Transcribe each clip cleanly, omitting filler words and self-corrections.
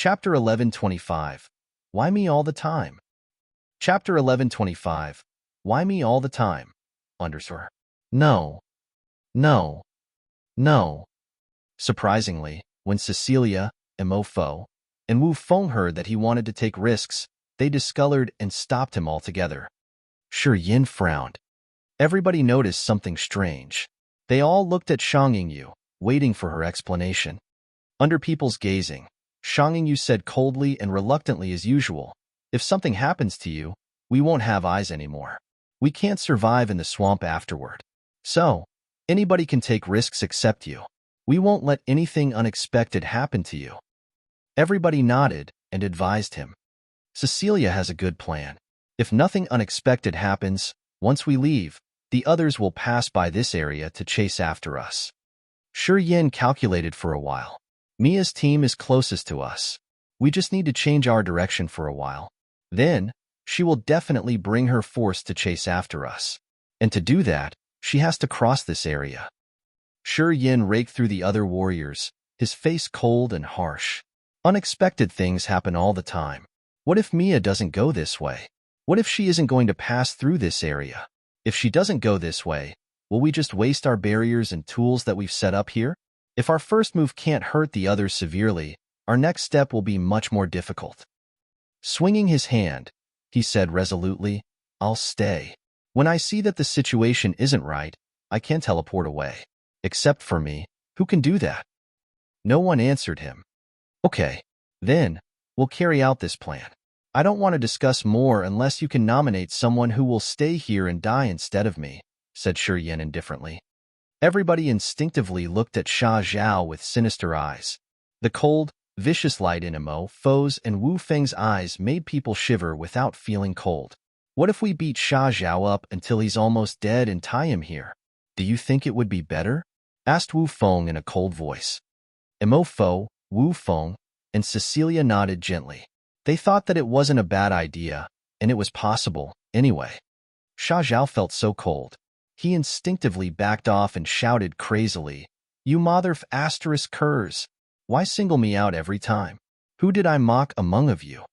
Chapter 1125. Why me all the time? Chapter 1125. Why me all the time? Underscore. No. No. No. Surprisingly, when Cecilia, Mo, and Wu Feng heard that he wanted to take risks, they discolored and stopped him altogether. Shi Yin frowned. Everybody noticed something strange. They all looked at Shang Yingyu, waiting for her explanation. Under people's gazing, Shang Yingyu said coldly and reluctantly as usual, "If something happens to you, we won't have eyes anymore. We can't survive in the swamp afterward. So, anybody can take risks except you. We won't let anything unexpected happen to you." Everybody nodded and advised him. Cecilia has a good plan. If nothing unexpected happens, once we leave, the others will pass by this area to chase after us. Shi Yin calculated for a while. Mia's team is closest to us. We just need to change our direction for a while. Then, she will definitely bring her force to chase after us. And to do that, she has to cross this area. Shi Yin raked through the other warriors, his face cold and harsh. Unexpected things happen all the time. What if Mia doesn't go this way? What if she isn't going to pass through this area? If she doesn't go this way, will we just waste our barriers and tools that we've set up here? If our first move can't hurt the others severely, our next step will be much more difficult. Swinging his hand, he said resolutely, "I'll stay. When I see that the situation isn't right, I can teleport away. Except for me, who can do that?" No one answered him. "Okay, then, we'll carry out this plan. I don't want to discuss more unless you can nominate someone who will stay here and die instead of me," said Shi Yin indifferently. Everybody instinctively looked at Sha Zhao with sinister eyes. The cold, vicious light in Mo, Fo's, and Wu Feng's eyes made people shiver without feeling cold. What if we beat Sha Zhao up until he's almost dead and tie him here? Do you think it would be better? Asked Wu Feng in a cold voice. Mo, Fo, Wu Feng, and Cecilia nodded gently. They thought that it wasn't a bad idea, and it was possible, anyway. Sha Zhao felt so cold. He instinctively backed off and shouted crazily, "You motherf asterisk curs! Why single me out every time? Who did I mock among of you?"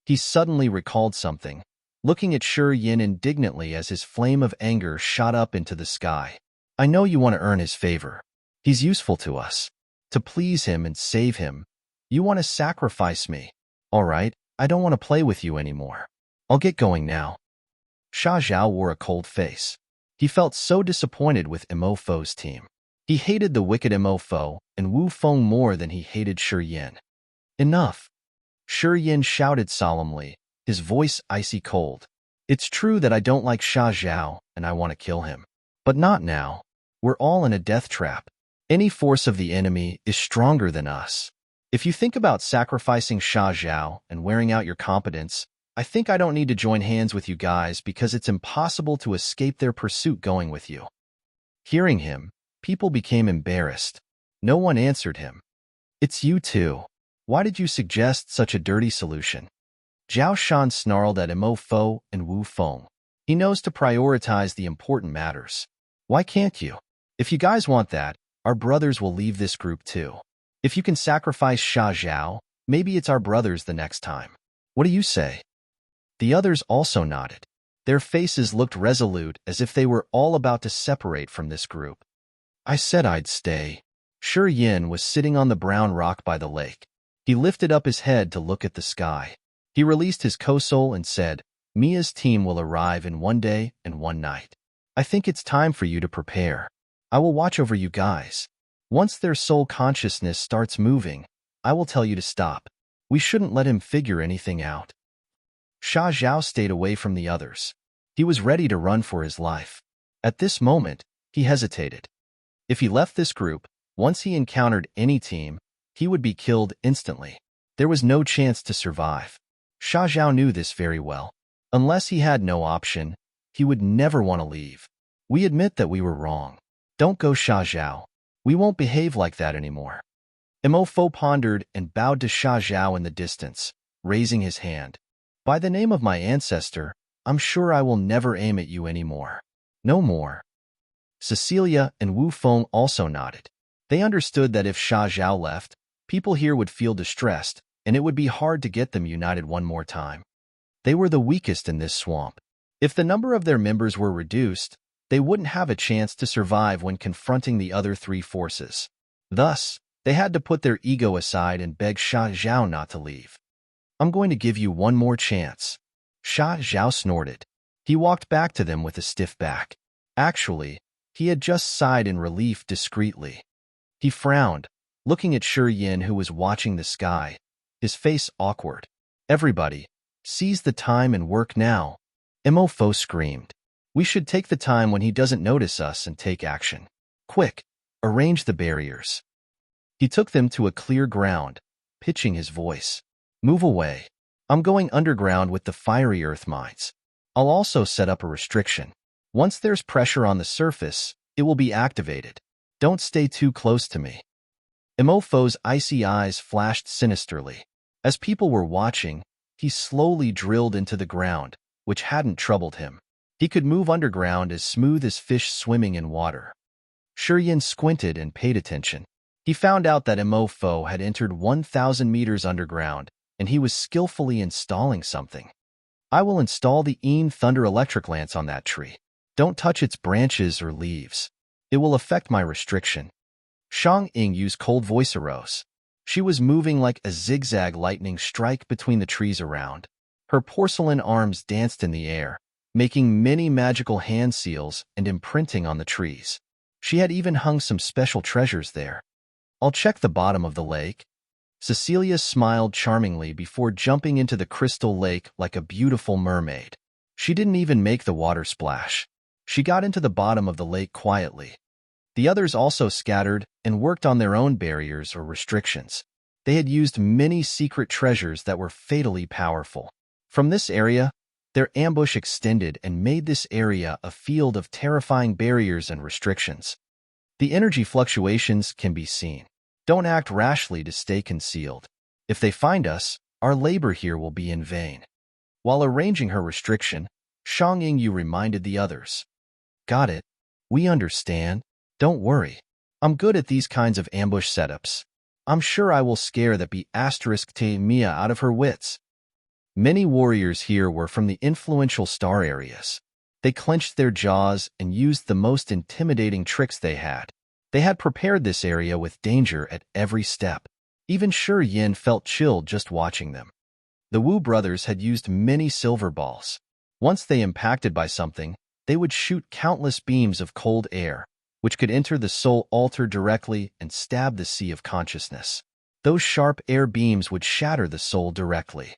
He suddenly recalled something, looking at Shi Yin indignantly as his flame of anger shot up into the sky. "I know you want to earn his favor. He's useful to us. To please him and save him, you want to sacrifice me. All right, I don't want to play with you anymore. I'll get going now." Sha Zhao wore a cold face. He felt so disappointed with Mo Fo's team. He hated the wicked Mo Fo and Wu Feng more than he hated Shi Yin. "Enough!" Shi Yin shouted solemnly, his voice icy cold. "It's true that I don't like Sha Zhao and I want to kill him. But not now. We're all in a death trap. Any force of the enemy is stronger than us. If you think about sacrificing Sha Zhao and wearing out your competence, I think I don't need to join hands with you guys because it's impossible to escape their pursuit going with you." Hearing him, people became embarrassed. No one answered him. "It's you two. Why did you suggest such a dirty solution?" Zhao Shan snarled at Mo Fo and Wu Feng. "He knows to prioritize the important matters. Why can't you? If you guys want that, our brothers will leave this group too. If you can sacrifice Sha Zhao, maybe it's our brothers the next time. What do you say?" The others also nodded. Their faces looked resolute as if they were all about to separate from this group. "I said I'd stay." Shi Yin was sitting on the brown rock by the lake. He lifted up his head to look at the sky. He released his co-soul and said, "Mia's team will arrive in 1 day and 1 night. I think it's time for you to prepare. I will watch over you guys. Once their soul consciousness starts moving, I will tell you to stop. We shouldn't let him figure anything out." Sha Zhao stayed away from the others. He was ready to run for his life. At this moment, he hesitated. If he left this group, once he encountered any team, he would be killed instantly. There was no chance to survive. Sha Zhao knew this very well. Unless he had no option, he would never want to leave. "We admit that we were wrong. Don't go, Sha Zhao. We won't behave like that anymore." Mo Fo pondered and bowed to Sha Zhao in the distance, raising his hand. "By the name of my ancestor, I'm sure I will never aim at you anymore. No more." Cecilia and Wu Feng also nodded. They understood that if Sha Zhao left, people here would feel distressed, and it would be hard to get them united one more time. They were the weakest in this swamp. If the number of their members were reduced, they wouldn't have a chance to survive when confronting the other three forces. Thus, they had to put their ego aside and beg Sha Zhao not to leave. I'm going to give you one more chance. Sha Zhao snorted. He walked back to them with a stiff back. Actually, he had just sighed in relief discreetly. He frowned, looking at Shi Yin, who was watching the sky, his face awkward. Everybody, seize the time and work now. Mo Fo screamed. We should take the time when he doesn't notice us and take action. Quick, arrange the barriers. He took them to a clear ground, pitching his voice. Move away. I'm going underground with the fiery earth mines. I'll also set up a restriction. Once there's pressure on the surface, it will be activated. Don't stay too close to me. Mo Fo's icy eyes flashed sinisterly. As people were watching, he slowly drilled into the ground, which hadn't troubled him. He could move underground as smooth as fish swimming in water. Shi Yin squinted and paid attention. He found out that Mo Fo had entered 1,000 meters underground, and he was skillfully installing something. I will install the Een Thunder Electric Lance on that tree. Don't touch its branches or leaves. It will affect my restriction. Shang Ying Yu's cold voice arose. She was moving like a zigzag lightning strike between the trees around. Her porcelain arms danced in the air, making many magical hand seals and imprinting on the trees. She had even hung some special treasures there. I'll check the bottom of the lake. Cecilia smiled charmingly before jumping into the crystal lake like a beautiful mermaid. She didn't even make the water splash. She got into the bottom of the lake quietly. The others also scattered and worked on their own barriers or restrictions. They had used many secret treasures that were fatally powerful. From this area, their ambush extended and made this area a field of terrifying barriers and restrictions. The energy fluctuations can be seen. Don't act rashly to stay concealed. If they find us, our labor here will be in vain. While arranging her restriction, Shang Yingyu reminded the others. Got it. We understand. Don't worry. I'm good at these kinds of ambush setups. I'm sure I will scare that be*** Mia out of her wits. Many warriors here were from the influential star areas. They clenched their jaws and used the most intimidating tricks they had. They had prepared this area with danger at every step. Even Shi Yin felt chilled just watching them. The Wu brothers had used many silver balls. Once they impacted by something, they would shoot countless beams of cold air, which could enter the soul altar directly and stab the sea of consciousness. Those sharp air beams would shatter the soul directly.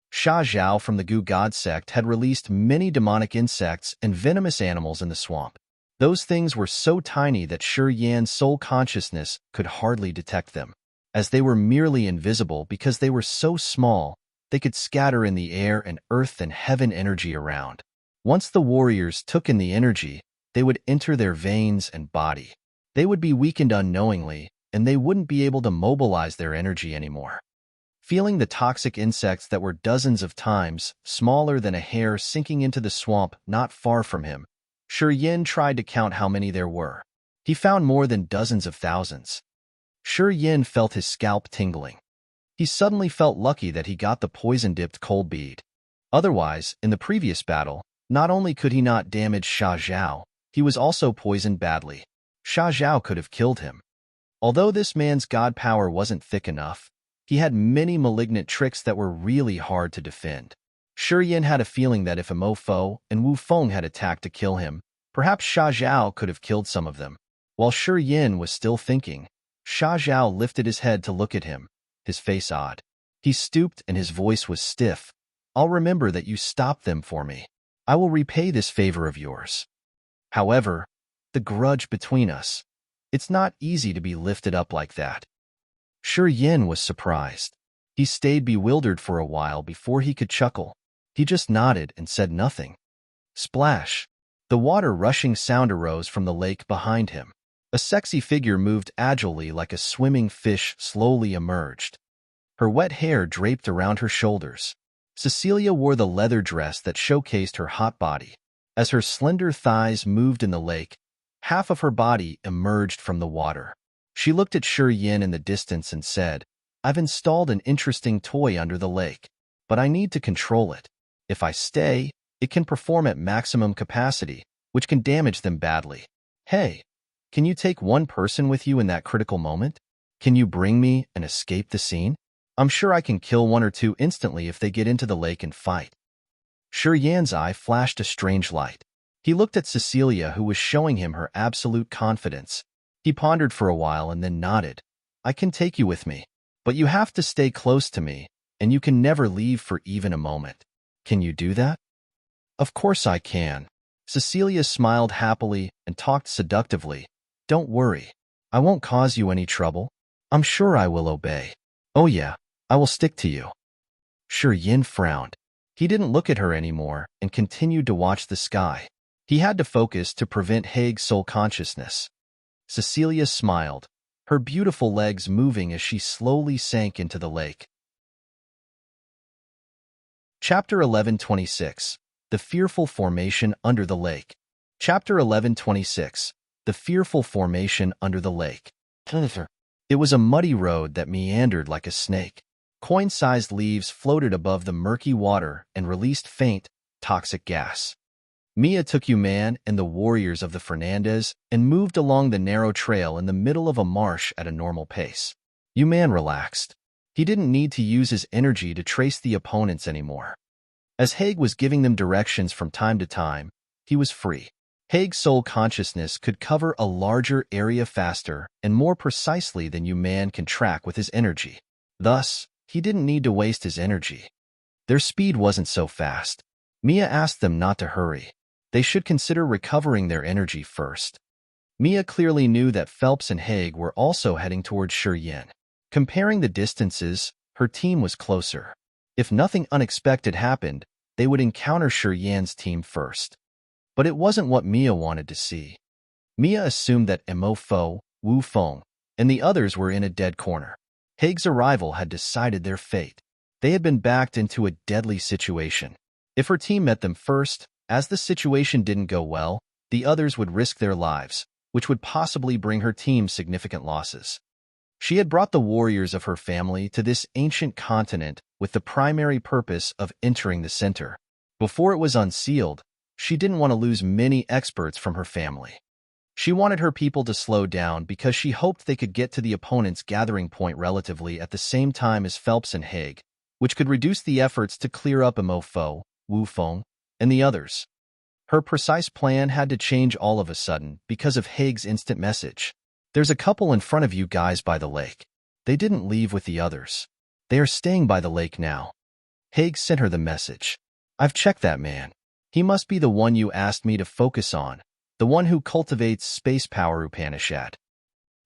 Sha Zhao from the Gu God sect had released many demonic insects and venomous animals in the swamp. Those things were so tiny that Shi Yan's soul consciousness could hardly detect them. As they were merely invisible because they were so small, they could scatter in the air and earth and heaven energy around. Once the warriors took in the energy, they would enter their veins and body. They would be weakened unknowingly, and they wouldn't be able to mobilize their energy anymore. Feeling the toxic insects that were dozens of times smaller than a hair sinking into the swamp not far from him, Shi Yin tried to count how many there were. He found more than dozens of thousands. Shi Yin felt his scalp tingling. He suddenly felt lucky that he got the poison-dipped cold bead. Otherwise, in the previous battle, not only could he not damage Sha Zhao, he was also poisoned badly. Sha Zhao could have killed him. Although this man's god power wasn't thick enough, he had many malignant tricks that were really hard to defend. Shi Yin had a feeling that if Mo Fo and Wu Feng had attacked to kill him, perhaps Sha Zhao could have killed some of them. While Shi Yin was still thinking, Sha Zhao lifted his head to look at him, his face odd. He stooped and his voice was stiff. I'll remember that you stopped them for me. I will repay this favor of yours. However, the grudge between us, it's not easy to be lifted up like that. Shi Yin was surprised. He stayed bewildered for a while before he could chuckle. He just nodded and said nothing. Splash! The water rushing sound arose from the lake behind him. A sexy figure moved agilely like a swimming fish slowly emerged. Her wet hair draped around her shoulders. Cecilia wore the leather dress that showcased her hot body. As her slender thighs moved in the lake, half of her body emerged from the water. She looked at Shi Yin in the distance and said, I've installed an interesting toy under the lake, but I need to control it. If I stay, it can perform at maximum capacity, which can damage them badly. Hey, can you take one person with you in that critical moment? Can you bring me and escape the scene? I'm sure I can kill one or two instantly if they get into the lake and fight. Shi Yan's eye flashed a strange light. He looked at Cecilia, who was showing him her absolute confidence. He pondered for a while and then nodded. I can take you with me, but you have to stay close to me, and you can never leave for even a moment. Can you do that? Of course I can. Cecilia smiled happily and talked seductively. Don't worry. I won't cause you any trouble. I'm sure I will obey. Oh yeah, I will stick to you. Shi Yan frowned. He didn't look at her anymore and continued to watch the sky. He had to focus to prevent Haig's soul consciousness. Cecilia smiled, her beautiful legs moving as she slowly sank into the lake. Chapter 11:26. The Fearful Formation Under the Lake. Chapter 11:26. The Fearful Formation Under the Lake. It was a muddy road that meandered like a snake. Coin-sized leaves floated above the murky water and released faint, toxic gas. Mia took Yuman and the warriors of the Fernandez and moved along the narrow trail in the middle of a marsh at a normal pace. Yuman relaxed. He didn't need to use his energy to trace the opponents anymore. As Haig was giving them directions from time to time, he was free. Haig's soul consciousness could cover a larger area faster and more precisely than Yuman can track with his energy. Thus, he didn't need to waste his energy. Their speed wasn't so fast. Mia asked them not to hurry. They should consider recovering their energy first. Mia clearly knew that Phelps and Haig were also heading towards Shi Yan. Comparing the distances, her team was closer. If nothing unexpected happened, they would encounter Shi Yan's team first. But it wasn't what Mia wanted to see. Mia assumed that Mo Fo, Wu Feng, and the others were in a dead corner. Haig's arrival had decided their fate. They had been backed into a deadly situation. If her team met them first, as the situation didn't go well, the others would risk their lives, which would possibly bring her team significant losses. She had brought the warriors of her family to this ancient continent with the primary purpose of entering the center. Before it was unsealed, she didn't want to lose many experts from her family. She wanted her people to slow down because she hoped they could get to the opponent's gathering point relatively at the same time as Phelps and Haig, which could reduce the efforts to clear up Mo Fo, Wu Feng, and the others. Her precise plan had to change all of a sudden because of Haig's instant message. There's a couple in front of you guys by the lake. They didn't leave with the others. They are staying by the lake now. Haig sent her the message. I've checked that man. He must be the one you asked me to focus on, the one who cultivates space power Upanishad.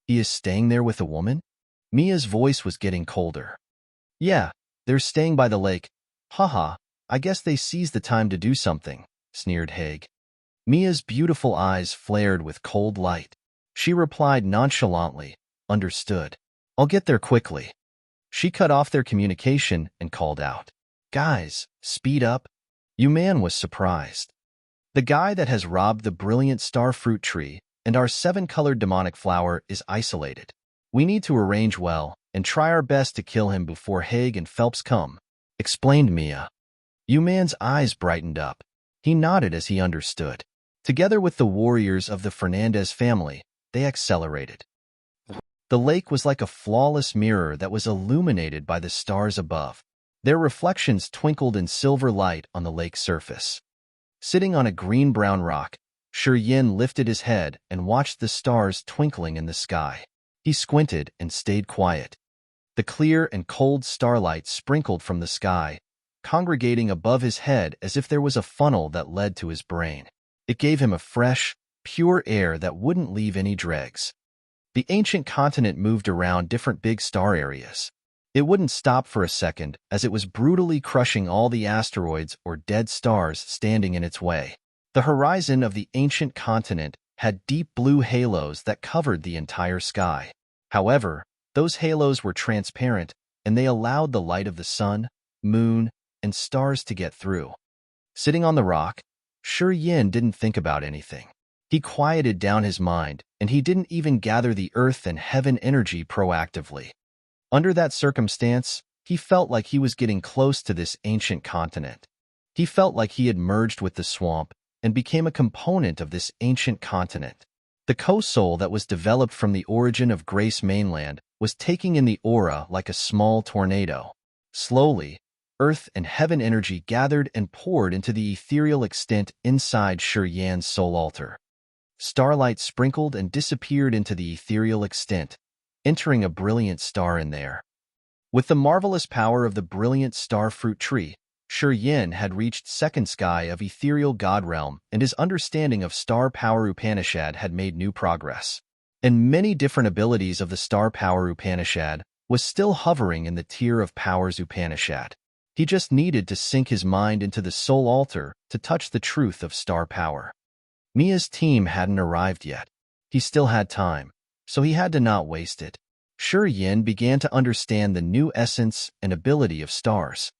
He is staying there with a woman? Mia's voice was getting colder. Yeah, they're staying by the lake. Haha, I guess they seized the time to do something, sneered Haig. Mia's beautiful eyes flared with cold light. She replied nonchalantly, understood. I'll get there quickly. She cut off their communication and called out. Guys, speed up. Yuman was surprised. The guy that has robbed the brilliant star fruit tree and our 7-colored demonic flower is isolated. We need to arrange well and try our best to kill him before Haig and Phelps come, explained Mia. Yuman's eyes brightened up. He nodded as he understood. Together with the warriors of the Fernandez family, they accelerated. The lake was like a flawless mirror that was illuminated by the stars above. Their reflections twinkled in silver light on the lake's surface. Sitting on a green-brown rock, Shi Yan lifted his head and watched the stars twinkling in the sky. He squinted and stayed quiet. The clear and cold starlight sprinkled from the sky, congregating above his head as if there was a funnel that led to his brain. It gave him a fresh, pure air that wouldn't leave any dregs. The ancient continent moved around different big star areas. It wouldn't stop for a second as it was brutally crushing all the asteroids or dead stars standing in its way. The horizon of the ancient continent had deep blue halos that covered the entire sky. However, those halos were transparent and they allowed the light of the sun, moon, and stars to get through. Sitting on the rock, Shi Yan didn't think about anything. He quieted down his mind, and he didn't even gather the earth and heaven energy proactively. Under that circumstance, he felt like he was getting close to this ancient continent. He felt like he had merged with the swamp and became a component of this ancient continent. The co-soul that was developed from the origin of Grace Mainland was taking in the aura like a small tornado. Slowly, earth and heaven energy gathered and poured into the ethereal extent inside Shi-Yan's soul altar. Starlight sprinkled and disappeared into the ethereal extent, entering a brilliant star in there. With the marvelous power of the brilliant star fruit tree, Shi-Yan had reached second sky of ethereal god realm, and his understanding of star power Upanishad had made new progress. And many different abilities of the star power Upanishad was still hovering in the tier of powers Upanishad. He just needed to sink his mind into the soul altar to touch the truth of star power. Mia's team hadn't arrived yet. He still had time, so he had to not waste it. Shi-Yan began to understand the new essence and ability of stars.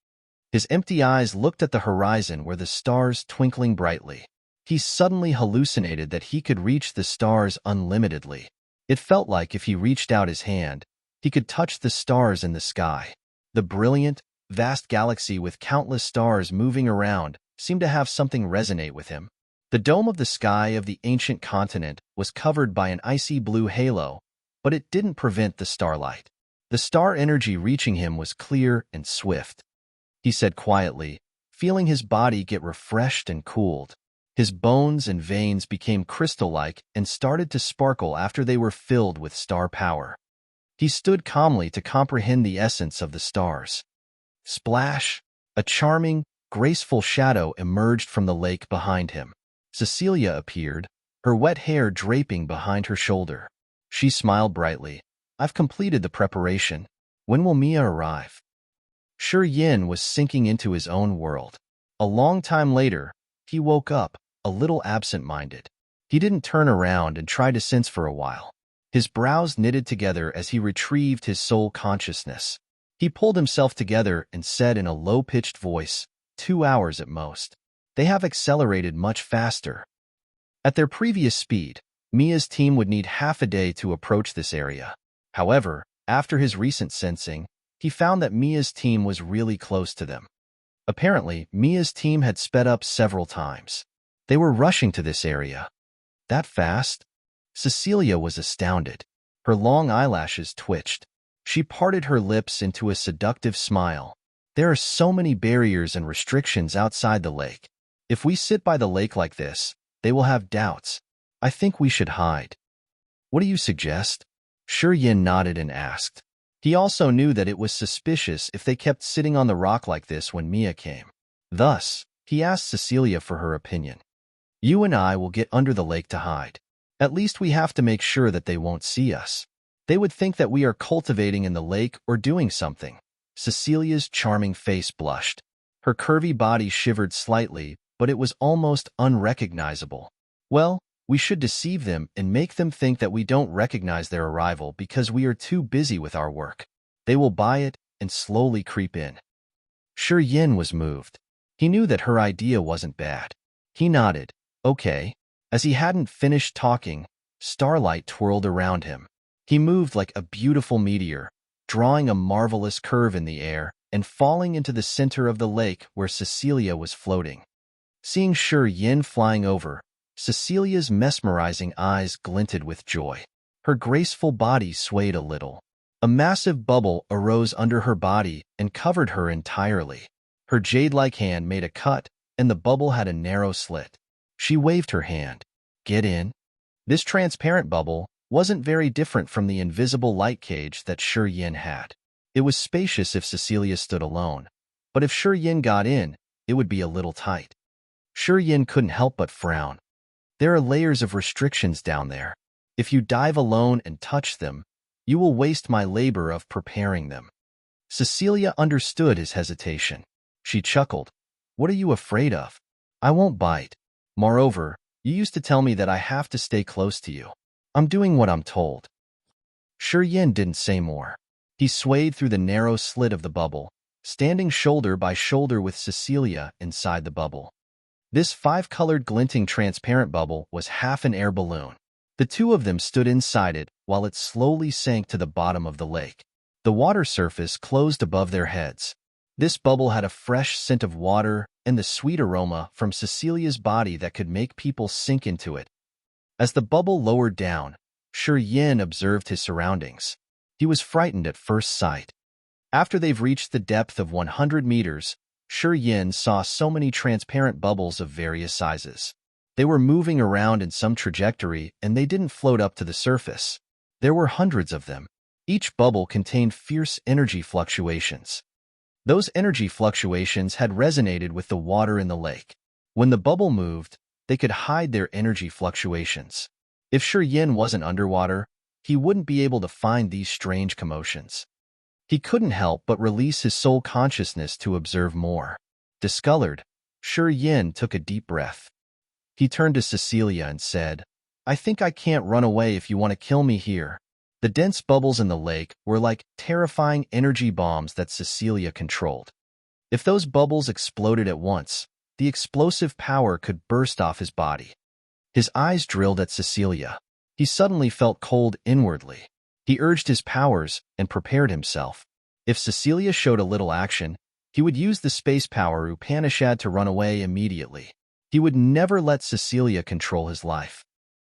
His empty eyes looked at the horizon where the stars twinkling brightly. He suddenly hallucinated that he could reach the stars unlimitedly. It felt like if he reached out his hand, he could touch the stars in the sky. The brilliant, vast galaxy with countless stars moving around seemed to have something resonate with him. The dome of the sky of the ancient continent was covered by an icy blue halo, but it didn't prevent the starlight. The star energy reaching him was clear and swift. He said quietly, feeling his body get refreshed and cooled. His bones and veins became crystal-like and started to sparkle after they were filled with star power. He stood calmly to comprehend the essence of the stars. Splash! A charming, graceful shadow emerged from the lake behind him. Cecilia appeared, her wet hair draping behind her shoulder. She smiled brightly. I've completed the preparation. When will Mia arrive? Shi-Yan was sinking into his own world. A long time later, he woke up, a little absent-minded. He didn't turn around and try to sense for a while. His brows knitted together as he retrieved his soul consciousness. He pulled himself together and said in a low-pitched voice, 2 hours at most. They have accelerated much faster. At their previous speed, Mia's team would need half a day to approach this area. However, after his recent sensing, he found that Mia's team was really close to them. Apparently, Mia's team had sped up several times. They were rushing to this area. That fast? Cecilia was astounded. Her long eyelashes twitched. She parted her lips into a seductive smile. There are so many barriers and restrictions outside the lake. If we sit by the lake like this, they will have doubts. I think we should hide. What do you suggest? Shi-Yan nodded and asked. He also knew that it was suspicious if they kept sitting on the rock like this when Mia came. Thus, he asked Cecilia for her opinion. You and I will get under the lake to hide. At least we have to make sure that they won't see us. They would think that we are cultivating in the lake or doing something. Cecilia's charming face blushed. Her curvy body shivered slightly, but it was almost unrecognizable. Well, we should deceive them and make them think that we don't recognize their arrival because we are too busy with our work. They will buy it and slowly creep in. Shi-Yan was moved. He knew that her idea wasn't bad. He nodded, okay. As he hadn't finished talking, starlight twirled around him. He moved like a beautiful meteor, drawing a marvelous curve in the air and falling into the center of the lake where Cecilia was floating. Seeing Shi-Yan flying over, Cecilia's mesmerizing eyes glinted with joy. Her graceful body swayed a little. A massive bubble arose under her body and covered her entirely. Her jade-like hand made a cut, and the bubble had a narrow slit. She waved her hand. Get in. This transparent bubble wasn't very different from the invisible light cage that Shi-Yan had. It was spacious if Cecilia stood alone, but if Shi-Yan got in, it would be a little tight. Shi-Yan couldn't help but frown. There are layers of restrictions down there. If you dive alone and touch them, you will waste my labor of preparing them. Cecilia understood his hesitation. She chuckled. What are you afraid of? I won't bite. Moreover, you used to tell me that I have to stay close to you. I'm doing what I'm told. Shi-Yan didn't say more. He swayed through the narrow slit of the bubble, standing shoulder by shoulder with Cecilia inside the bubble. This 5-colored glinting transparent bubble was half an air balloon. The two of them stood inside it while it slowly sank to the bottom of the lake. The The water surface closed above their heads. This bubble had a fresh scent of water and the sweet aroma from Cecilia's body that could make people sink into it. As the bubble lowered down, Yin observed his surroundings. He was frightened at first sight. After they've reached the depth of 100 meters, Yin saw so many transparent bubbles of various sizes. They were moving around in some trajectory, and they didn't float up to the surface. There were hundreds of them. Each bubble contained fierce energy fluctuations. Those energy fluctuations had resonated with the water in the lake. When the bubble moved, they could hide their energy fluctuations. If Yin wasn't underwater, he wouldn't be able to find these strange commotions. He couldn't help but release his soul consciousness to observe more. Discolored, Yin took a deep breath. He turned to Cecilia and said, "I think I can't run away if you want to kill me here." The dense bubbles in the lake were like terrifying energy bombs that Cecilia controlled. If those bubbles exploded at once, the explosive power could burst off his body. His eyes drilled at Cecilia. He suddenly felt cold inwardly. He urged his powers and prepared himself. If Cecilia showed a little action, he would use the space power Upanishad to run away immediately. He would never let Cecilia control his life.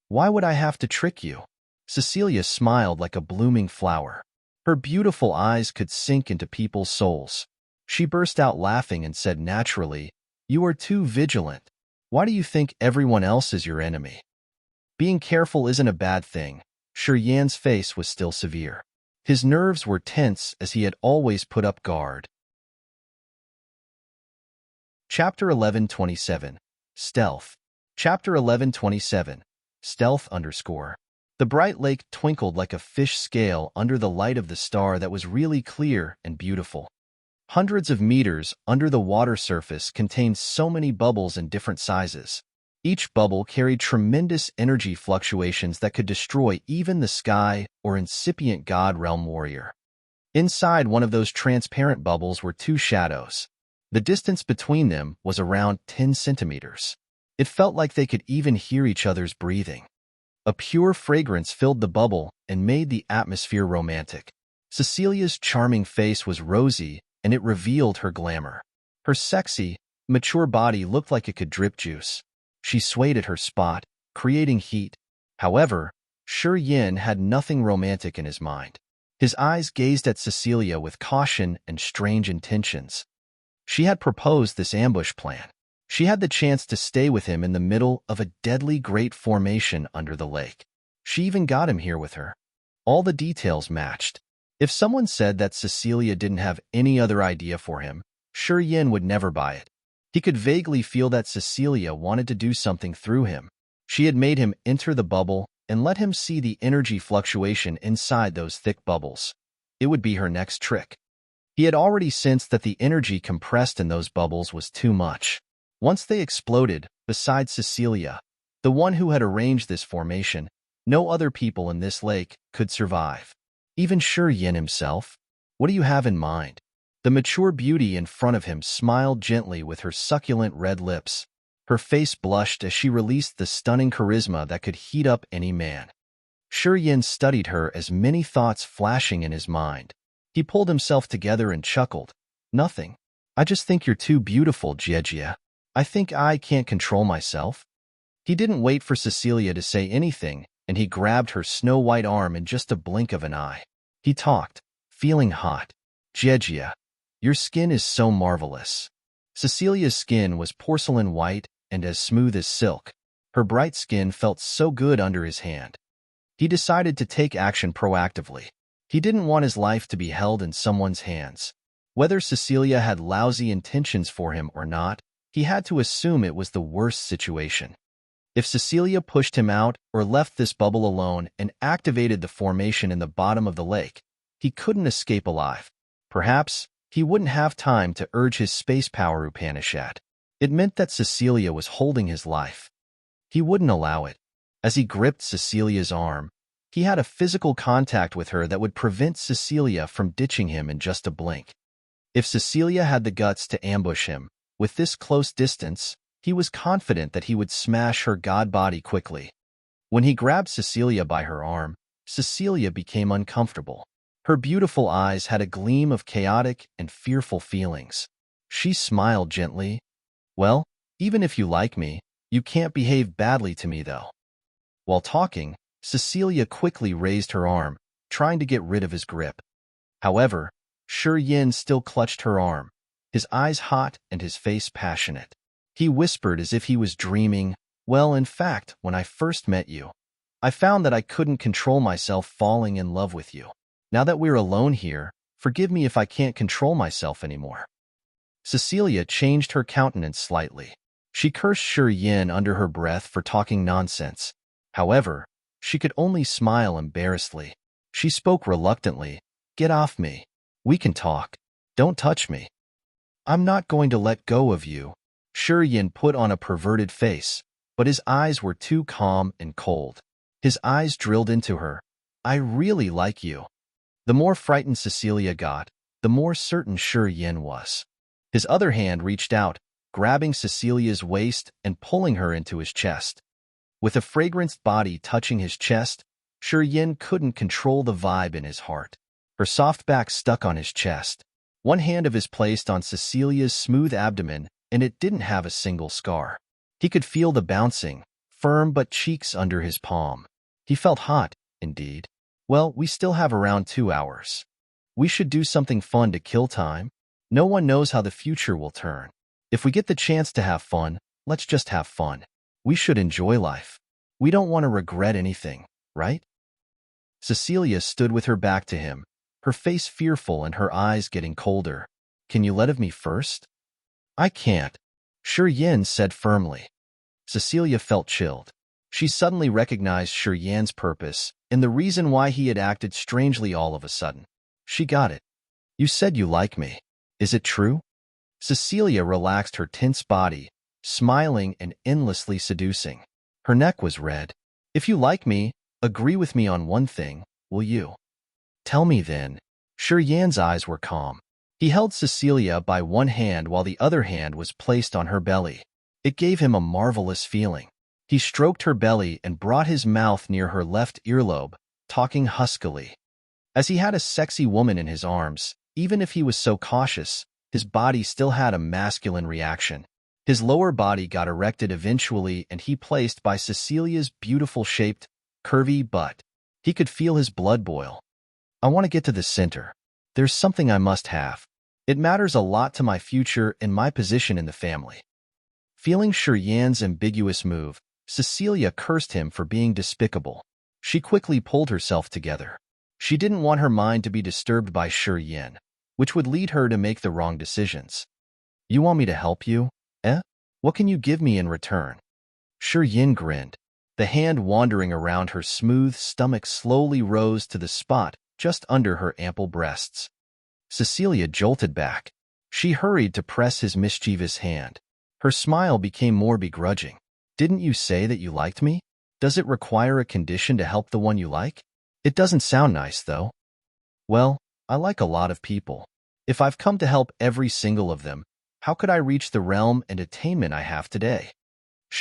"Why would I have to trick you?" Cecilia smiled like a blooming flower. Her beautiful eyes could sink into people's souls. She burst out laughing and said naturally, "You are too vigilant. Why do you think everyone else is your enemy?" Being careful isn't a bad thing. Yin's face was still severe. His nerves were tense as he had always put up guard. Chapter 11:27. Stealth. Chapter 11:27. Stealth _ The bright lake twinkled like a fish scale under the light of the star that was really clear and beautiful. Hundreds of meters under the water surface contained so many bubbles in different sizes. Each bubble carried tremendous energy fluctuations that could destroy even the sky or incipient God Realm warrior. Inside one of those transparent bubbles were two shadows. The distance between them was around 10 centimeters. It felt like they could even hear each other's breathing. A pure fragrance filled the bubble and made the atmosphere romantic. Cecilia's charming face was rosy, and it revealed her glamour. Her sexy, mature body looked like it could drip juice. She swayed at her spot, creating heat. However, Yin had nothing romantic in his mind. His eyes gazed at Cecilia with caution and strange intentions. She had proposed this ambush plan. She had the chance to stay with him in the middle of a deadly great formation under the lake. She even got him here with her. All the details matched. If someone said that Cecilia didn't have any other idea for him, Yin would never buy it. He could vaguely feel that Cecilia wanted to do something through him. She had made him enter the bubble and let him see the energy fluctuation inside those thick bubbles. It would be her next trick. He had already sensed that the energy compressed in those bubbles was too much. Once they exploded, besides Cecilia, the one who had arranged this formation, no other people in this lake could survive. Even Yin himself? What do you have in mind? The mature beauty in front of him smiled gently with her succulent red lips. Her face blushed as she released the stunning charisma that could heat up any man. Yin studied her as many thoughts flashing in his mind. He pulled himself together and chuckled. "Nothing. I just think you're too beautiful, Jie. I think I can't control myself." He didn't wait for Cecilia to say anything, and he grabbed her snow-white arm in just a blink of an eye. He talked, feeling hot. "Jie, your skin is so marvelous." Cecilia's skin was porcelain white and as smooth as silk. Her bright skin felt so good under his hand. He decided to take action proactively. He didn't want his life to be held in someone's hands. Whether Cecilia had lousy intentions for him or not, he had to assume it was the worst situation. If Cecilia pushed him out or left this bubble alone and activated the formation in the bottom of the lake, he couldn't escape alive. Perhaps he wouldn't have time to urge his space power Upanishad. It meant that Cecilia was holding his life. He wouldn't allow it. As he gripped Cecilia's arm, he had a physical contact with her that would prevent Cecilia from ditching him in just a blink. If Cecilia had the guts to ambush him, with this close distance, he was confident that he would smash her god body quickly. When he grabbed Cecilia by her arm, Cecilia became uncomfortable. Her beautiful eyes had a gleam of chaotic and fearful feelings. She smiled gently. Well, even if you like me, you can't behave badly to me, though. While talking, Cecilia quickly raised her arm, trying to get rid of his grip. However, Yin still clutched her arm, his eyes hot and his face passionate. He whispered as if he was dreaming, "Well, in fact, when I first met you, I found that I couldn't control myself falling in love with you. Now that we're alone here, forgive me if I can't control myself anymore." Cecilia changed her countenance slightly. She cursed Yin under her breath for talking nonsense. However, she could only smile embarrassedly. She spoke reluctantly. "Get off me. We can talk. Don't touch me." "I'm not going to let go of you." Yin put on a perverted face, but his eyes were too calm and cold. His eyes drilled into her. "I really like you." The more frightened Cecilia got, the more certain Yin was. His other hand reached out, grabbing Cecilia's waist and pulling her into his chest. With a fragranced body touching his chest, Yin couldn't control the vibe in his heart. Her soft back stuck on his chest. One hand of his placed on Cecilia's smooth abdomen, and it didn't have a single scar. He could feel the bouncing, firm but cheeks under his palm. He felt hot, indeed. "Well, we still have around 2 hours. We should do something fun to kill time. No one knows how the future will turn. If we get the chance to have fun, let's just have fun. We should enjoy life. We don't want to regret anything, right?" Cecilia stood with her back to him, her face fearful and her eyes getting colder. "Can you let of me first?" "I can't," Yin said firmly. Cecilia felt chilled. She suddenly recognized Yin's purpose and the reason why he had acted strangely all of a sudden. She got it. "You said you like me. Is it true?" Cecilia relaxed her tense body, smiling and endlessly seducing. Her neck was red. "If you like me, agree with me on one thing, will you?" "Tell me then." Yin's eyes were calm. He held Cecilia by one hand while the other hand was placed on her belly. It gave him a marvelous feeling. He stroked her belly and brought his mouth near her left earlobe, talking huskily. As he had a sexy woman in his arms, even if he was so cautious, his body still had a masculine reaction. His lower body got erected eventually and he placed by Cecilia's beautiful-shaped, curvy butt. He could feel his blood boil. "I want to get to the center. There's something I must have. It matters a lot to my future and my position in the family." Feeling Yin's ambiguous move, Cecilia cursed him for being despicable. She quickly pulled herself together. She didn't want her mind to be disturbed by Yin, which would lead her to make the wrong decisions. "You want me to help you? Eh? What can you give me in return?" Yin grinned. The hand wandering around her smooth stomach slowly rose to the spot just under her ample breasts. Cecilia jolted back. She hurried to press his mischievous hand. Her smile became more begrudging. "Didn't you say that you liked me? Does it require a condition to help the one you like? It doesn't sound nice, though." "Well, I like a lot of people. If I've come to help every single of them, how could I reach the realm and attainment I have today?"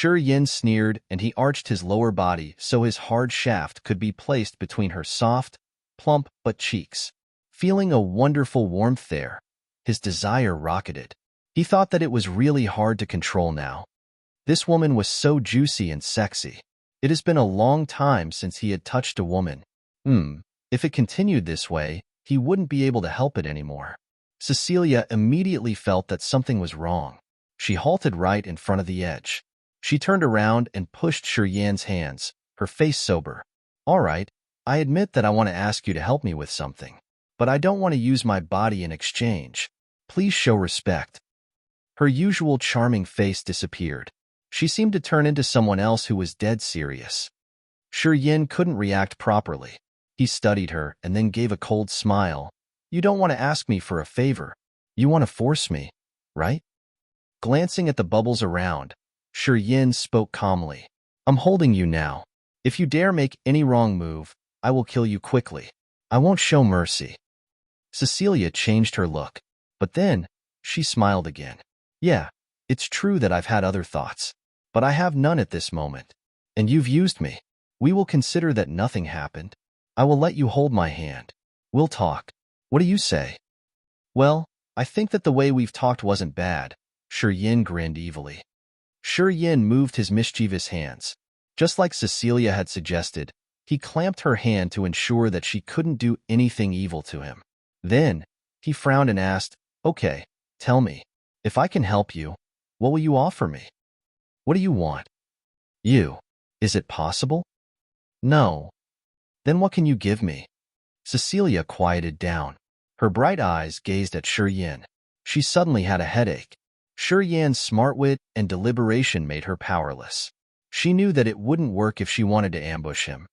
Yin sneered, and he arched his lower body so his hard shaft could be placed between her soft, plump butt cheeks. Feeling a wonderful warmth there, his desire rocketed. He thought that it was really hard to control now. This woman was so juicy and sexy. It has been a long time since he had touched a woman. If it continued this way, he wouldn't be able to help it anymore. Cecilia immediately felt that something was wrong. She halted right in front of the edge. She turned around and pushed Yin's hands, her face sober. "All right, I admit that I want to ask you to help me with something, but I don't want to use my body in exchange. Please show respect." Her usual charming face disappeared. She seemed to turn into someone else who was dead serious. Yin couldn't react properly. He studied her and then gave a cold smile. "You don't want to ask me for a favor. You want to force me, right?" Glancing at the bubbles around, Yin spoke calmly. "I'm holding you now. If you dare make any wrong move, I will kill you quickly. I won't show mercy." Cecilia changed her look, but then she smiled again. "Yeah, it's true that I've had other thoughts, but I have none at this moment. And you've used me. We will consider that nothing happened. I will let you hold my hand. We'll talk. What do you say? Well, I think that the way we've talked wasn't bad. Yin grinned evilly. Yin moved his mischievous hands. Just like Cecilia had suggested, he clamped her hand to ensure that she couldn't do anything evil to him. Then, he frowned and asked, Okay, tell me, if I can help you, what will you offer me? What do you want? You. Is it possible? No. Then what can you give me? Cecilia quieted down. Her bright eyes gazed at Yin. She suddenly had a headache. Yan's smart wit and deliberation made her powerless. She knew that it wouldn't work if she wanted to ambush him.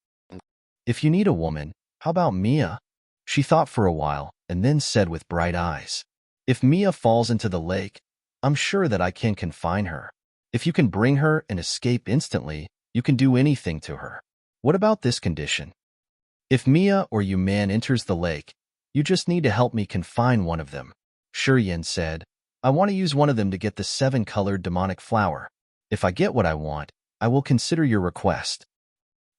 If you need a woman, how about Mia? She thought for a while and then said with bright eyes, If Mia falls into the lake, I'm sure that I can confine her. If you can bring her and escape instantly, you can do anything to her. What about this condition? If Mia or you man enters the lake, you just need to help me confine one of them. Yin said, I want to use one of them to get the 7-colored demonic flower. If I get what I want, I will consider your request.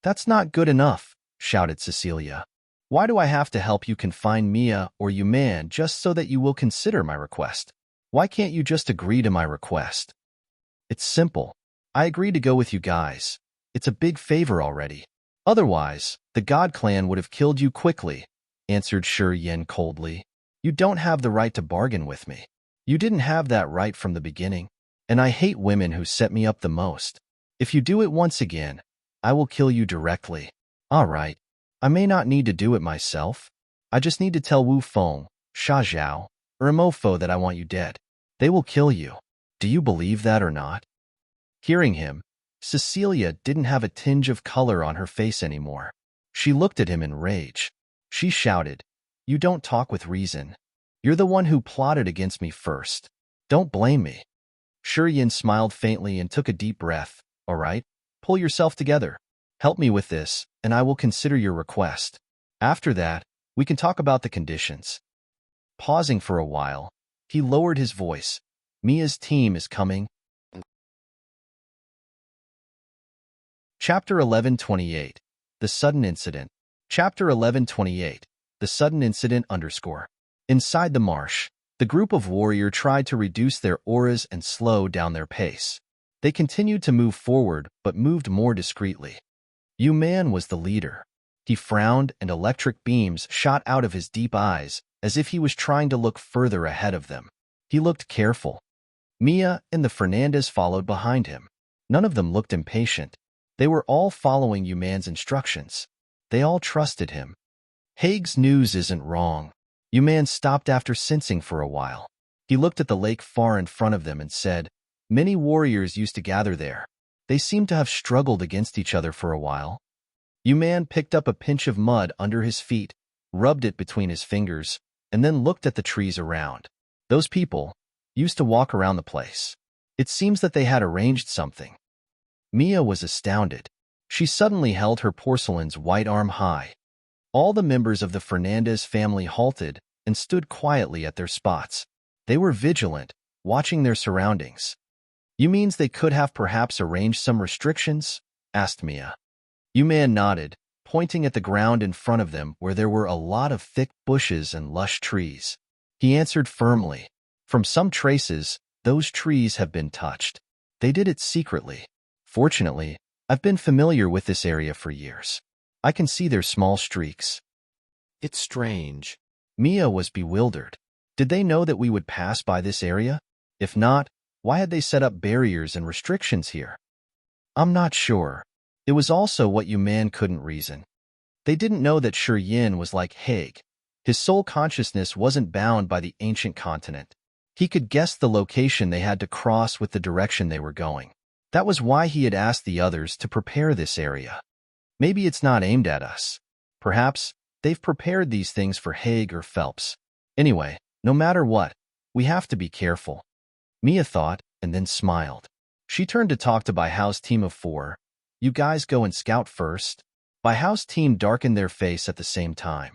That's not good enough, shouted Cecilia. Why do I have to help you confine Mia or you man just so that you will consider my request? Why can't you just agree to my request? It's simple. I agreed to go with you guys. It's a big favor already. Otherwise, the God Clan would have killed you quickly, answered Yin coldly. You don't have the right to bargain with me. You didn't have that right from the beginning, and I hate women who set me up the most. If you do it once again, I will kill you directly. All right. I may not need to do it myself. I just need to tell Wu Feng, Sha Zhao, or Imofo that I want you dead. They will kill you. Do you believe that or not? Hearing him, Cecilia didn't have a tinge of color on her face anymore. She looked at him in rage. She shouted, You don't talk with reason. You're the one who plotted against me first. Don't blame me. Yin smiled faintly and took a deep breath. All right, pull yourself together. Help me with this, and I will consider your request. After that, we can talk about the conditions. Pausing for a while, he lowered his voice. Mia's team is coming. Chapter 1128. The Sudden Incident. Chapter 1128. The Sudden Incident _ Inside the marsh, the group of warriors tried to reduce their auras and slow down their pace. They continued to move forward, but moved more discreetly. Yu Man was the leader. He frowned, and electric beams shot out of his deep eyes, as if he was trying to look further ahead of them. He looked careful. Mia and the Fernandez followed behind him. None of them looked impatient. They were all following Yu Man's instructions. They all trusted him. Haig's news isn't wrong. Yu Man stopped after sensing for a while. He looked at the lake far in front of them and said, Many warriors used to gather there. They seem to have struggled against each other for a while. Yu Man picked up a pinch of mud under his feet, rubbed it between his fingers, and then looked at the trees around. Those people used to walk around the place. It seems that they had arranged something. Mia was astounded. She suddenly held her porcelain's white arm high. All the members of the Fernandez family halted and stood quietly at their spots. They were vigilant, watching their surroundings. You means they could have perhaps arranged some restrictions? Asked Mia. Yu Man nodded, pointing at the ground in front of them where there were a lot of thick bushes and lush trees. He answered firmly, From some traces, those trees have been touched. They did it secretly. Fortunately, I've been familiar with this area for years. I can see their small streaks. It's strange. Mia was bewildered. Did they know that we would pass by this area? If not, why had they set up barriers and restrictions here? I'm not sure. It was also what Yu Man couldn't reason. They didn't know that Yin was like Haig. His soul consciousness wasn't bound by the ancient continent. He could guess the location they had to cross with the direction they were going. That was why he had asked the others to prepare this area. Maybe it's not aimed at us. Perhaps they've prepared these things for Haig or Phelps. Anyway, no matter what, we have to be careful. Mia thought and then smiled. She turned to talk to Baihao's team of 4. You guys go and scout first. Baihao's team darkened their face at the same time.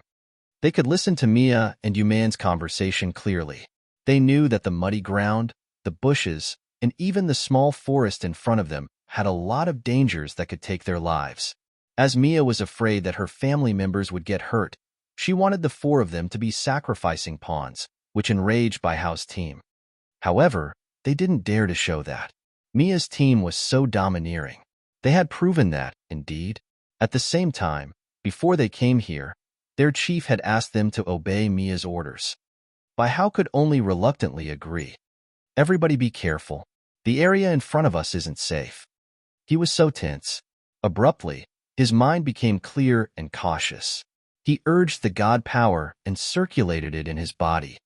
They could listen to Mia and Yu Man's conversation clearly. They knew that the muddy ground, the bushes, and even the small forest in front of them had a lot of dangers that could take their lives. As Mia was afraid that her family members would get hurt, She wanted the four of them to be sacrificing pawns, which enraged by Hao's team. However, they didn't dare to show that. Mia's team was so domineering. They had proven that, indeed. At the same time, before they came here, their chief had asked them to obey Mia's orders. Bai Hao could only reluctantly agree. Everybody be careful. The area in front of us isn't safe. He was so tense. Abruptly, his mind became clear and cautious. He urged the god power and circulated it in his body.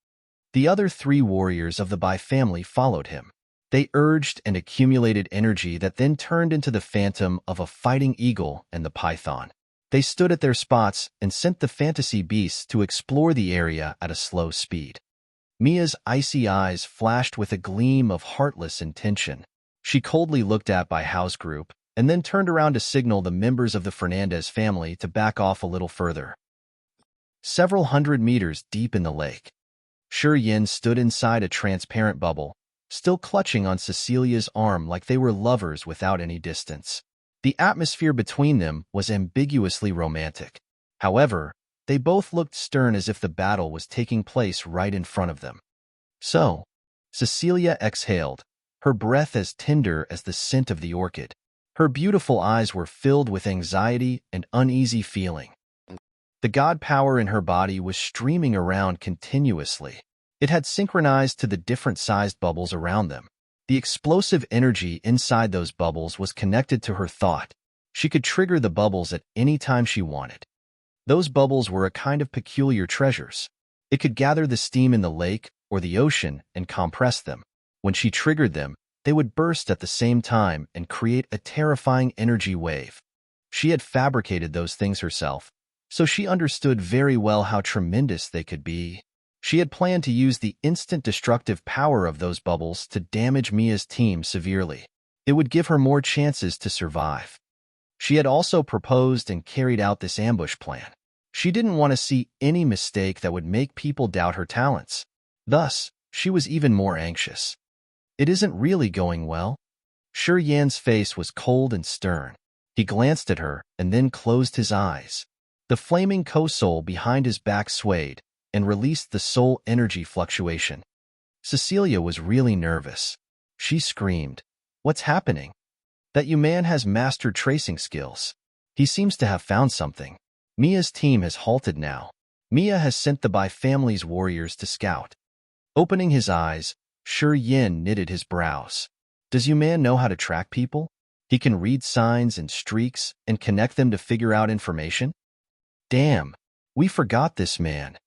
The other three warriors of the Bai family followed him. They urged and accumulated energy that then turned into the phantom of a fighting eagle and the python. They stood at their spots and sent the fantasy beasts to explore the area at a slow speed. Mia's icy eyes flashed with a gleam of heartless intention. She coldly looked at Bai Hao's group and then turned around to signal the members of the Fernandez family to back off a little further. Several hundred meters deep in the lake, Shi Yin stood inside a transparent bubble, still clutching on Cecilia's arm like they were lovers without any distance. The atmosphere between them was ambiguously romantic. However, they both looked stern as if the battle was taking place right in front of them. So, Cecilia exhaled, her breath as tender as the scent of the orchid. Her beautiful eyes were filled with anxiety and uneasy feeling. The god power in her body was streaming around continuously. It had synchronized to the different-sized bubbles around them. The explosive energy inside those bubbles was connected to her thought. She could trigger the bubbles at any time she wanted. Those bubbles were a kind of peculiar treasures. It could gather the steam in the lake or the ocean and compress them. When she triggered them, they would burst at the same time and create a terrifying energy wave. She had fabricated those things herself, so she understood very well how tremendous they could be. She had planned to use the instant destructive power of those bubbles to damage Mia's team severely. It would give her more chances to survive. She had also proposed and carried out this ambush plan. She didn't want to see any mistake that would make people doubt her talents. Thus, she was even more anxious. It isn't really going well. Shi Yan's face was cold and stern. He glanced at her and then closed his eyes. The flaming co-soul behind his back swayed and released the soul energy fluctuation. Cecilia was really nervous. She screamed, "What's happening?" "That man has mastered tracing skills. He seems to have found something. Mia's team has halted now. Mia has sent the Bai family's warriors to scout." Opening his eyes, Shi Yin knitted his brows. "Does man know how to track people? He can read signs and streaks and connect them to figure out information? Damn, we forgot this man."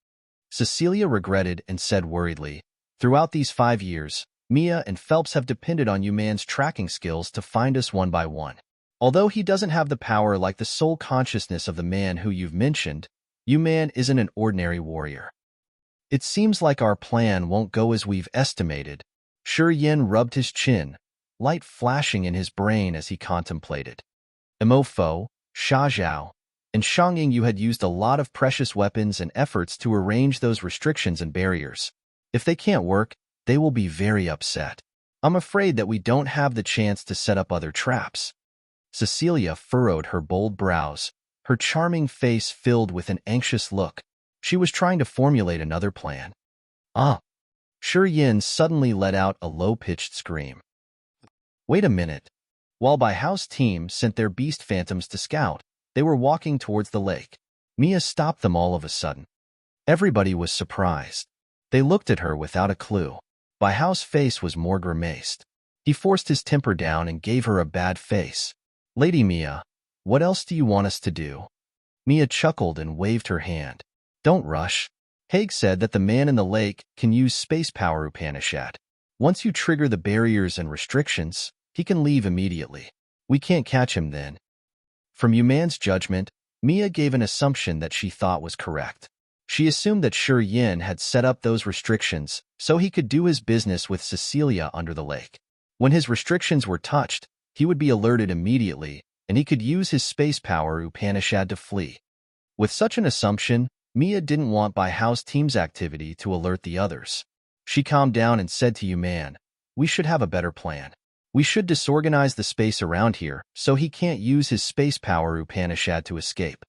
Cecilia regretted and said worriedly, "Throughout these 5 years, Mia and Phelps have depended on man's tracking skills to find us one by one. Although he doesn't have the power like the soul consciousness of the man who you've mentioned, man isn't an ordinary warrior. It seems like our plan won't go as we've estimated." Shi Yin rubbed his chin, light flashing in his brain as he contemplated. "Mo Fo, Sha Zhao, and Xiangying, you had used a lot of precious weapons and efforts to arrange those restrictions and barriers. If they can't work, they will be very upset. I'm afraid that we don't have the chance to set up other traps." Cecilia furrowed her bold brows, her charming face filled with an anxious look. She was trying to formulate another plan. Shi Yin suddenly let out a low-pitched scream. "Wait a minute." While Bai Hao's team sent their beast phantoms to scout, they were walking towards the lake. Mia stopped them all of a sudden. Everybody was surprised. They looked at her without a clue. Bai Hao's face was more grimaced. He forced his temper down and gave her a bad face. "Lady Mia, what else do you want us to do?" Mia chuckled and waved her hand. "Don't rush. Haig said that the man in the lake can use space power Upanishad. Once you trigger the barriers and restrictions, he can leave immediately. We can't catch him then." From man's judgment, Mia gave an assumption that she thought was correct. She assumed that Shi Yin had set up those restrictions so he could do his business with Cecilia under the lake. When his restrictions were touched, he would be alerted immediately, and he could use his space power Upanishad to flee. With such an assumption, Mia didn't want Bai Hao's team's activity to alert the others. She calmed down and said to Man, "We should have a better plan. We should disorganize the space around here so he can't use his space power Upanishad to escape."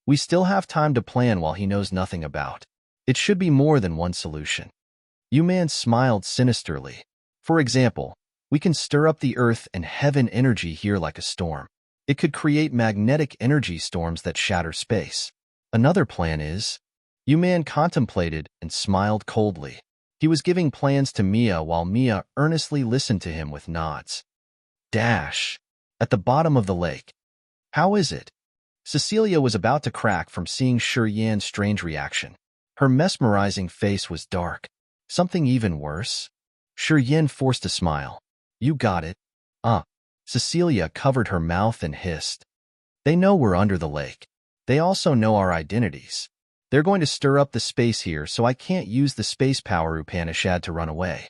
We still have time to plan while he knows nothing about. It should be more than one solution. Yuman smiled sinisterly. For example, we can stir up the earth and heaven energy here like a storm. It could create magnetic energy storms that shatter space. Another plan is... Yuman contemplated and smiled coldly. He was giving plans to Mia while Mia earnestly listened to him with nods. Dash. At the bottom of the lake. How is it? Cecilia was about to crack from seeing Shi Yan's strange reaction. Her mesmerizing face was dark. Something even worse? Shi Yan forced a smile. You got it. Cecilia covered her mouth and hissed. They know we're under the lake. They also know our identities. They're going to stir up the space here, so I can't use the space power Upanishad to run away.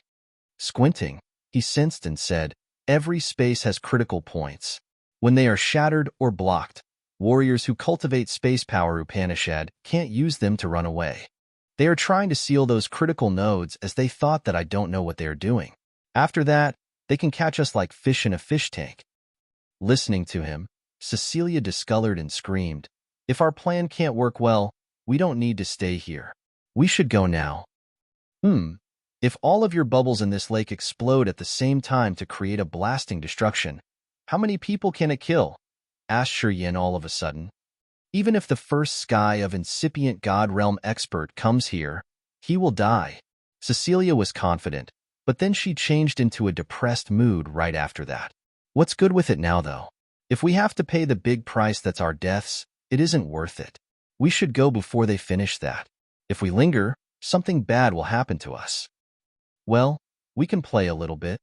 Squinting, he sensed and said, every space has critical points. When they are shattered or blocked, warriors who cultivate space power Upanishad can't use them to run away. They are trying to seal those critical nodes as they thought that I don't know what they are doing. After that, they can catch us like fish in a fish tank. Listening to him, Cecilia discolored and screamed, if our plan can't work well, we don't need to stay here. We should go now. If all of your bubbles in this lake explode at the same time to create a blasting destruction, how many people can it kill? Asked Shi Yan all of a sudden. Even if the first sky of incipient God Realm expert comes here, he will die. Cecilia was confident, but then she changed into a depressed mood right after that. What's good with it now, though? If we have to pay the big price that's our deaths, it isn't worth it. We should go before they finish that. If we linger, something bad will happen to us. Well, we can play a little bit.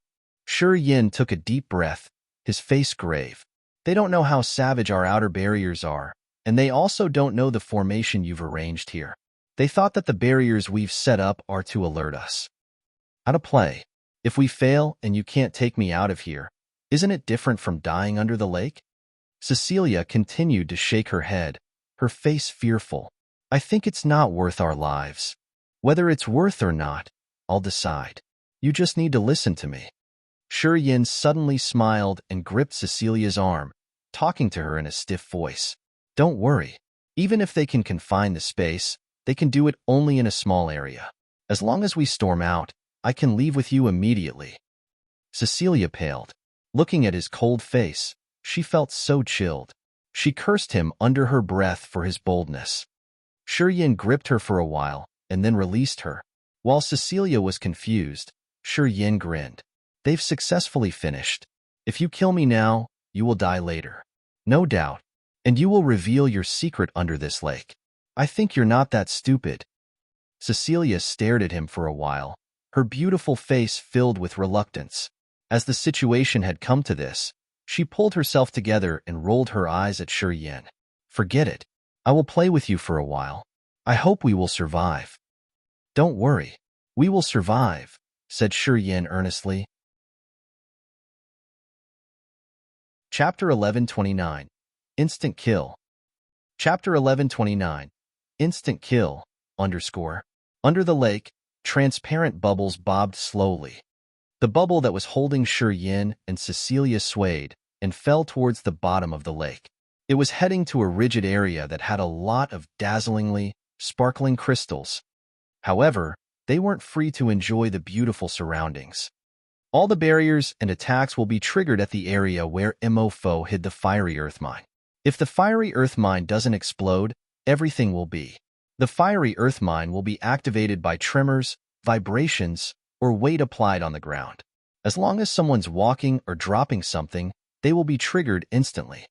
Shi Yan took a deep breath, his face grave. They don't know how savage our outer barriers are, and they also don't know the formation you've arranged here. They thought that the barriers we've set up are to alert us. How to play. If we fail and you can't take me out of here, isn't it different from dying under the lake? Cecilia continued to shake her head, her face fearful. I think it's not worth our lives. Whether it's worth or not, I'll decide. You just need to listen to me. Shi Yan suddenly smiled and gripped Cecilia's arm, talking to her in a stiff voice. Don't worry. Even if they can confine the space, they can do it only in a small area. As long as we storm out, I can leave with you immediately. Cecilia paled. Looking at his cold face, she felt so chilled. She cursed him under her breath for his boldness. Shi Yan gripped her for a while and then released her. While Cecilia was confused, Shi Yan grinned. They've successfully finished. If you kill me now, you will die later. No doubt. And you will reveal your secret under this lake. I think you're not that stupid. Cecilia stared at him for a while, her beautiful face filled with reluctance. As the situation had come to this, she pulled herself together and rolled her eyes at Shi Yan. Forget it. I will play with you for a while. I hope we will survive. Don't worry. We will survive, said Shi Yan earnestly. Chapter 1129. Instant Kill. Chapter 1129. Instant Kill, Under the lake, transparent bubbles bobbed slowly. The bubble that was holding Shi Yan and Cecilia swayed and fell towards the bottom of the lake. It was heading to a rigid area that had a lot of dazzlingly sparkling crystals. However, they weren't free to enjoy the beautiful surroundings. All the barriers and attacks will be triggered at the area where MO4 hid the fiery earth mine. If the fiery earth mine doesn't explode, everything will be. The fiery earth mine will be activated by tremors, vibrations, or weight applied on the ground. As long as someone's walking or dropping something, they will be triggered instantly.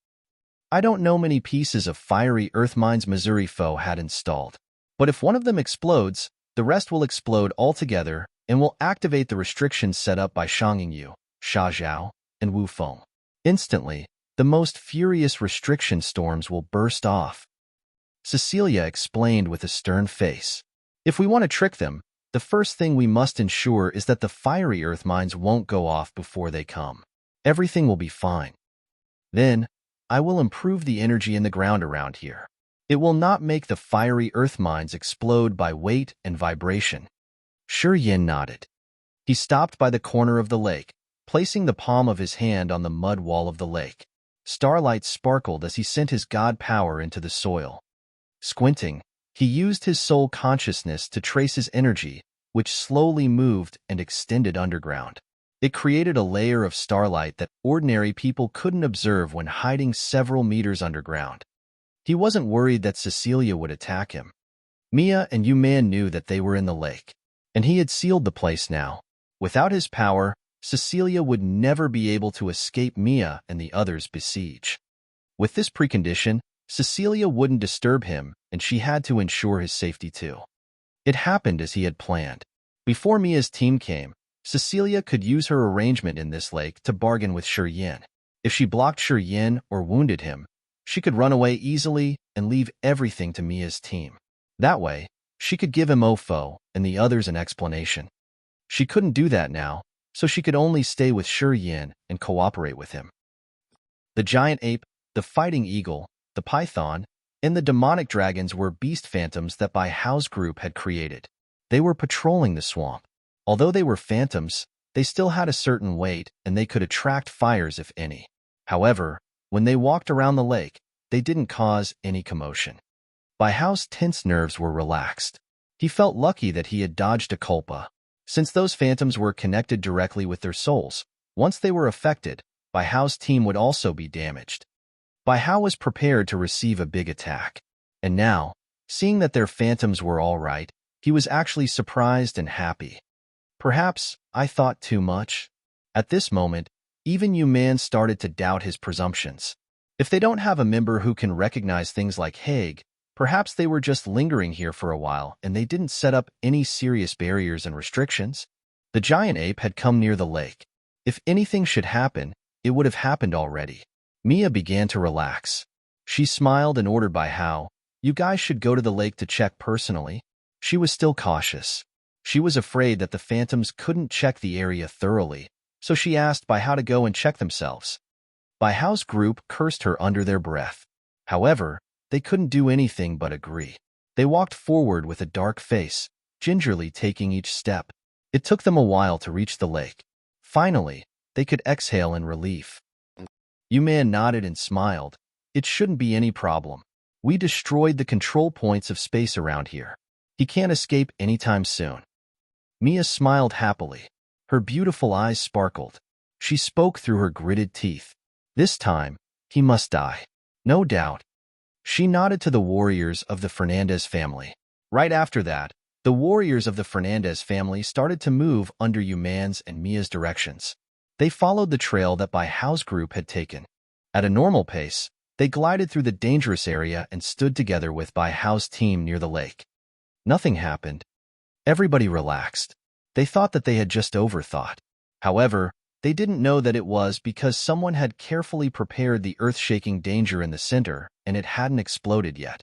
I don't know many pieces of fiery earth mines Missouri Foe had installed, but if one of them explodes, the rest will explode altogether and will activate the restrictions set up by Shangyu, Sha Zhao, and Wu Feng. Instantly, the most furious restriction storms will burst off. Cecilia explained with a stern face. If we want to trick them, the first thing we must ensure is that the fiery earth mines won't go off before they come. Everything will be fine. Then, I will improve the energy in the ground around here. It will not make the fiery earth mines explode by weight and vibration. Shi Yan nodded. He stopped by the corner of the lake, placing the palm of his hand on the mud wall of the lake. Starlight sparkled as he sent his god power into the soil. Squinting, he used his soul consciousness to trace his energy, which slowly moved and extended underground. It created a layer of starlight that ordinary people couldn't observe when hiding several meters underground. He wasn't worried that Cecilia would attack him. Mia and Yuman knew that they were in the lake, and he had sealed the place now. Without his power, Cecilia would never be able to escape Mia and the others' besiege. With this precondition, Cecilia wouldn't disturb him, and she had to ensure his safety too. It happened as he had planned. Before Mia's team came, Cecilia could use her arrangement in this lake to bargain with Yin. If she blocked Yin or wounded him, she could run away easily and leave everything to Mia's team. That way, she could give him Ofo and the others an explanation. She couldn't do that now, so she could only stay with Yin and cooperate with him. The giant ape, the fighting eagle, the python, and the demonic dragons were beast phantoms that Bai Hao's group had created. They were patrolling the swamp. Although they were phantoms, they still had a certain weight and they could attract fires if any. However, when they walked around the lake, they didn't cause any commotion. Bai Hao's tense nerves were relaxed. He felt lucky that he had dodged a culpa. Since those phantoms were connected directly with their souls, once they were affected, Bai Hao's team would also be damaged. Bai Hao was prepared to receive a big attack. And now, seeing that their phantoms were all right, he was actually surprised and happy. Perhaps I thought too much. At this moment, even Yuman started to doubt his presumptions. If they don't have a member who can recognize things like Hague, perhaps they were just lingering here for a while and they didn't set up any serious barriers and restrictions. The giant ape had come near the lake. If anything should happen, it would have happened already. Mia began to relax. She smiled and ordered Bai Hao, "You guys should go to the lake to check personally." She was still cautious. She was afraid that the phantoms couldn't check the area thoroughly, so she asked Bai Hao to go and check themselves. Bai Hao's group cursed her under their breath. However, they couldn't do anything but agree. They walked forward with a dark face, gingerly taking each step. It took them a while to reach the lake. Finally, they could exhale in relief. Yuman nodded and smiled. "It shouldn't be any problem. We destroyed the control points of space around here. He can't escape anytime soon." Mia smiled happily. Her beautiful eyes sparkled. She spoke through her gritted teeth. "This time, he must die. No doubt." She nodded to the warriors of the Fernandez family. Right after that, the warriors of the Fernandez family started to move under Yuman's and Mia's directions. They followed the trail that Bai Hao's group had taken. At a normal pace, they glided through the dangerous area and stood together with Bai Hao's team near the lake. Nothing happened. Everybody relaxed. They thought that they had just overthought. However, they didn't know that it was because someone had carefully prepared the earth-shaking danger in the center and it hadn't exploded yet.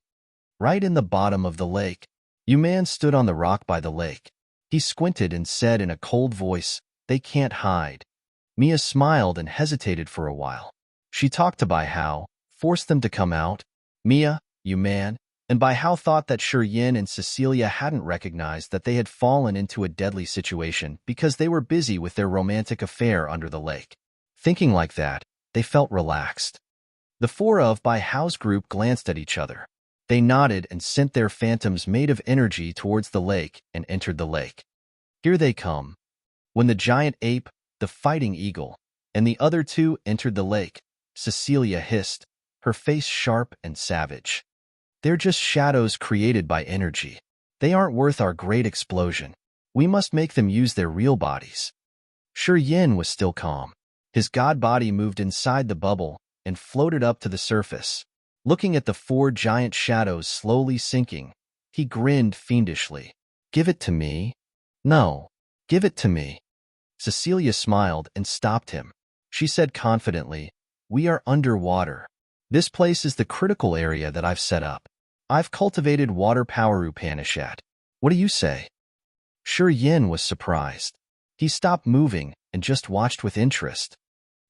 Right in the bottom of the lake, Yuman stood on the rock by the lake. He squinted and said in a cold voice, "They can't hide." Mia smiled and hesitated for a while. She talked to Bai Hao, forced them to come out. Mia, Yuman, and Bai Hao thought that Yin and Cecilia hadn't recognized that they had fallen into a deadly situation because they were busy with their romantic affair under the lake. Thinking like that, they felt relaxed. The four of Bai Hao's group glanced at each other. They nodded and sent their phantoms made of energy towards the lake and entered the lake. Here they come. When the giant ape, the fighting eagle, and the other two entered the lake, Cecilia hissed, her face sharp and savage. "They're just shadows created by energy. They aren't worth our great explosion. We must make them use their real bodies." Yin was still calm. His god body moved inside the bubble and floated up to the surface. Looking at the four giant shadows slowly sinking, he grinned fiendishly. "Give it to me." "No, give it to me." Cecilia smiled and stopped him. She said confidently, "We are underwater. This place is the critical area that I've set up. I've cultivated water power Upanishad. What do you say?" Yin was surprised. He stopped moving and just watched with interest.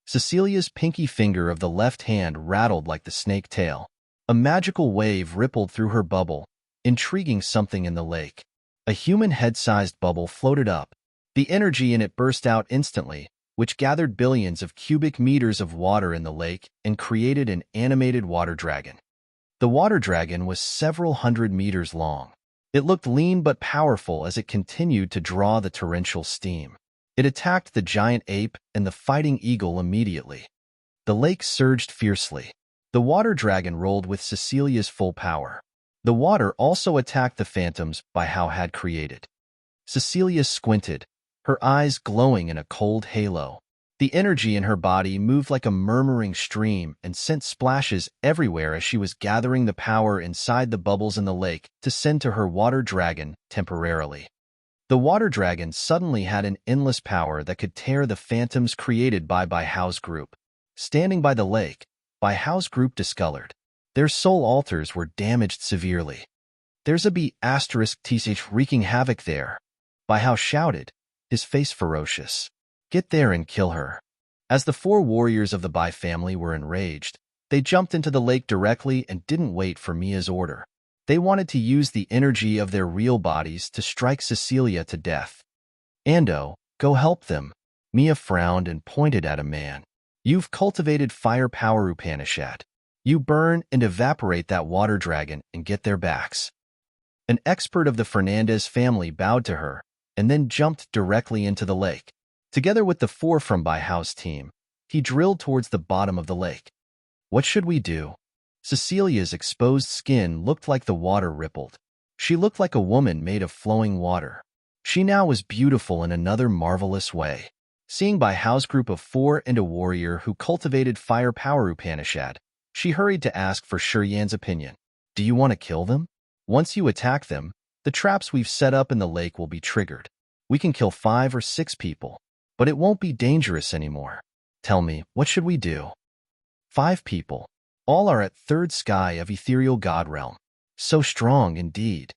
Cecilia's pinky finger of the left hand rattled like the snake tail. A magical wave rippled through her bubble, intriguing something in the lake. A human head-sized bubble floated up. The energy in it burst out instantly, which gathered billions of cubic meters of water in the lake and created an animated water dragon. The water dragon was several hundred meters long. It looked lean but powerful as it continued to draw the torrential steam. It attacked the giant ape and the fighting eagle immediately. The lake surged fiercely. The water dragon rolled with Cecilia's full power. The water also attacked the phantoms Baihao had created. Cecilia squinted, her eyes glowing in a cold halo. The energy in her body moved like a murmuring stream and sent splashes everywhere as she was gathering the power inside the bubbles in the lake to send to her water dragon temporarily. The water dragon suddenly had an endless power that could tear the phantoms created by Baihao's group. Standing by the lake, Baihao's group discolored. Their soul altars were damaged severely. "There's a B***th wreaking havoc there," Baihao shouted, his face ferocious. "Get there and kill her." As the 4 warriors of the Bai family were enraged, they jumped into the lake directly and didn't wait for Mia's order. They wanted to use the energy of their real bodies to strike Cecilia to death. "Ando, go help them." Mia frowned and pointed at a man. "You've cultivated fire power Upanishad. You burn and evaporate that water dragon and get their backs." An expert of the Fernandez family bowed to her and then jumped directly into the lake. Together with the 4 from Baihao's team, he drilled towards the bottom of the lake. "What should we do?" Cecilia's exposed skin looked like the water rippled. She looked like a woman made of flowing water. She now was beautiful in another marvelous way. Seeing Baihao's group of 4 and a warrior who cultivated fire power Upanishad, she hurried to ask for Shiyan's opinion. "Do you want to kill them? Once you attack them, the traps we've set up in the lake will be triggered. We can kill 5 or 6 people, but it won't be dangerous anymore. Tell me, what should we do?" 5 people. All are at 3rd sky of Ethereal God Realm. So strong indeed.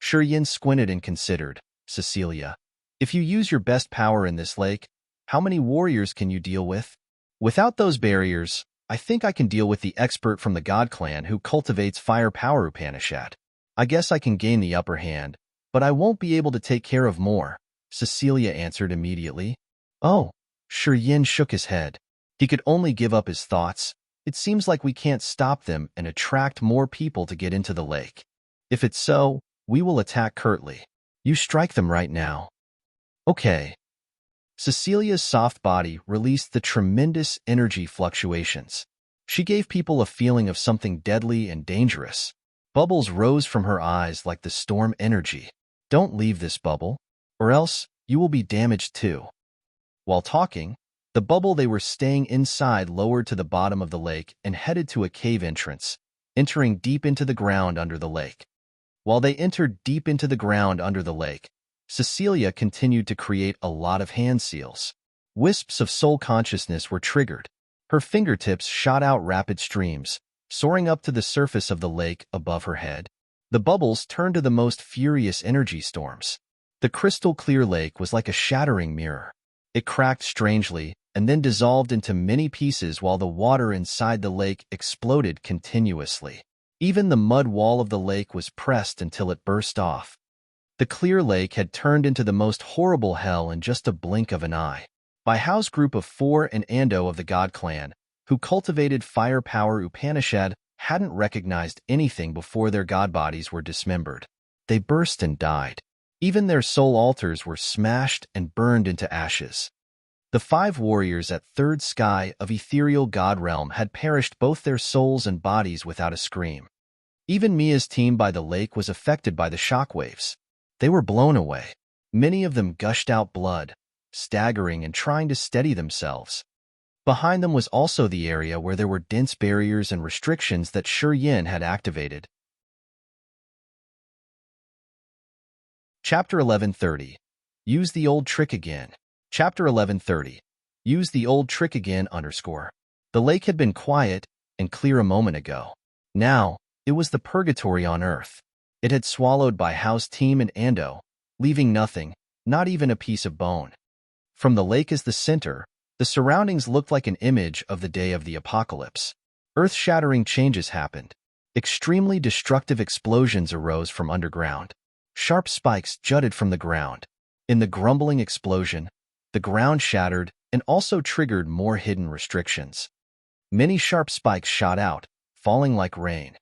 Shiyan squinted and considered. "Cecilia, if you use your best power in this lake, how many warriors can you deal with?" "Without those barriers, I think I can deal with the expert from the God Clan who cultivates fire power Upanishad. I guess I can gain the upper hand, but I won't be able to take care of more," Cecilia answered immediately. "Oh," Shiyan shook his head. He could only give up his thoughts. "It seems like we can't stop them and attract more people to get into the lake. If it's so, we will attack curtly. You strike them right now." "Okay." Cecilia's soft body released the tremendous energy fluctuations. She gave people a feeling of something deadly and dangerous. Bubbles rose from her eyes like the storm energy. "Don't leave this bubble, or else you will be damaged too." While talking, the bubble they were staying inside lowered to the bottom of the lake and headed to a cave entrance, entering deep into the ground under the lake. While they entered deep into the ground under the lake, Cecilia continued to create a lot of hand seals. Wisps of soul consciousness were triggered. Her fingertips shot out rapid streams, soaring up to the surface of the lake above her head. The bubbles turned to the most furious energy storms. The crystal-clear lake was like a shattering mirror. It cracked strangely and then dissolved into many pieces while the water inside the lake exploded continuously. Even the mud wall of the lake was pressed until it burst off. The clear lake had turned into the most horrible hell in just a blink of an eye. Baihao's group of 4 and Ando of the God Clan, who cultivated fire power Upanishad, hadn't recognized anything before their god bodies were dismembered. They burst and died. Even their soul altars were smashed and burned into ashes. The 5 warriors at 3rd sky of Ethereal God Realm had perished both their souls and bodies without a scream. Even Mia's team by the lake was affected by the shockwaves. They were blown away. Many of them gushed out blood, staggering and trying to steady themselves. Behind them was also the area where there were dense barriers and restrictions that Shiyan had activated. Chapter 1130. Use the old trick again. Chapter 1130. Use the old trick again _ The lake had been quiet and clear a moment ago. Now, it was the purgatory on Earth. It had swallowed Baihao's team and Ando, leaving nothing, not even a piece of bone. From the lake as the center, the surroundings looked like an image of the day of the apocalypse. Earth-shattering changes happened. Extremely destructive explosions arose from underground. Sharp spikes jutted from the ground. In the grumbling explosion, the ground shattered and also triggered more hidden restrictions. Many sharp spikes shot out, falling like rain.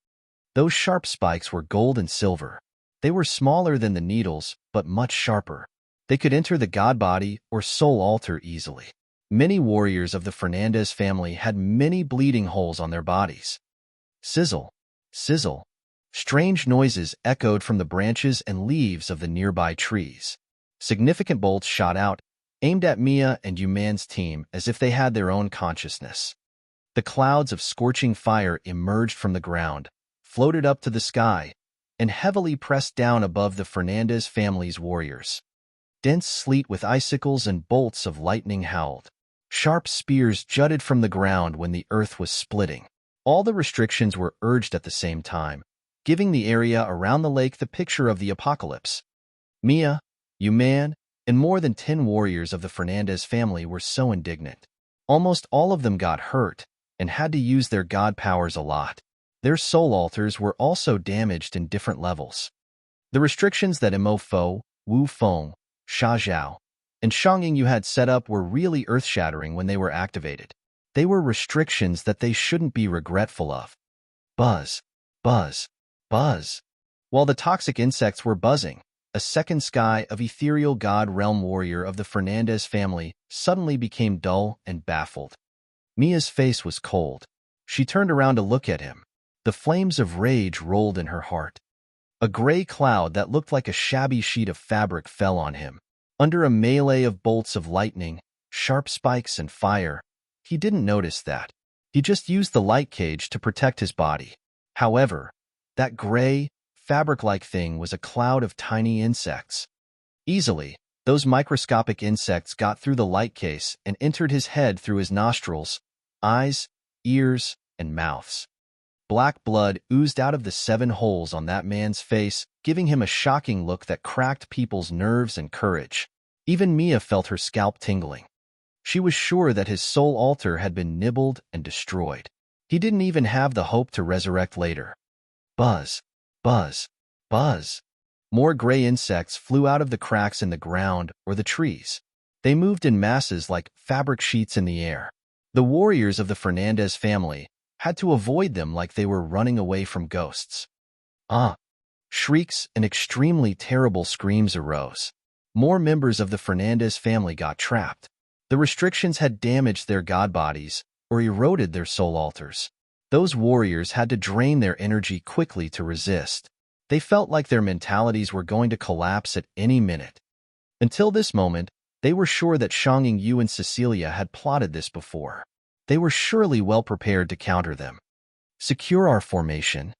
Those sharp spikes were gold and silver. They were smaller than the needles, but much sharper. They could enter the god body or soul altar easily. Many warriors of the Fernandez family had many bleeding holes on their bodies. Sizzle, sizzle. Strange noises echoed from the branches and leaves of the nearby trees. Significant bolts shot out, aimed at Mia and Yuman's team as if they had their own consciousness. The clouds of scorching fire emerged from the ground, floated up to the sky, and heavily pressed down above the Fernandez family's warriors. Dense sleet with icicles and bolts of lightning howled. Sharp spears jutted from the ground when the earth was splitting. All the restrictions were urged at the same time, giving the area around the lake the picture of the apocalypse. Mia, Yuman, and more than 10 warriors of the Fernandez family were so indignant. Almost all of them got hurt and had to use their god powers a lot. Their soul altars were also damaged in different levels. The restrictions that Mo Fo, Wu Feng, Sha Zhao, and Shang Yu had set up were really earth-shattering when they were activated. They were restrictions that they shouldn't be regretful of. Buzz, buzz, buzz. While the toxic insects were buzzing, a second sky of ethereal god realm warrior of the Fernandez family suddenly became dull and baffled. Mia's face was cold. She turned around to look at him. The flames of rage rolled in her heart. A gray cloud that looked like a shabby sheet of fabric fell on him. Under a melee of bolts of lightning, sharp spikes, and fire, he didn't notice that. He just used the light cage to protect his body. However, that gray, fabric-like thing was a cloud of tiny insects. Easily, those microscopic insects got through the light case and entered his head through his nostrils, eyes, ears, and mouths. Black blood oozed out of the 7 holes on that man's face, giving him a shocking look that cracked people's nerves and courage. Even Mia felt her scalp tingling. She was sure that his soul altar had been nibbled and destroyed. He didn't even have the hope to resurrect later. Buzz, buzz, buzz. More gray insects flew out of the cracks in the ground or the trees. They moved in masses like fabric sheets in the air. The warriors of the Fernandez family had to avoid them like they were running away from ghosts. Shrieks and extremely terrible screams arose. More members of the Fernandez family got trapped. The restrictions had damaged their god bodies or eroded their soul altars. Those warriors had to drain their energy quickly to resist. They felt like their mentalities were going to collapse at any minute. Until this moment, they were sure that Shang Yu and Cecilia had plotted this before. They were surely well prepared to counter them. Secure our formation,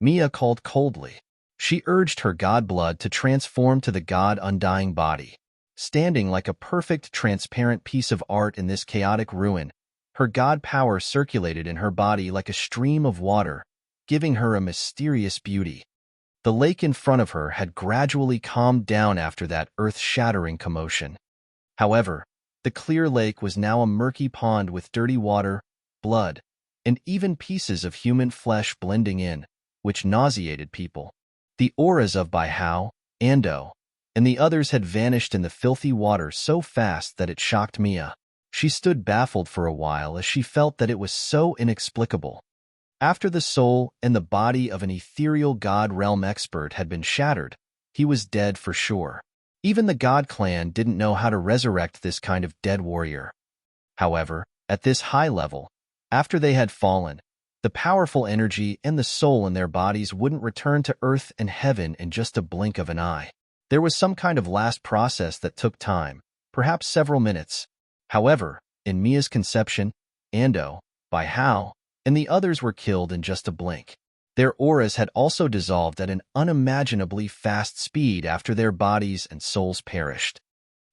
Mia called coldly. She urged her god blood to transform to the god undying body. Standing like a perfect transparent piece of art in this chaotic ruin, her god power circulated in her body like a stream of water, giving her a mysterious beauty. The lake in front of her had gradually calmed down after that earth-shattering commotion. However, the clear lake was now a murky pond with dirty water, blood, and even pieces of human flesh blending in, which nauseated people. The auras of Bai Hao, Ando, and the others had vanished in the filthy water so fast that it shocked Mia. She stood baffled for a while as she felt that it was so inexplicable. After the soul and the body of an ethereal god realm expert had been shattered, he was dead for sure. Even the god clan didn't know how to resurrect this kind of dead warrior. However, at this high level, after they had fallen, the powerful energy and the soul in their bodies wouldn't return to earth and heaven in just a blink of an eye. There was some kind of last process that took time, perhaps several minutes. However, in Mia's conception, Ando, Bai Hao, and the others were killed in just a blink. Their auras had also dissolved at an unimaginably fast speed after their bodies and souls perished.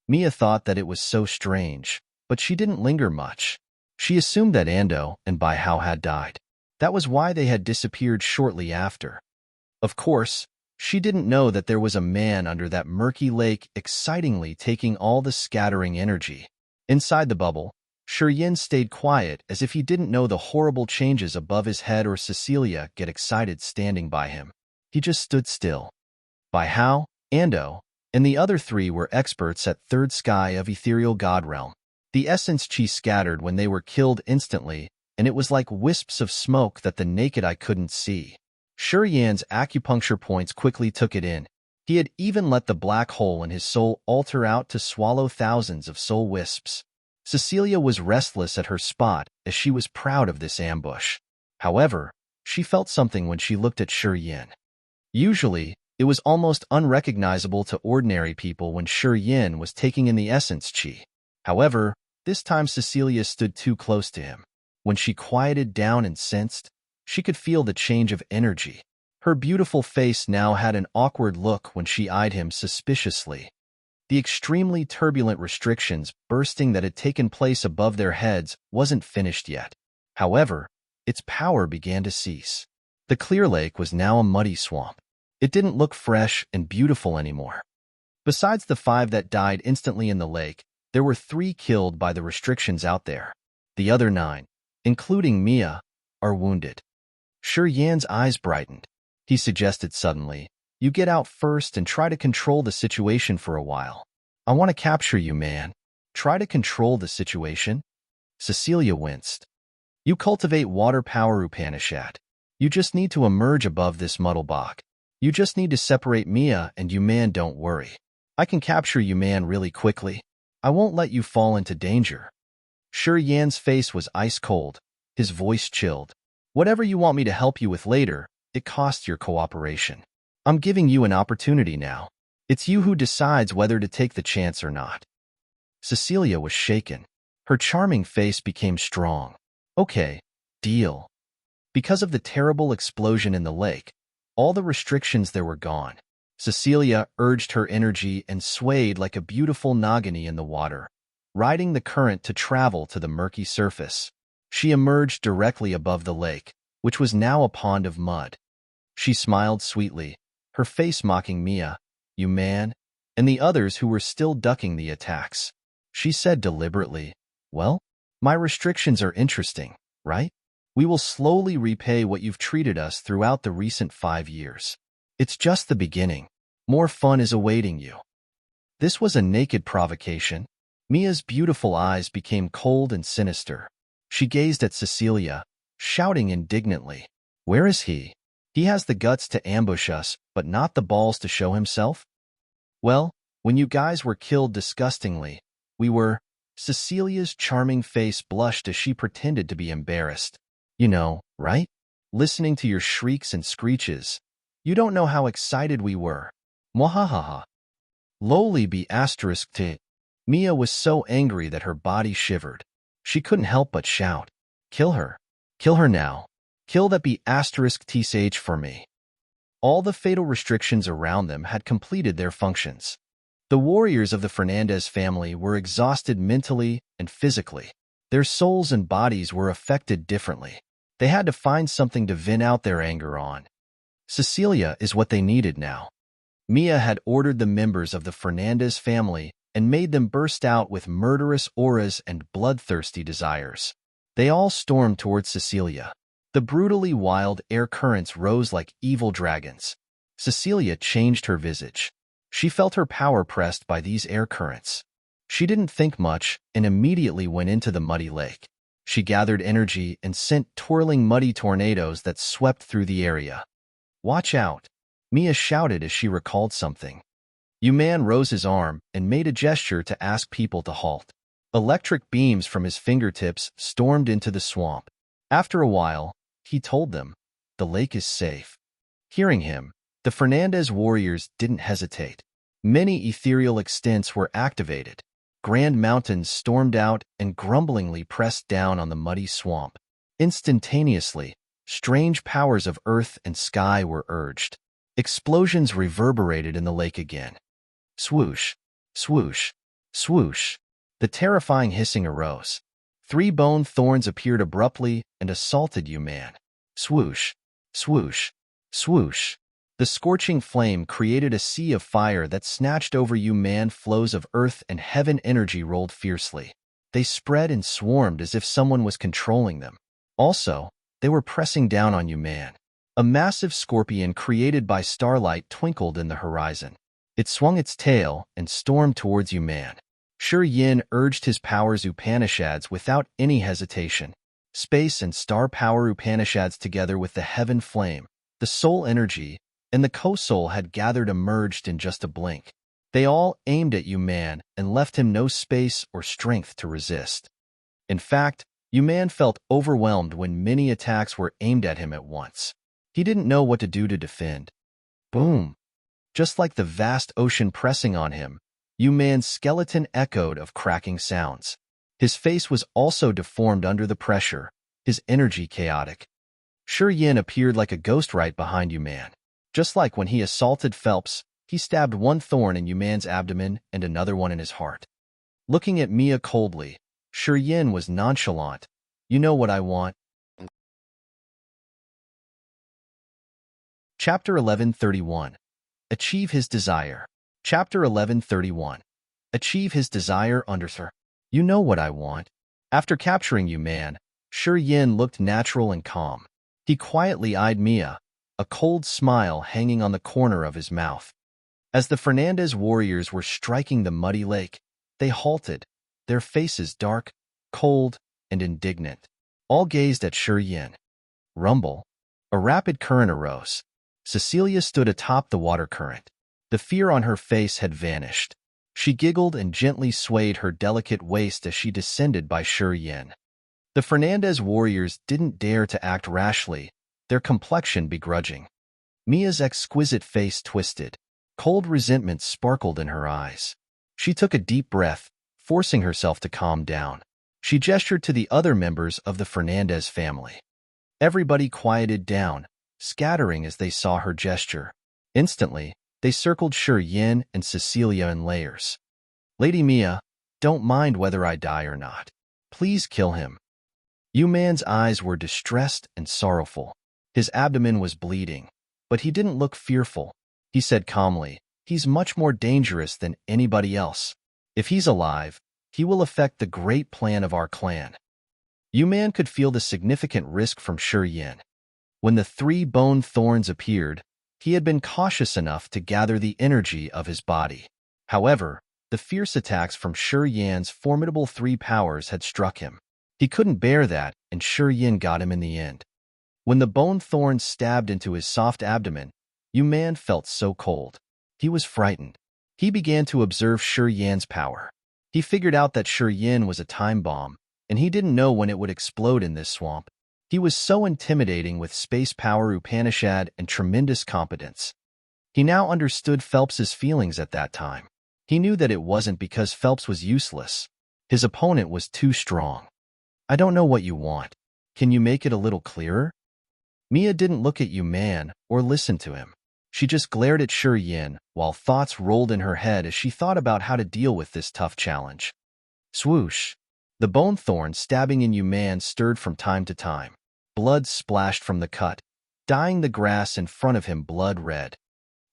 Mia thought that it was so strange, but she didn't linger much. She assumed that Ando and Bai Hao had died. That was why they had disappeared shortly after. Of course, she didn't know that there was a man under that murky lake excitingly taking all the scattering energy. Inside the bubble, Shiyin stayed quiet as if he didn't know the horrible changes above his head or Cecilia get excited standing by him. He just stood still. Bai Hao, Ando, and the other 3 were experts at third sky of ethereal god realm. The essence chi scattered when they were killed instantly, and it was like wisps of smoke that the naked eye couldn't see. Yan's acupuncture points quickly took it in. He had even let the black hole in his soul alter out to swallow thousands of soul wisps. Cecilia was restless at her spot as she was proud of this ambush. However, she felt something when she looked at Yan. Usually, it was almost unrecognizable to ordinary people when Yan was taking in the essence chi. However, this time Cecilia stood too close to him. When she quieted down and sensed, she could feel the change of energy. Her beautiful face now had an awkward look when she eyed him suspiciously. The extremely turbulent restrictions bursting that had taken place above their heads wasn't finished yet. However, its power began to cease. The clear lake was now a muddy swamp. It didn't look fresh and beautiful anymore. Besides the 5 that died instantly in the lake, there were 3 killed by the restrictions out there. The other 9, including Mia, are wounded. Yan's eyes brightened. He suggested suddenly, "You get out first and try to control the situation for a while. I want to capture you, man. Try to control the situation." Cecilia winced. "You cultivate water power, Upanishad. You just need to emerge above this muddlebog. You just need to separate Mia and you, man, don't worry. I can capture you, man, really quickly. I won't let you fall into danger." Yan's face was ice cold, his voice chilled. "Whatever you want me to help you with later, it costs your cooperation. I'm giving you an opportunity now. It's you who decides whether to take the chance or not." Cecilia was shaken. Her charming face became strong. "Okay, deal." Because of the terrible explosion in the lake, all the restrictions there were gone. Cecilia urged her energy and swayed like a beautiful Nagini in the water, riding the current to travel to the murky surface. She emerged directly above the lake, which was now a pond of mud. She smiled sweetly, her face mocking Mia, "You man," and the others who were still ducking the attacks. She said deliberately, "Well, my restrictions are interesting, right? We will slowly repay what you've treated us throughout the recent 5 years. It's just the beginning. More fun is awaiting you." This was a naked provocation. Mia's beautiful eyes became cold and sinister. She gazed at Cecilia, shouting indignantly, "Where is he? He has the guts to ambush us, but not the balls to show himself?" "Well, when you guys were killed disgustingly, we were—" Cecilia's charming face blushed as she pretended to be embarrassed. "You know, right? Listening to your shrieks and screeches. You don't know how excited we were. Mwahahaha. Lowly be asterisk t. Mia was so angry that her body shivered. She couldn't help but shout, "Kill her. Kill her now. Kill that be asterisk tsh for me." All the fatal restrictions around them had completed their functions. The warriors of the Fernandez family were exhausted mentally and physically. Their souls and bodies were affected differently. They had to find something to vent out their anger on. Cecilia is what they needed now. Mia had ordered the members of the Fernandez family and made them burst out with murderous auras and bloodthirsty desires. They all stormed towards Cecilia. The brutally wild air currents rose like evil dragons. Cecilia changed her visage. She felt her power pressed by these air currents. She didn't think much and immediately went into the muddy lake. She gathered energy and sent twirling muddy tornadoes that swept through the area. "Watch out!" Mia shouted as she recalled something. Man rose his arm and made a gesture to ask people to halt. Electric beams from his fingertips stormed into the swamp. After a while, he told them, "The lake is safe." Hearing him, the Fernandez warriors didn't hesitate. Many ethereal extents were activated. Grand mountains stormed out and grumblingly pressed down on the muddy swamp. Instantaneously, strange powers of earth and sky were urged. Explosions reverberated in the lake again. Swoosh, swoosh, swoosh. The terrifying hissing arose. 3 bone thorns appeared abruptly and assaulted man. Swoosh, swoosh, swoosh. The scorching flame created a sea of fire that snatched over man. Flows of earth and heaven energy rolled fiercely. They spread and swarmed as if someone was controlling them. Also, they were pressing down on man. A massive scorpion created by starlight twinkled in the horizon. It swung its tail and stormed towards man. Yin urged his powers Upanishads without any hesitation. Space and star power Upanishads together with the heaven flame. The soul energy and the co-soul had gathered emerged in just a blink. They all aimed at Yuman and left him no space or strength to resist. In fact, Yuman felt overwhelmed when many attacks were aimed at him at once. He didn't know what to do to defend. Boom! Just like the vast ocean pressing on him, Yuman's skeleton echoed of cracking sounds. His face was also deformed under the pressure, his energy chaotic. Yin appeared like a ghost right behind Yuman. Just like when he assaulted Phelps, he stabbed one thorn in Yuman's abdomen and another one in his heart. Looking at Mia coldly, Yin was nonchalant. You know what I want? Chapter 1131. Achieve his desire. Chapter 1131. Achieve his desire under Sir. You know what I want. After capturing Yuman, Yin looked natural and calm. He quietly eyed Mia, a cold smile hanging on the corner of his mouth. As the Fernandez warriors were striking the muddy lake, they halted, their faces dark, cold, and indignant. All gazed at Yin. Rumble. A rapid current arose. Cecilia stood atop the water current. The fear on her face had vanished. She giggled and gently swayed her delicate waist as she descended by Yin. The Fernandez warriors didn't dare to act rashly, their complexion begrudging. Mia's exquisite face twisted. Cold resentment sparkled in her eyes. She took a deep breath, forcing herself to calm down. She gestured to the other members of the Fernandez family. Everybody quieted down, scattering as they saw her gesture. Instantly, they circled Yin and Cecilia in layers. Lady Mia, don't mind whether I die or not. Please kill him. Yuman's eyes were distressed and sorrowful. His abdomen was bleeding, but he didn't look fearful. He said calmly, he's much more dangerous than anybody else. If he's alive, he will affect the great plan of our clan. Yuman could feel the significant risk from Yin. When the 3 bone thorns appeared, he had been cautious enough to gather the energy of his body. However, the fierce attacks from Yin's formidable 3 powers had struck him. He couldn't bear that, and Yin got him in the end. When the bone thorns stabbed into his soft abdomen, Yuman felt so cold. He was frightened. He began to observe Yin's power. He figured out that Yin was a time bomb, and he didn't know when it would explode in this swamp. He was so intimidating with space power, Upanishad, and tremendous competence. He now understood Phelps's feelings at that time. He knew that it wasn't because Phelps was useless. His opponent was too strong. I don't know what you want. Can you make it a little clearer? Mia didn't look at Yuman or listen to him. She just glared at Yin while thoughts rolled in her head as she thought about how to deal with this tough challenge. Swoosh! The bone thorn stabbing in Yuman stirred from time to time. Blood splashed from the cut, dyeing the grass in front of him blood red.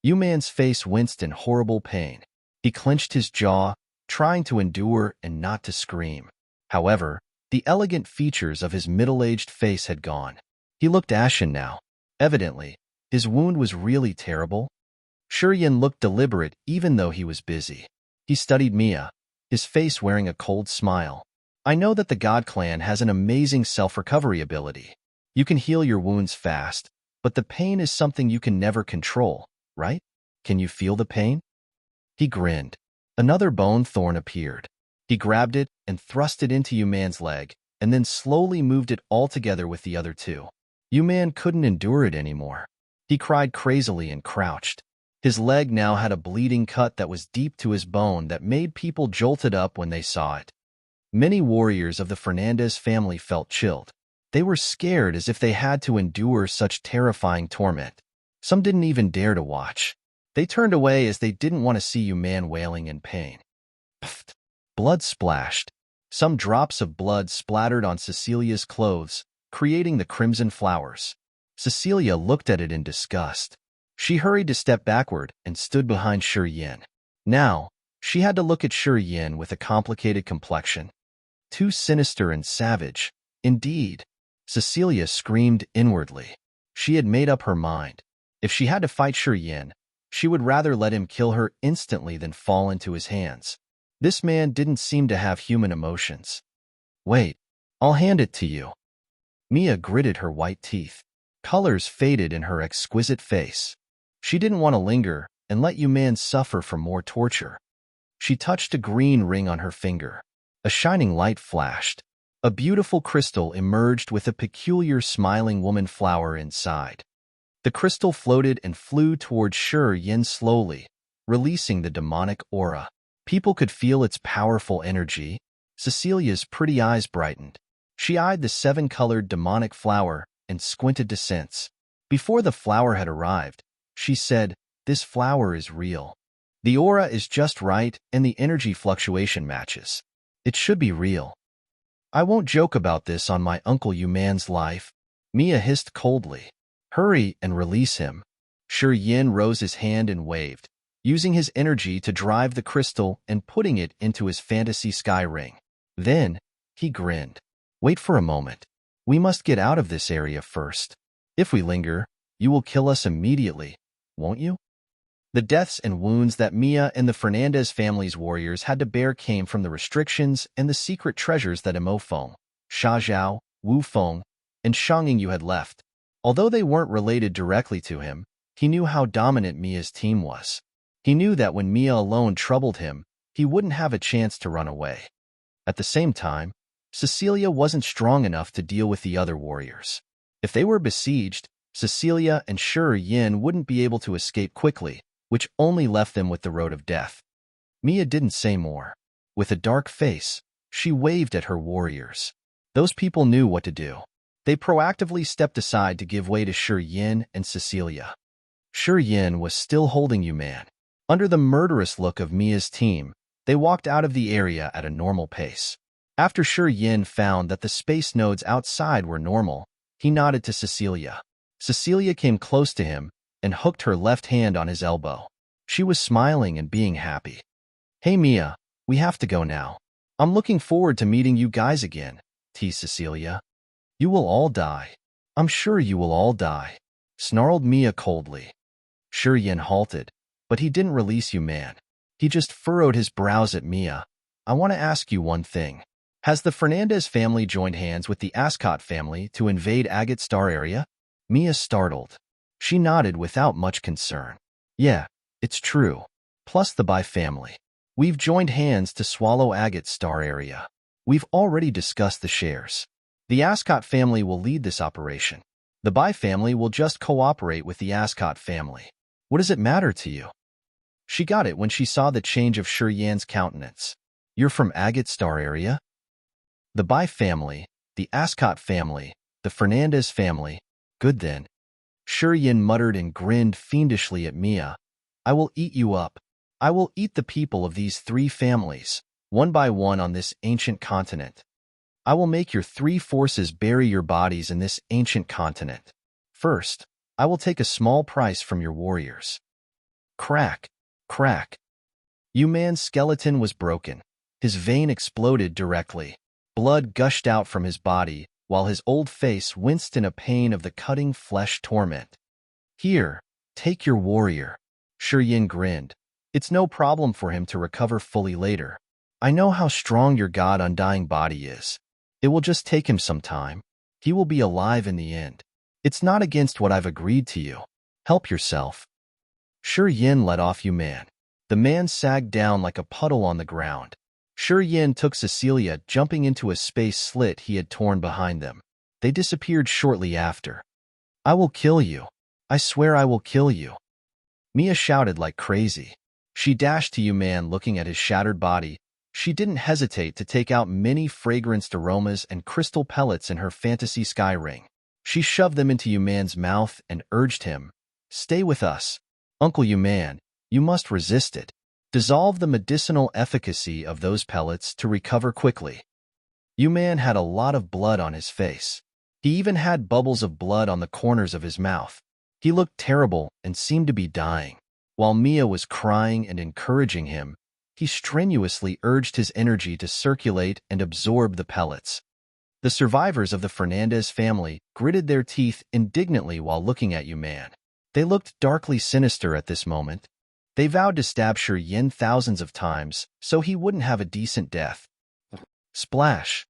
Yuman's face winced in horrible pain. He clenched his jaw, trying to endure and not to scream. However, the elegant features of his middle-aged face had gone. He looked ashen now. Evidently, his wound was really terrible. Yin looked deliberate even though he was busy. He studied Mia, his face wearing a cold smile. I know that the God Clan has an amazing self-recovery ability. You can heal your wounds fast, but the pain is something you can never control, right? Can you feel the pain? He grinned. Another bone thorn appeared. He grabbed it and thrust it into Yuman's leg, and then slowly moved it all together with the other 2. Yuman couldn't endure it anymore. He cried crazily and crouched. His leg now had a bleeding cut that was deep to his bone that made people jolted up when they saw it. Many warriors of the Fernandez family felt chilled. They were scared as if they had to endure such terrifying torment. Some didn't even dare to watch. They turned away as they didn't want to see Yuman wailing in pain. Pfft! Blood splashed. Some drops of blood splattered on Cecilia's clothes, creating the crimson flowers. Cecilia looked at it in disgust. She hurried to step backward and stood behind Yin. Now, she had to look at Yin with a complicated complexion. Too sinister and savage. Indeed. Cecilia screamed inwardly. She had made up her mind. If she had to fight Yin, she would rather let him kill her instantly than fall into his hands. This man didn't seem to have human emotions. Wait, I'll hand it to you. Mia gritted her white teeth. Colors faded in her exquisite face. She didn't want to linger and let Yuman suffer from more torture. She touched a green ring on her finger. A shining light flashed. A beautiful crystal emerged with a peculiar smiling woman flower inside. The crystal floated and flew toward Yin slowly, releasing the demonic aura. People could feel its powerful energy. Cecilia's pretty eyes brightened. She eyed the seven-colored demonic flower and squinted to sense. Before the flower had arrived, she said, "This flower is real. The aura is just right and the energy fluctuation matches. It should be real." "I won't joke about this on my Uncle Yuman's life," Mia hissed coldly. "Hurry and release him." Yin rose his hand and waved, using his energy to drive the crystal and putting it into his fantasy sky ring. Then, he grinned. "Wait for a moment. We must get out of this area first. If we linger, you will kill us immediately, won't you?" The deaths and wounds that Mia and the Fernandez family's warriors had to bear came from the restrictions and the secret treasures that Mo Feng, Xia Zhao, Wu Feng, and Shang Yingyu had left. Although they weren't related directly to him, he knew how dominant Mia's team was. He knew that when Mia alone troubled him, he wouldn't have a chance to run away. At the same time, Cecilia wasn't strong enough to deal with the other warriors. If they were besieged, Cecilia and Yin wouldn't be able to escape quickly, which only left them with the road of death. Mia didn't say more. With a dark face, she waved at her warriors. Those people knew what to do. They proactively stepped aside to give way to Yin and Cecilia. Yin was still holding Yuman. Under the murderous look of Mia's team, they walked out of the area at a normal pace. After Yin found that the space nodes outside were normal, he nodded to Cecilia. Cecilia came close to him and hooked her left hand on his elbow. She was smiling and being happy. "Hey Mia, we have to go now. I'm looking forward to meeting you guys again," teased Cecilia. "You will all die. I'm sure you will all die," snarled Mia coldly. Yin halted, but he didn't release Yuman. He just furrowed his brows at Mia. "I want to ask you one thing. Has the Fernandez family joined hands with the Ascot family to invade Agate Star area?" Mia startled. She nodded without much concern. "Yeah, it's true. Plus the Bai family. We've joined hands to swallow Agate Star area. We've already discussed the shares. The Ascot family will lead this operation. The Bai family will just cooperate with the Ascot family. What does it matter to you?" She got it when she saw the change of Yan's countenance. "You're from Agate Star area?" "The Bai family, the Ascot family, the Fernandez family. Good then." Yin muttered and grinned fiendishly at Mia. "I will eat you up. I will eat the people of these three families, one by one on this ancient continent. I will make your three forces bury your bodies in this ancient continent. First, I will take a small price from your warriors." Crack, crack. Yuman's skeleton was broken. His vein exploded directly. Blood gushed out from his body, while his old face winced in a pain of the cutting flesh torment. "Here, take your warrior." Yin grinned. "It's no problem for him to recover fully later. I know how strong your god undying body is. It will just take him some time. He will be alive in the end. It's not against what I've agreed to you. Help yourself." Yin let off Yuman. The man sagged down like a puddle on the ground. Yin took Cecilia, jumping into a space slit he had torn behind them. They disappeared shortly after. "I will kill you. I swear I will kill you." Mia shouted like crazy. She dashed to Yuman, looking at his shattered body. She didn't hesitate to take out many fragranced aromas and crystal pellets in her fantasy sky ring. She shoved them into Yuman's mouth and urged him, "Stay with us. Uncle Yuman, you must resist it. Dissolve the medicinal efficacy of those pellets to recover quickly." Yuman had a lot of blood on his face. He even had bubbles of blood on the corners of his mouth. He looked terrible and seemed to be dying. While Mia was crying and encouraging him, he strenuously urged his energy to circulate and absorb the pellets. The survivors of the Fernandez family gritted their teeth indignantly while looking at Yuman. They looked darkly sinister at this moment. They vowed to stab Yin thousands of times so he wouldn't have a decent death. Splash!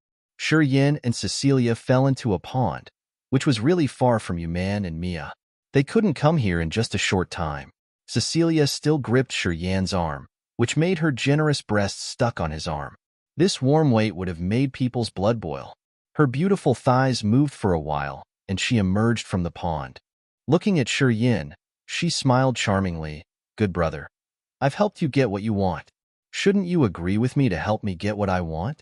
Yin and Cecilia fell into a pond. which was really far from Yuman and Mia. They couldn't come here in just a short time. Cecilia still gripped Shiyan's arm, which made her generous breast stuck on his arm. This warm weight would have made people's blood boil. Her beautiful thighs moved for a while, and she emerged from the pond. Looking at Shiyan, she smiled charmingly. Good brother. I've helped you get what you want. Shouldn't you agree with me to help me get what I want?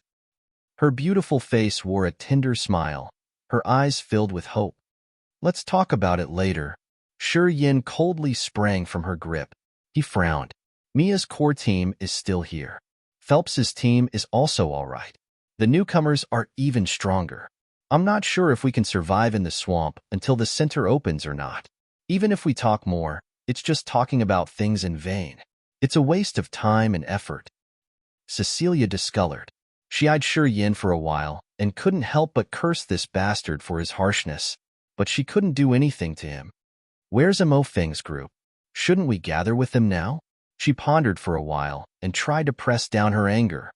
Her beautiful face wore a tender smile, her eyes filled with hope. Let's talk about it later. Shiyan coldly sprang from her grip. He frowned. Mia's core team is still here. Phelps's team is also all right. The newcomers are even stronger. I'm not sure if we can survive in the swamp until the center opens or not. Even if we talk more, it's just talking about things in vain. It's a waste of time and effort. Cecilia discolored. She eyed Shiyan for a while and couldn't help but curse this bastard for his harshness, but she couldn't do anything to him. Where's Feng's group? Shouldn't we gather with them now? She pondered for a while and tried to press down her anger.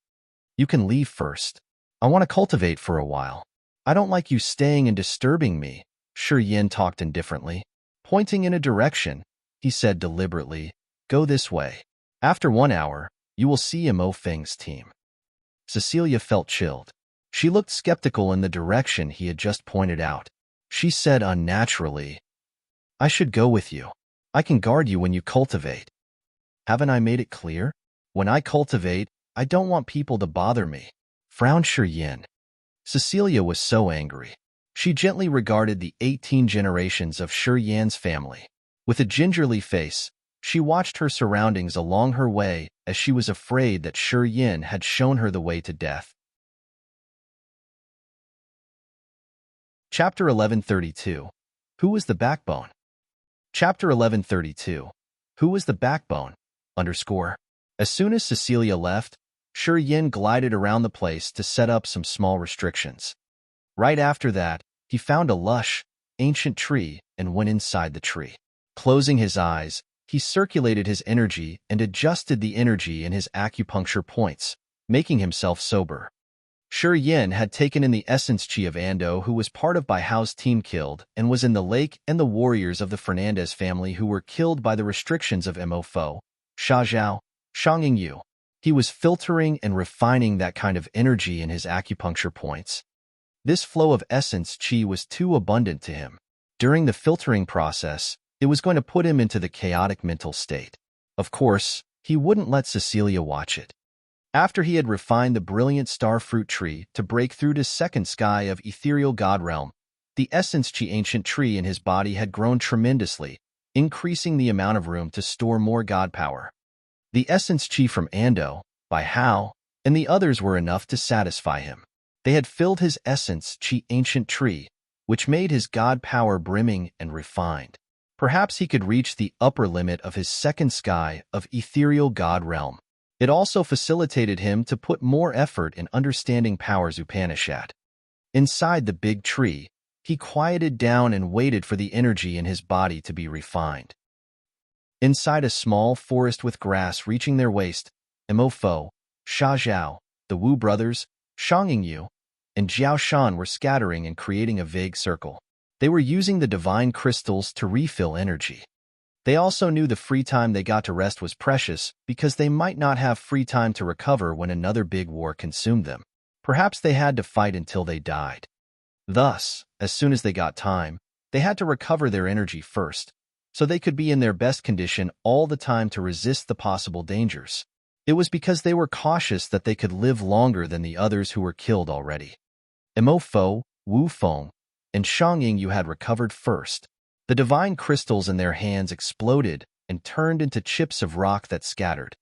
You can leave first. I want to cultivate for a while. I don't like you staying and disturbing me. Shiyan talked indifferently. Pointing in a direction, he said deliberately, go this way. After 1 hour, you will see Feng's team. Cecilia felt chilled. She looked skeptical in the direction he had just pointed out. She said unnaturally, I should go with you. I can guard you when you cultivate. Haven't I made it clear? When I cultivate, I don't want people to bother me. Frowned Shiyan. Cecilia was so angry. She gently regarded the 18 generations of Shiyan's family. With a gingerly face, she watched her surroundings along her way as she was afraid that Shiyan had shown her the way to death. Chapter 1132. Who was the backbone? Chapter 1132. Who was the backbone? As soon as Cecilia left, Shiyan glided around the place to set up some small restrictions. Right after that, he found a lush, ancient tree and went inside the tree. Closing his eyes, he circulated his energy and adjusted the energy in his acupuncture points, making himself sober. Shiyan had taken in the essence chi of Ando, who was part of Bai Hao's team killed, and was in the lake, and the warriors of the Fernandez family who were killed by the restrictions of Mo, Sha Zhao, Shang Yu. He was filtering and refining that kind of energy in his acupuncture points. This flow of essence chi was too abundant to him. During the filtering process, it was going to put him into the chaotic mental state. Of course, he wouldn't let Cecilia watch it. After he had refined the brilliant star fruit tree to break through to second sky of ethereal god realm, the essence chi ancient tree in his body had grown tremendously, increasing the amount of room to store more god power. The essence chi from Ando, Bai Hao, and the others were enough to satisfy him. They had filled his essence chi ancient tree, which made his god power brimming and refined. Perhaps he could reach the upper limit of his second sky of ethereal god realm. It also facilitated him to put more effort in understanding powers Upanishad. Inside the big tree, he quieted down and waited for the energy in his body to be refined. Inside a small forest with grass reaching their waist, Mo, Sha Zhao, the Wu brothers, Shang Yu, and Jiao Shan were scattering and creating a vague circle. They were using the divine crystals to refill energy. They also knew the free time they got to rest was precious because they might not have free time to recover when another big war consumed them. Perhaps they had to fight until they died. Thus, as soon as they got time, they had to recover their energy first, so they could be in their best condition all the time to resist the possible dangers. It was because they were cautious that they could live longer than the others who were killed already. Mo, Wu Feng, and Shang Yu had recovered first. The divine crystals in their hands exploded and turned into chips of rock that scattered.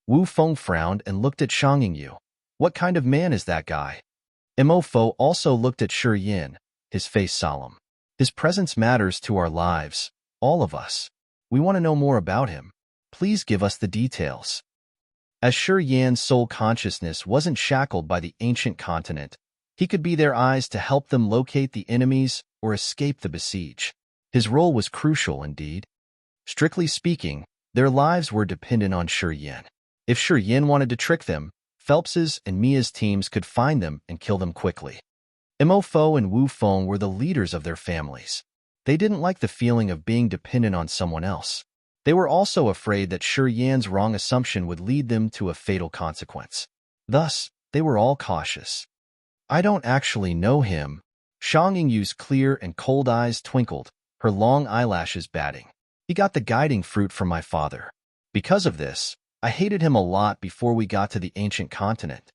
Wu Feng frowned and looked at Shang Yu. What kind of man is that guy? Mo also looked at Shiyan, his face solemn. His presence matters to our lives, all of us. We want to know more about him. Please give us the details. As Shiyan's soul consciousness wasn't shackled by the ancient continent, he could be their eyes to help them locate the enemies or escape the besiege. His role was crucial indeed. Strictly speaking, their lives were dependent on Shiyan. If Shiyan wanted to trick them, Phelps's and Mia's teams could find them and kill them quickly. Mo Fo and Wu Feng were the leaders of their families. They didn't like the feeling of being dependent on someone else. They were also afraid that Shi Yan's wrong assumption would lead them to a fatal consequence. Thus, they were all cautious. I don't actually know him. Shang Yingyu's clear and cold eyes twinkled, her long eyelashes batting. He got the guiding fruit from my father. Because of this, I hated him a lot before we got to the ancient continent.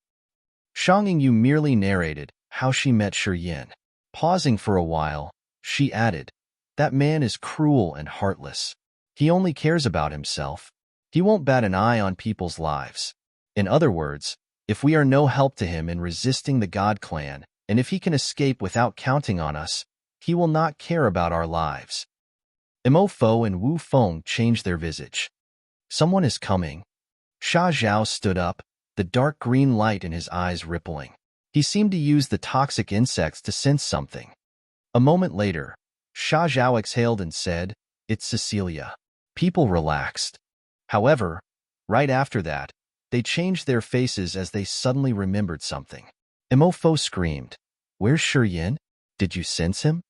Shang Yingyu merely narrated how she met Shi Yan. Pausing for a while, she added, "That man is cruel and heartless. He only cares about himself. He won't bat an eye on people's lives. In other words, if we are no help to him in resisting the God Clan, and if he can escape without counting on us, he will not care about our lives." Mo Fo and Wu Feng changed their visage. Someone is coming. Sha Zhao stood up, the dark green light in his eyes rippling. He seemed to use the toxic insects to sense something. A moment later, Sha Zhao exhaled and said, "It's Cecilia." People relaxed. However, right after that, they changed their faces as they suddenly remembered something. Mo Fo screamed, "Where's Shi Yan? Did you sense him?"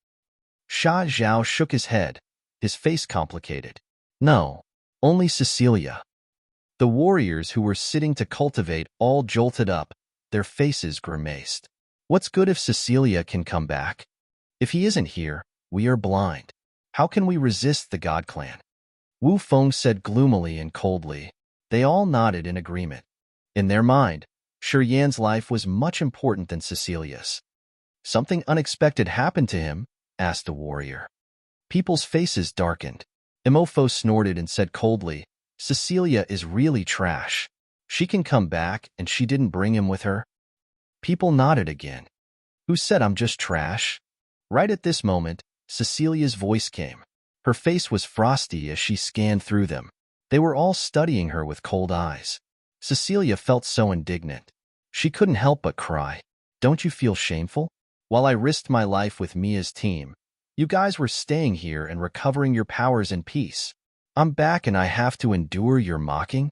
Sha Zhao shook his head, his face complicated. "No, only Cecilia." The warriors who were sitting to cultivate all jolted up, their faces grimaced. "What's good if Cecilia can come back? If he isn't here, we are blind. How can we resist the God Clan?" Wu Feng said gloomily and coldly. They all nodded in agreement. In their mind, Shi Yan's life was much important than Cecilia's. "Something unexpected happened to him?" asked the warrior. People's faces darkened. Mo Fo snorted and said coldly, "Cecilia is really trash. She can come back, and she didn't bring him with her." People nodded again. "Who said I'm just trash?" Right at this moment, Cecilia's voice came. Her face was frosty as she scanned through them. They were all studying her with cold eyes. Cecilia felt so indignant. She couldn't help but cry. "Don't you feel shameful? While I risked my life with Mia's team, you guys were staying here and recovering your powers in peace. I'm back and I have to endure your mocking?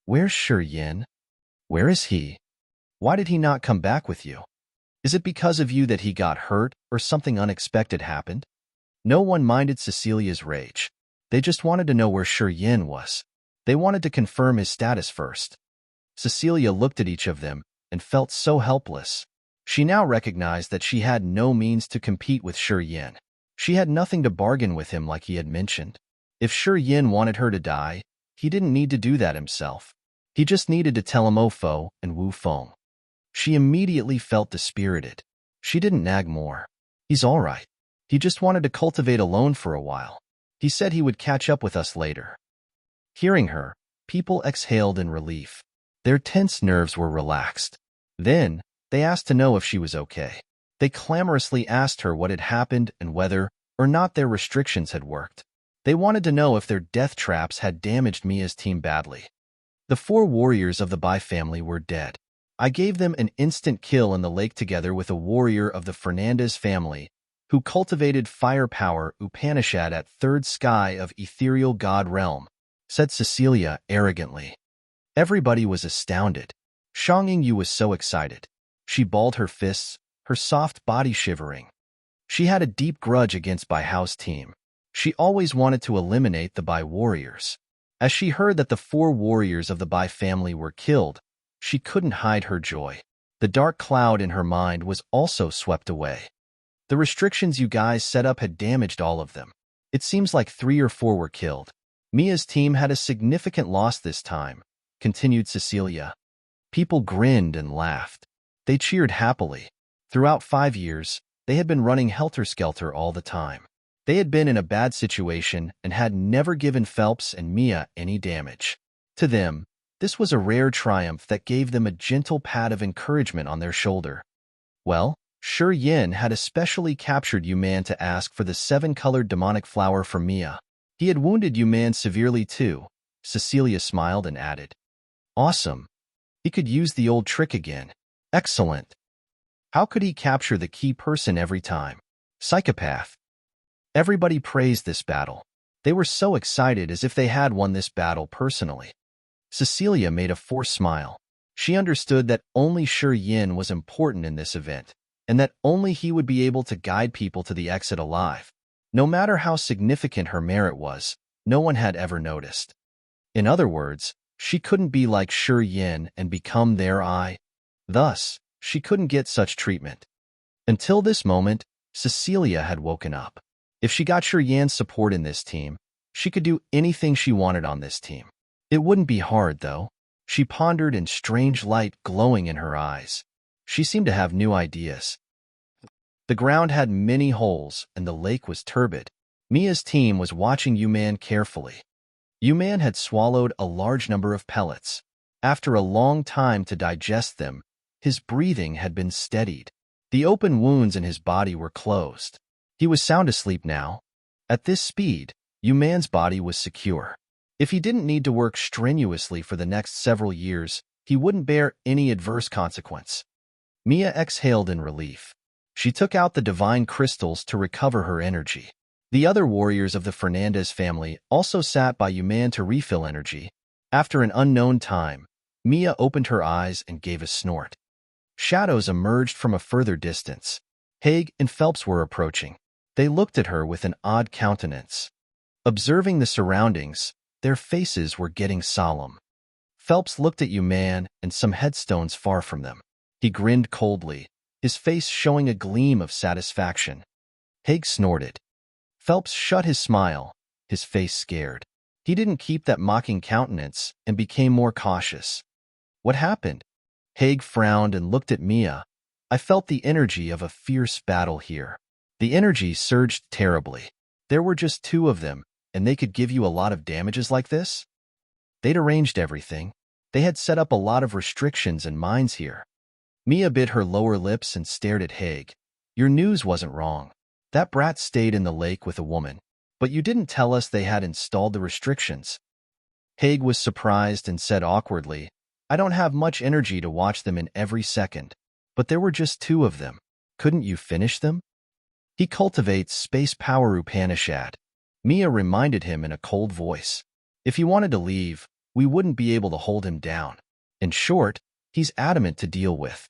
Where's Shi Yan? Where is he? Why did he not come back with you? Is it because of you that he got hurt or something unexpected happened?" No one minded Cecilia's rage. They just wanted to know where Shi Yan was. They wanted to confirm his status first. Cecilia looked at each of them and felt so helpless. She now recognized that she had no means to compete with Shi Yan. She had nothing to bargain with him like he had mentioned. If Shi Yan wanted her to die, he didn't need to do that himself. He just needed to tell Mo Fo and Wu Feng. She immediately felt dispirited. She didn't nag more. "He's all right. He just wanted to cultivate alone for a while. He said he would catch up with us later." Hearing her, people exhaled in relief. Their tense nerves were relaxed. Then, they asked to know if she was okay. They clamorously asked her what had happened and whether or not their restrictions had worked. They wanted to know if their death traps had damaged Mia's team badly. The 4 warriors of the Bai family were dead. I gave them an instant kill in the lake together with a warrior of the Fernandez family, who cultivated firepower Upanishad at 3rd sky of Ethereal God Realm, said Cecilia arrogantly. Everybody was astounded. Shang Yingyu was so excited. She balled her fists, her soft body shivering. She had a deep grudge against Bai Hao's team. She always wanted to eliminate the Bai warriors. As she heard that the 4 warriors of the Bai family were killed, she couldn't hide her joy. The dark cloud in her mind was also swept away. The restrictions you guys set up had damaged all of them. It seems like 3 or 4 were killed. Mia's team had a significant loss this time, continued Cecilia. People grinned and laughed. They cheered happily. Throughout 5 years, they had been running helter-skelter all the time. They had been in a bad situation and had never given Phelps and Mia any damage. To them, this was a rare triumph that gave them a gentle pat of encouragement on their shoulder. Well, Shi Yan had especially captured Yuman to ask for the 7-colored demonic flower from Mia. He had wounded Yuman severely too. Cecilia smiled and added, "Awesome. He could use the old trick again. Excellent. How could he capture the key person every time? Psychopath." Everybody praised this battle. They were so excited as if they had won this battle personally. Cecilia made a forced smile. She understood that only Shi Yan was important in this event, and that only he would be able to guide people to the exit alive. No matter how significant her merit was, no one had ever noticed. In other words, she couldn't be like Shi Yin and become their eye. Thus, she couldn't get such treatment. Until this moment, Cecilia had woken up. If she got Shi Yan's support in this team, she could do anything she wanted on this team. It wouldn't be hard, though. She pondered in strange light glowing in her eyes. She seemed to have new ideas. The ground had many holes, and the lake was turbid. Mia's team was watching Yuman carefully. Yuman had swallowed a large number of pellets. After a long time to digest them, his breathing had been steadied. The open wounds in his body were closed. He was sound asleep now. At this speed, Yuman's body was secure. If he didn't need to work strenuously for the next several years, he wouldn't bear any adverse consequence. Mia exhaled in relief. She took out the divine crystals to recover her energy. The other warriors of the Fernandez family also sat by Yuman to refill energy. After an unknown time, Mia opened her eyes and gave a snort. Shadows emerged from a further distance. Haig and Phelps were approaching. They looked at her with an odd countenance. Observing the surroundings, their faces were getting solemn. Phelps looked at Yuman and some headstones far from them. He grinned coldly, his face showing a gleam of satisfaction. Haig snorted. Phelps shut his smile, his face scared. He didn't keep that mocking countenance and became more cautious. What happened? Haig frowned and looked at Mia. I felt the energy of a fierce battle here. The energy surged terribly. There were just two of them, and they could give you a lot of damages like this? They'd arranged everything. They had set up a lot of restrictions and mines here. Mia bit her lower lips and stared at Haig. Your news wasn't wrong. That brat stayed in the lake with a woman, but you didn't tell us they had installed the restrictions. Haig was surprised and said awkwardly, I don't have much energy to watch them in every second, but there were just two of them. Couldn't you finish them? He cultivates space power Upanishad. Mia reminded him in a cold voice. If he wanted to leave, we wouldn't be able to hold him down. In short, he's adamant to deal with.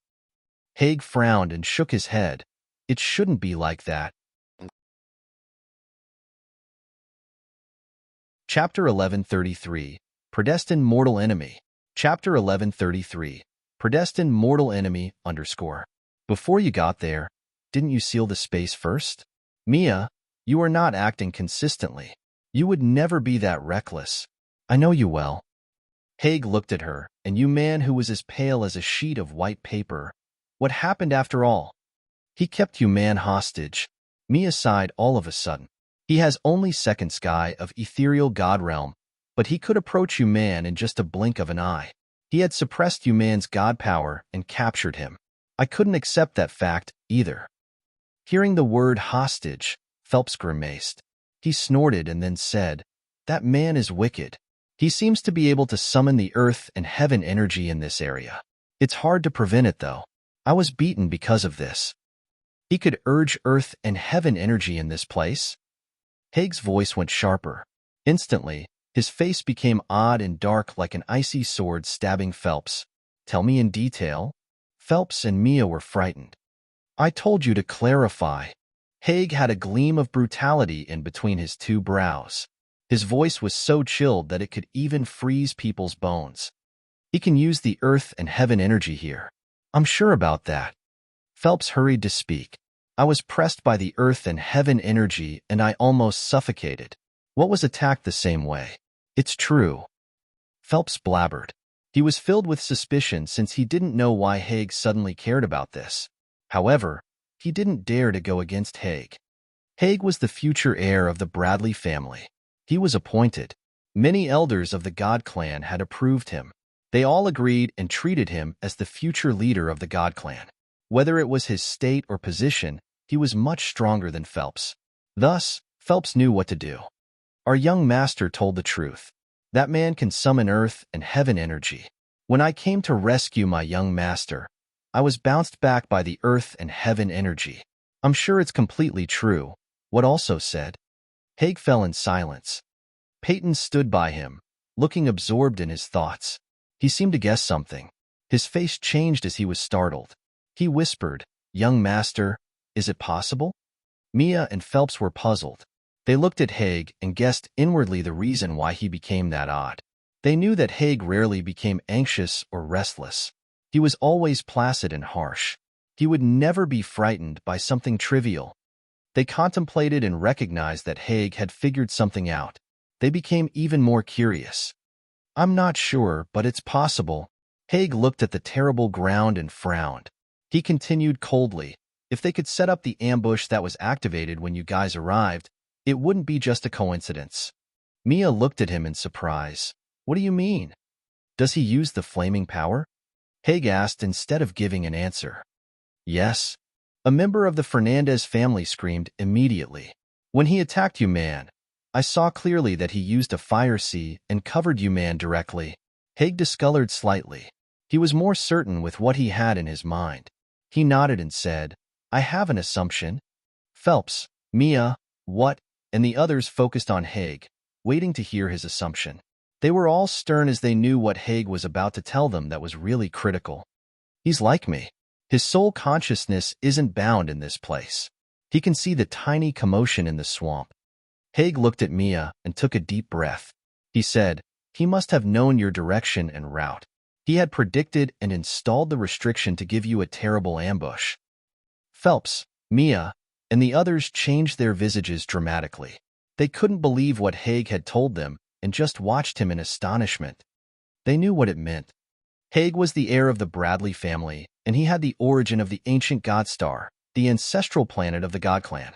Haig frowned and shook his head. It shouldn't be like that. Chapter 1133, Predestined Mortal Enemy. Chapter 1133, Predestined Mortal Enemy _ Before you got there, didn't you seal the space first? Mia, you are not acting consistently. You would never be that reckless. I know you well. Haig looked at her, and Yuman, who was as pale as a sheet of white paper. What happened after all? He kept Yuman hostage. Mia sighed all of a sudden. He has only second sky of ethereal god realm, but he could approach Yuman in just a blink of an eye. He had suppressed Yuman's god power and captured him. I couldn't accept that fact, either. Hearing the word hostage, Phelps grimaced. He snorted and then said, That man is wicked. He seems to be able to summon the earth and heaven energy in this area. It's hard to prevent it, though. I was beaten because of this. He could urge earth and heaven energy in this place? Haig's voice went sharper. Instantly, his face became odd and dark like an icy sword stabbing Phelps. Tell me in detail. Phelps and Mia were frightened. I told you to clarify. Haig had a gleam of brutality in between his two brows. His voice was so chilled that it could even freeze people's bones. He can use the earth and heaven energy here. I'm sure about that. Phelps hurried to speak. I was pressed by the earth and heaven energy and I almost suffocated. What was attacked the same way? It's true. Phelps blabbered. He was filled with suspicion since he didn't know why Haig suddenly cared about this. However, he didn't dare to go against Haig. Haig was the future heir of the Bradley family. He was appointed. Many elders of the God Clan had approved him. They all agreed and treated him as the future leader of the God Clan. Whether it was his state or position, he was much stronger than Phelps. Thus, Phelps knew what to do. Our young master told the truth. That man can summon earth and heaven energy. When I came to rescue my young master, I was bounced back by the earth and heaven energy. I'm sure it's completely true. What also said? Haig fell in silence. Peyton stood by him, looking absorbed in his thoughts. He seemed to guess something. His face changed as he was startled. He whispered, Young master, is it possible? Mia and Phelps were puzzled. They looked at Haig and guessed inwardly the reason why he became that odd. They knew that Haig rarely became anxious or restless. He was always placid and harsh. He would never be frightened by something trivial. They contemplated and recognized that Haig had figured something out. They became even more curious. I'm not sure, but it's possible. Haig looked at the terrible ground and frowned. He continued coldly. If they could set up the ambush that was activated when you guys arrived, it wouldn't be just a coincidence. Mia looked at him in surprise. What do you mean? Does he use the flaming power? Haig asked instead of giving an answer. Yes. A member of the Fernandez family screamed immediately. When he attacked you, man, I saw clearly that he used a fire sea and covered you, man, directly. Haig discolored slightly. He was more certain with what he had in his mind. He nodded and said, I have an assumption. Phelps, Mia, what? And the others focused on Haig, waiting to hear his assumption. They were all stern as they knew what Haig was about to tell them that was really critical. He's like me. His soul consciousness isn't bound in this place. He can see the tiny commotion in the swamp. Haig looked at Mia and took a deep breath. He said, he must have known your direction and route. He had predicted and installed the restriction to give you a terrible ambush. Phelps, Mia, and the others changed their visages dramatically. They couldn't believe what Haig had told them and just watched him in astonishment. They knew what it meant. Haig was the heir of the Bradley family, and he had the origin of the ancient God Star, the ancestral planet of the God Clan.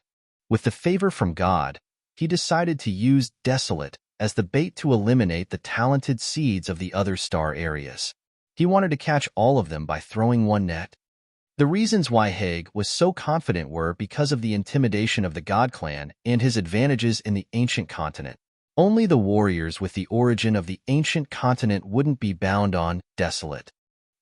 With the favor from God, he decided to use Desolate as the bait to eliminate the talented seeds of the other star areas. He wanted to catch all of them by throwing one net. The reasons why Haig was so confident were because of the intimidation of the God Clan and his advantages in the ancient continent. Only the warriors with the origin of the ancient continent wouldn't be bound on Desolate.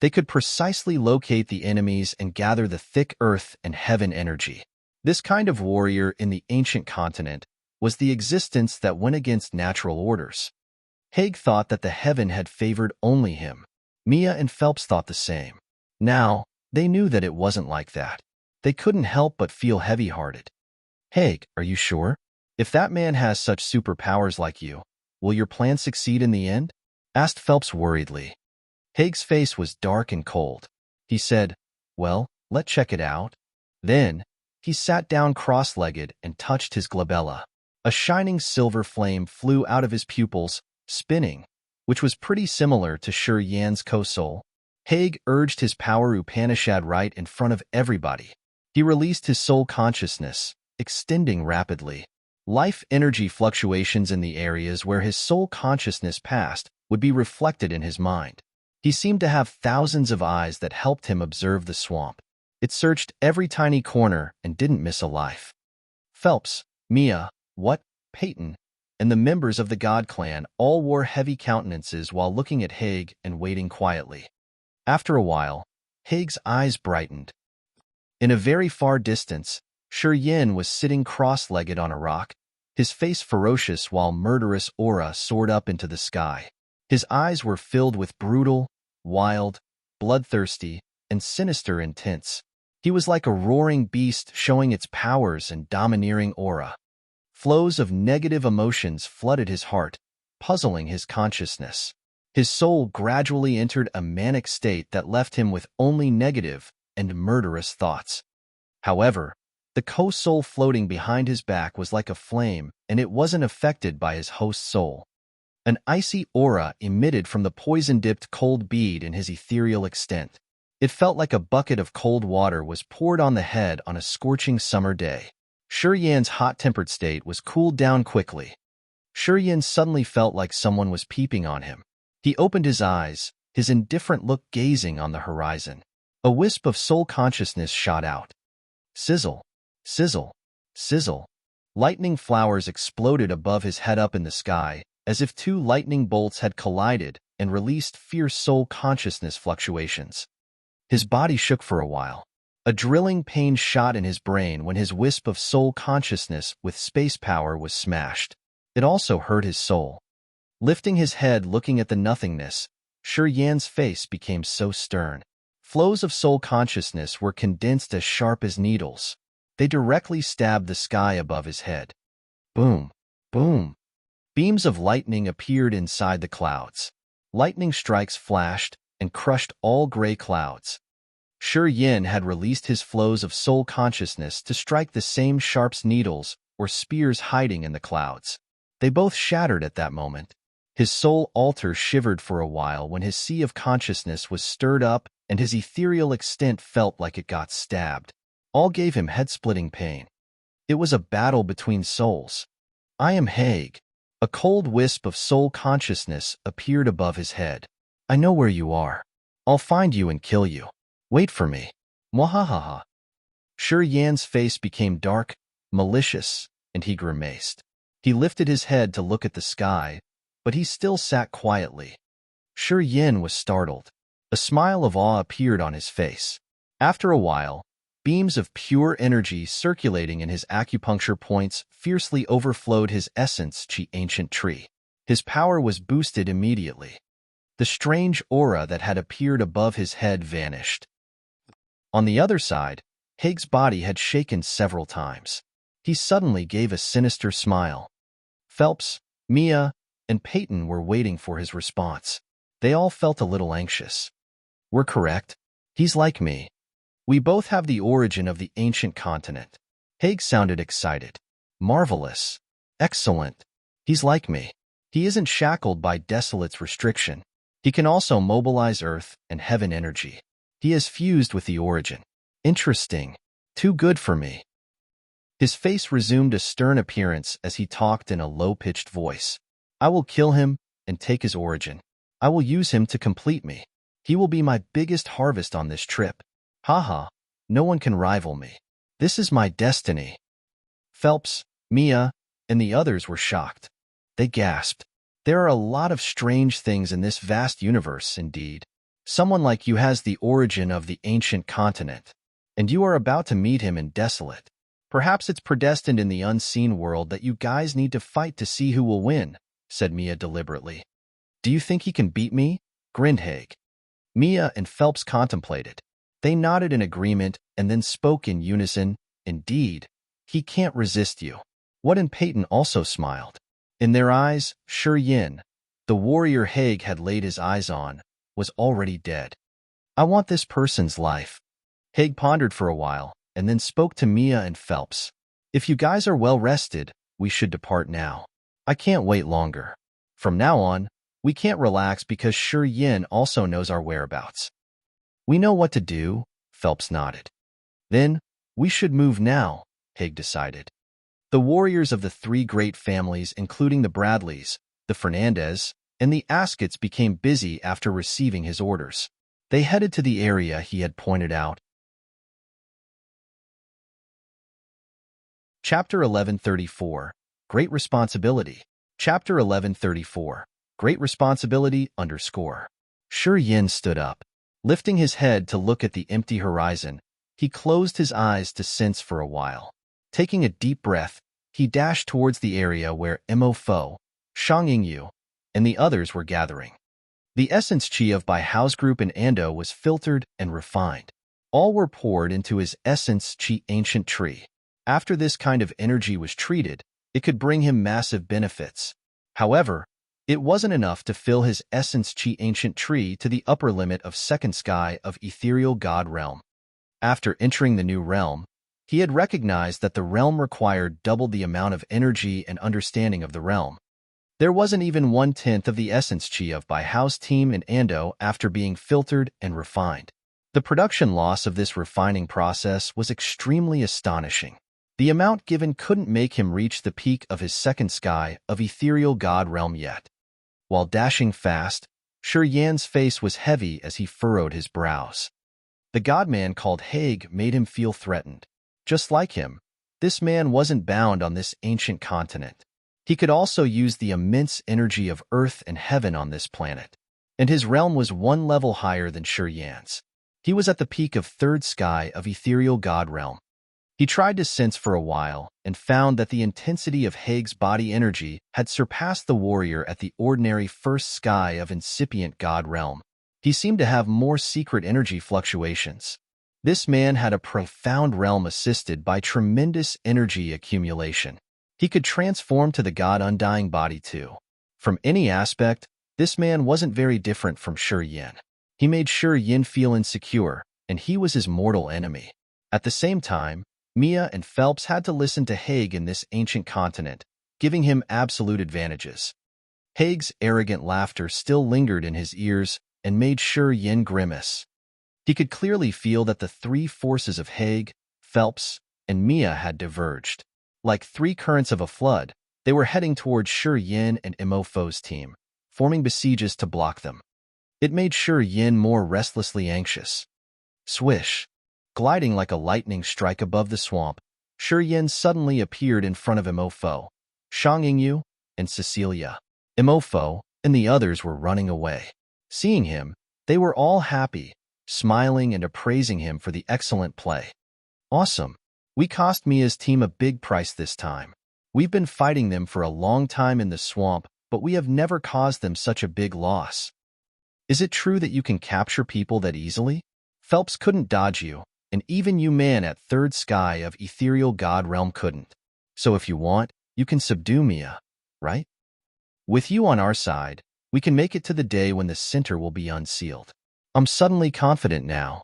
They could precisely locate the enemies and gather the thick earth and heaven energy. This kind of warrior in the ancient continent was the existence that went against natural orders. Haig thought that the heaven had favored only him. Mia and Phelps thought the same. Now, they knew that it wasn't like that. They couldn't help but feel heavy-hearted. Haig, are you sure? If that man has such superpowers like you, will your plan succeed in the end? Asked Phelps worriedly. Haig's face was dark and cold. He said, well, let's check it out. Then, he sat down cross-legged and touched his glabella. A shining silver flame flew out of his pupils, spinning, which was pretty similar to Sher Yan's co-soul. Haig urged his power Upanishad right in front of everybody. He released his soul consciousness, extending rapidly. Life energy fluctuations in the areas where his soul consciousness passed would be reflected in his mind. He seemed to have thousands of eyes that helped him observe the swamp. It searched every tiny corner and didn't miss a life. Phelps, Mia, Peyton, and the members of the God Clan all wore heavy countenances while looking at Haig and waiting quietly. After a while, Haig's eyes brightened. In a very far distance, Sher Yan was sitting cross-legged on a rock, his face ferocious while murderous aura soared up into the sky. His eyes were filled with brutal, wild, bloodthirsty, and sinister intents. He was like a roaring beast showing its powers and domineering aura. Flows of negative emotions flooded his heart, puzzling his consciousness. His soul gradually entered a manic state that left him with only negative and murderous thoughts. However, the co-soul floating behind his back was like a flame, and it wasn't affected by his host's soul. An icy aura emitted from the poison-dipped cold bead in his ethereal extent. It felt like a bucket of cold water was poured on the head on a scorching summer day. Sher Yan's hot-tempered state was cooled down quickly. Sher Yan suddenly felt like someone was peeping on him. He opened his eyes, his indifferent look gazing on the horizon. A wisp of soul consciousness shot out. Sizzle, sizzle, sizzle. Lightning flowers exploded above his head up in the sky, as if two lightning bolts had collided and released fierce soul consciousness fluctuations. His body shook for a while. A drilling pain shot in his brain when his wisp of soul consciousness with space power was smashed. It also hurt his soul. Lifting his head looking at the nothingness, Sher Yan's face became so stern. Flows of soul consciousness were condensed as sharp as needles. They directly stabbed the sky above his head. Boom, boom. Beams of lightning appeared inside the clouds. Lightning strikes flashed and crushed all gray clouds. Shi Yin had released his flows of soul consciousness to strike the same sharp needles or spears hiding in the clouds. They both shattered at that moment. His soul altar shivered for a while when his sea of consciousness was stirred up and his ethereal extent felt like it got stabbed. All gave him head-splitting pain. It was a battle between souls. I am Haig. A cold wisp of soul consciousness appeared above his head. I know where you are. I'll find you and kill you. Wait for me. Mwahaha. Shi Yan's face became dark, malicious, and he grimaced. He lifted his head to look at the sky, but he still sat quietly. Shi Yin was startled. A smile of awe appeared on his face. After a while, beams of pure energy circulating in his acupuncture points fiercely overflowed his essence chi ancient tree. His power was boosted immediately. The strange aura that had appeared above his head vanished. On the other side, Haig's body had shaken several times. He suddenly gave a sinister smile. Phelps, Mia, and Peyton were waiting for his response. They all felt a little anxious. We're correct. He's like me. We both have the origin of the ancient continent. Haig sounded excited. Marvelous. Excellent. He's like me. He isn't shackled by Desolate's restriction. He can also mobilize earth and heaven energy. He has fused with the origin. Interesting. Too good for me. His face resumed a stern appearance as he talked in a low-pitched voice. I will kill him and take his origin. I will use him to complete me. He will be my biggest harvest on this trip. Haha, no one can rival me. This is my destiny. Phelps, Mia, and the others were shocked. They gasped. There are a lot of strange things in this vast universe, indeed. Someone like you has the origin of the ancient continent, and you are about to meet him in Desolate. Perhaps it's predestined in the unseen world that you guys need to fight to see who will win, said Mia deliberately. Do you think he can beat me? Grinned Haig. Mia and Phelps contemplated. They nodded in agreement and then spoke in unison. Indeed, he can't resist you. What and Peyton also smiled. In their eyes, Shi Yin, the warrior Haig had laid his eyes on, was already dead. I want this person's life. Haig pondered for a while and then spoke to Mia and Phelps. If you guys are well rested, we should depart now. I can't wait longer. From now on, we can't relax because Shi Yin also knows our whereabouts. We know what to do, Phelps nodded. Then, we should move now, Haig decided. The warriors of the three great families, including the Bradleys, the Fernandez, and the Askets, became busy after receiving his orders. They headed to the area he had pointed out. Chapter 1134, Great Responsibility. Chapter 1134, Great Responsibility _ Shi Yin stood up. Lifting his head to look at the empty horizon, he closed his eyes to sense for a while. Taking a deep breath, he dashed towards the area where Mo Fo, Shang Yingyu, and the others were gathering. The essence chi of Bai Hao's group in Ando was filtered and refined. All were poured into his essence chi ancient tree. After this kind of energy was treated, it could bring him massive benefits. However, it wasn't enough to fill his essence chi ancient tree to the upper limit of second sky of ethereal god realm. After entering the new realm, he had recognized that the realm required double the amount of energy and understanding of the realm. There wasn't even 1/10 of the essence chi of Bai Hao's team in Ando after being filtered and refined. The production loss of this refining process was extremely astonishing. The amount given couldn't make him reach the peak of his second sky of ethereal god realm yet. While dashing fast, Shi Yan's face was heavy as he furrowed his brows. The godman called Haig made him feel threatened. Just like him, this man wasn't bound on this ancient continent. He could also use the immense energy of earth and heaven on this planet, and his realm was one level higher than Shi Yan's. He was at the peak of third sky of ethereal god realm. He tried to sense for a while and found that the intensity of Haig's body energy had surpassed the warrior at the ordinary first sky of incipient god realm. He seemed to have more secret energy fluctuations. This man had a profound realm assisted by tremendous energy accumulation. He could transform to the god undying body too. From any aspect, this man wasn't very different from Shi Yin. He made Shi Yin feel insecure, and he was his mortal enemy. At the same time, Mia and Phelps had to listen to Haig in this ancient continent, giving him absolute advantages. Haig's arrogant laughter still lingered in his ears and made Shi Yin grimace. He could clearly feel that the three forces of Haig, Phelps, and Mia had diverged. Like three currents of a flood, they were heading towards Shi Yin and Imofo's team, forming besieges to block them. It made Shi Yin more restlessly anxious. Swish! Gliding like a lightning strike above the swamp, Shi Yin suddenly appeared in front of Imofo, Shang Yingyu, and Cecilia. Imofo and the others were running away. Seeing him, they were all happy, smiling and appraising him for the excellent play. Awesome! We cost Mia's team a big price this time. We've been fighting them for a long time in the swamp, but we have never caused them such a big loss. Is it true that you can capture people that easily? Phelps couldn't dodge you, and even you man at third sky of ethereal god realm couldn't. So if you want, you can subdue Mia, right? With you on our side, we can make it to the day when the center will be unsealed. I'm suddenly confident now.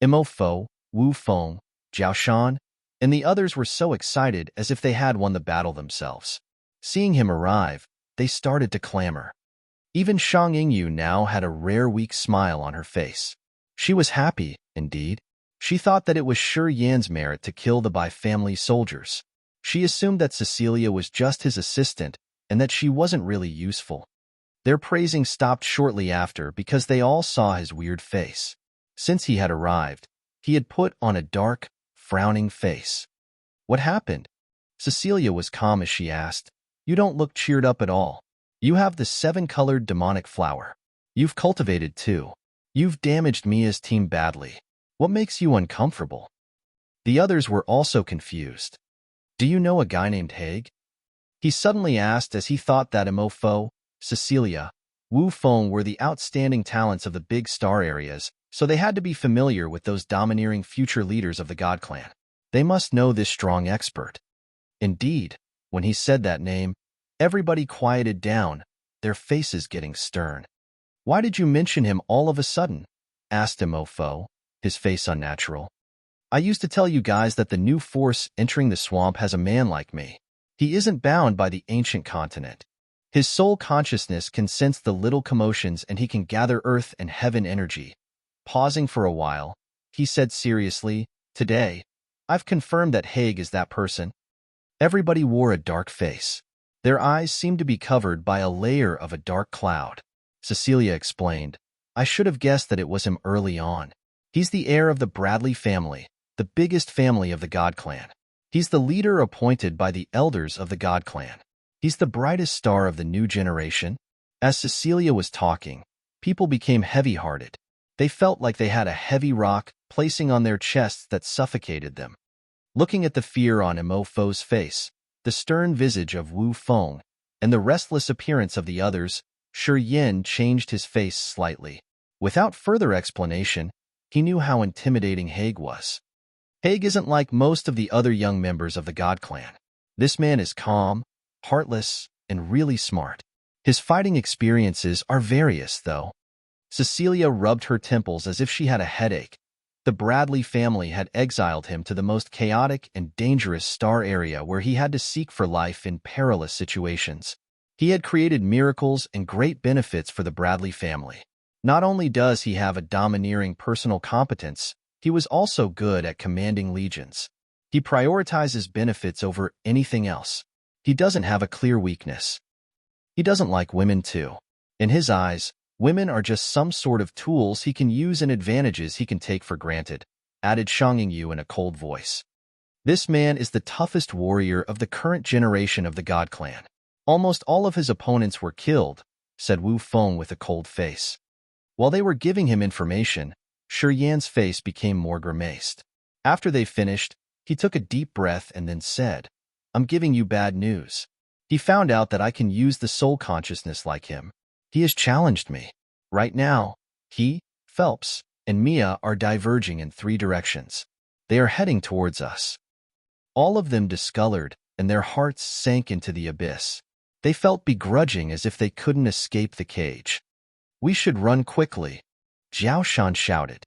Imofo, Wu Feng, Jiao Shan, and the others were so excited as if they had won the battle themselves. Seeing him arrive, they started to clamor. Even Shang Yingyu now had a rare weak smile on her face. She was happy, indeed. She thought that it was Shi Yan's merit to kill the Bai family soldiers. She assumed that Cecilia was just his assistant and that she wasn't really useful. Their praising stopped shortly after because they all saw his weird face. Since he had arrived, he had put on a dark, frowning face. What happened? Cecilia was calm as she asked, "You don't look cheered up at all. You have the 7-colored demonic flower. You've cultivated too. You've damaged Mia's team badly. What makes you uncomfortable?" The others were also confused. "Do you know a guy named Haig?" He suddenly asked as he thought that Imofo, Cecilia, Wu Feng were the outstanding talents of the big star areas, so they had to be familiar with those domineering future leaders of the God Clan. They must know this strong expert. Indeed, when he said that name, everybody quieted down, their faces getting stern. "Why did you mention him all of a sudden?" asked Imofo, his face unnatural. "I used to tell you guys that the new force entering the swamp has a man like me. He isn't bound by the ancient continent. His soul consciousness can sense the little commotions and he can gather earth and heaven energy." Pausing for a while, he said seriously, "Today, I've confirmed that Haig is that person." Everybody wore a dark face. Their eyes seemed to be covered by a layer of a dark cloud. Cecilia explained, "I should have guessed that it was him early on. He's the heir of the Bradley family, the biggest family of the God Clan. He's the leader appointed by the elders of the God Clan. He's the brightest star of the new generation." As Cecilia was talking, people became heavy-hearted. They felt like they had a heavy rock placing on their chests that suffocated them. Looking at the fear on Imofo's face, the stern visage of Wu Feng, and the restless appearance of the others, Shi Yin changed his face slightly. Without further explanation, he knew how intimidating Haig was. Haig isn't like most of the other young members of the God Clan. This man is calm, heartless, and really smart. His fighting experiences are various, though. Cecilia rubbed her temples as if she had a headache. The Bradley family had exiled him to the most chaotic and dangerous star area where he had to seek for life in perilous situations. He had created miracles and great benefits for the Bradley family. Not only does he have a domineering personal competence, he was also good at commanding legions. He prioritizes benefits over anything else. He doesn't have a clear weakness. He doesn't like women too. In his eyes, women are just some sort of tools he can use and advantages he can take for granted, added Shang Yingyu in a cold voice. This man is the toughest warrior of the current generation of the God Clan. Almost all of his opponents were killed, said Wu Feng with a cold face. While they were giving him information, Shi Yan's face became more grimaced. After they finished, he took a deep breath and then said, "I'm giving you bad news. He found out that I can use the soul consciousness like him. He has challenged me. Right now, he, Phelps, and Mia are diverging in 3 directions. They are heading towards us. All of them discolored, and their hearts sank into the abyss. They felt begrudging as if they couldn't escape the cage. We should run quickly, Jiao Shan shouted.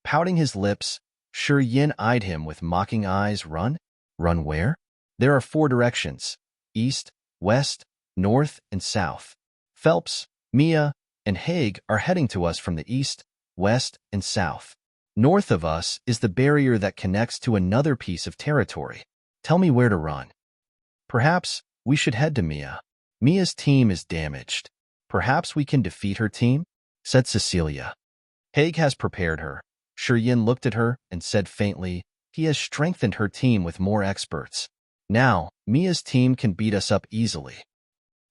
Pouting his lips, Shi Yin eyed him with mocking eyes. Run? Run where? There are 4 directions: east, west, north, and south. Phelps, Mia, and Haig are heading to us from the east, west, and south. North of us is the barrier that connects to another piece of territory. Tell me where to run. Perhaps we should head to Mia. Mia's team is damaged. Perhaps we can defeat her team, said Cecilia. Haig has prepared her. Shi Yin looked at her and said faintly, he has strengthened her team with more experts. Now, Mia's team can beat us up easily.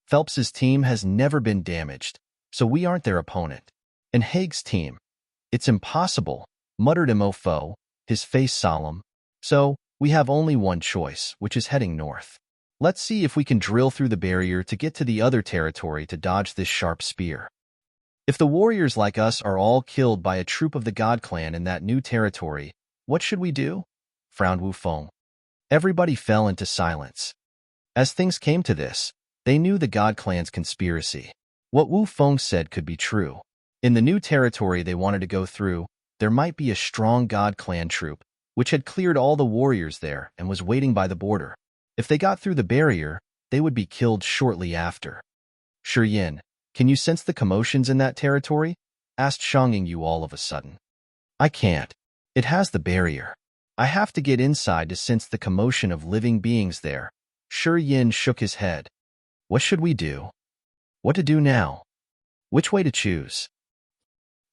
Phelps's team has never been damaged, so we aren't their opponent. And Haig's team. It's impossible, muttered Mofo, his face solemn. So, we have only one choice, which is heading north. Let's see if we can drill through the barrier to get to the other territory to dodge this sharp spear. If the warriors like us are all killed by a troop of the God Clan in that new territory, what should we do? Frowned Wu Feng. Everybody fell into silence. As things came to this, they knew the God Clan's conspiracy. What Wu Feng said could be true. In the new territory they wanted to go through, there might be a strong God Clan troop, which had cleared all the warriors there and was waiting by the border. If they got through the barrier, they would be killed shortly after. Shi Yin, can you sense the commotions in that territory? Asked Shang Yu all of a sudden. I can't. It has the barrier. I have to get inside to sense the commotion of living beings there. Shi Yin shook his head. What should we do? What to do now? Which way to choose?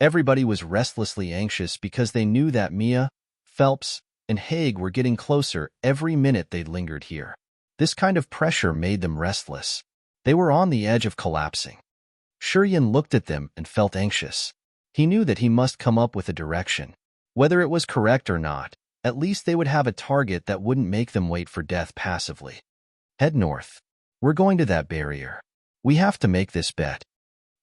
Everybody was restlessly anxious because they knew that Mia, Phelps, and Haig were getting closer every minute they lingered here. This kind of pressure made them restless. They were on the edge of collapsing. Shi Yin looked at them and felt anxious. He knew that he must come up with a direction. Whether it was correct or not, at least they would have a target that wouldn't make them wait for death passively. Head north. We're going to that barrier. We have to make this bet.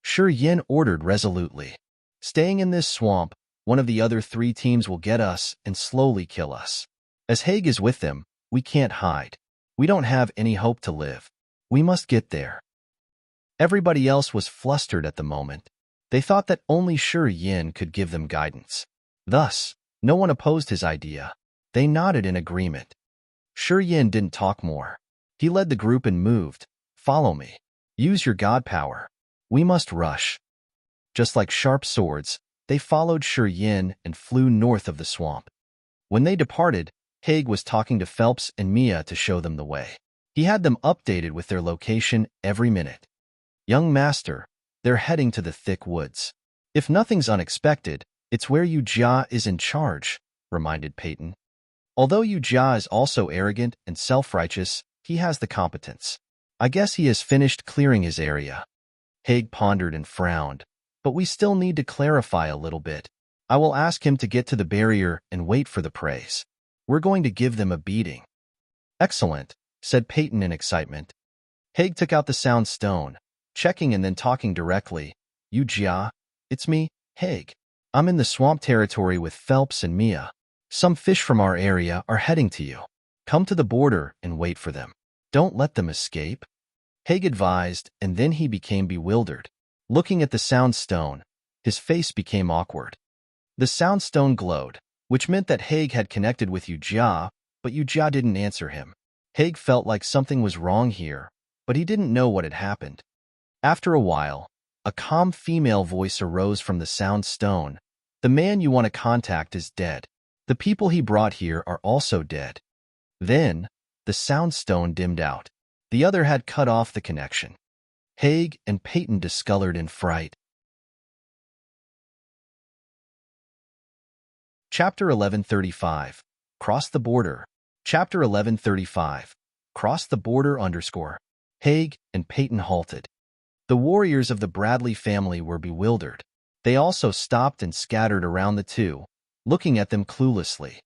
Shi Yin ordered resolutely. Staying in this swamp, one of the other 3 teams will get us and slowly kill us. As Haig is with them, we can't hide. We don't have any hope to live. We must get there. Everybody else was flustered at the moment. They thought that only Shi Yin could give them guidance. Thus, no one opposed his idea. They nodded in agreement. Shi Yin didn't talk more. He led the group and moved. Follow me. Use your god power. We must rush. Just like sharp swords, they followed Shi Yin and flew north of the swamp. When they departed, Haig was talking to Phelps and Mia to show them the way. He had them updated with their location every minute. Young master, they're heading to the thick woods. If nothing's unexpected, it's where Yu Jia is in charge, reminded Peyton. Although Yu Jia is also arrogant and self-righteous, he has the competence. I guess he has finished clearing his area. Haig pondered and frowned. But we still need to clarify a little bit. I will ask him to get to the barrier and wait for the praise. We're going to give them a beating. Excellent, said Peyton in excitement. Haig took out the sound stone, checking and then talking directly. Yu Jia, it's me, Haig. I'm in the swamp territory with Phelps and Mia. Some fish from our area are heading to you. Come to the border and wait for them. Don't let them escape. Haig advised, and then he became bewildered. Looking at the sound stone, his face became awkward. The sound stone glowed, which meant that Haig had connected with Yu Jia, but Yu Jia didn't answer him. Haig felt like something was wrong here, but he didn't know what had happened. After a while, a calm female voice arose from the sound stone. The man you want to contact is dead. The people he brought here are also dead. Then, the sound stone dimmed out. The other had cut off the connection. Haig and Peyton discolored in fright. Chapter 1135. Cross the Border. Chapter 1135. Cross the Border _ Haig and Peyton halted. The warriors of the Bradley family were bewildered. They also stopped and scattered around the two, looking at them cluelessly.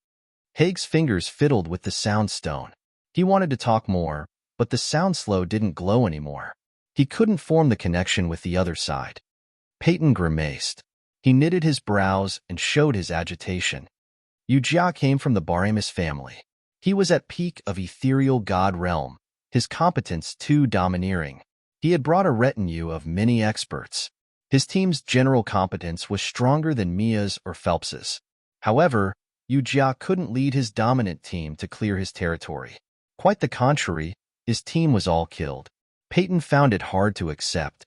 Haig's fingers fiddled with the sound stone. He wanted to talk more, but the sound slow didn't glow anymore. He couldn't form the connection with the other side. Peyton grimaced. He knitted his brows and showed his agitation. Yu Jia came from the Baramis family. He was at peak of ethereal god realm, his competence too domineering. He had brought a retinue of many experts. His team's general competence was stronger than Mia's or Phelps's. However, Yu Jia couldn't lead his dominant team to clear his territory. Quite the contrary, his team was all killed. Peyton found it hard to accept.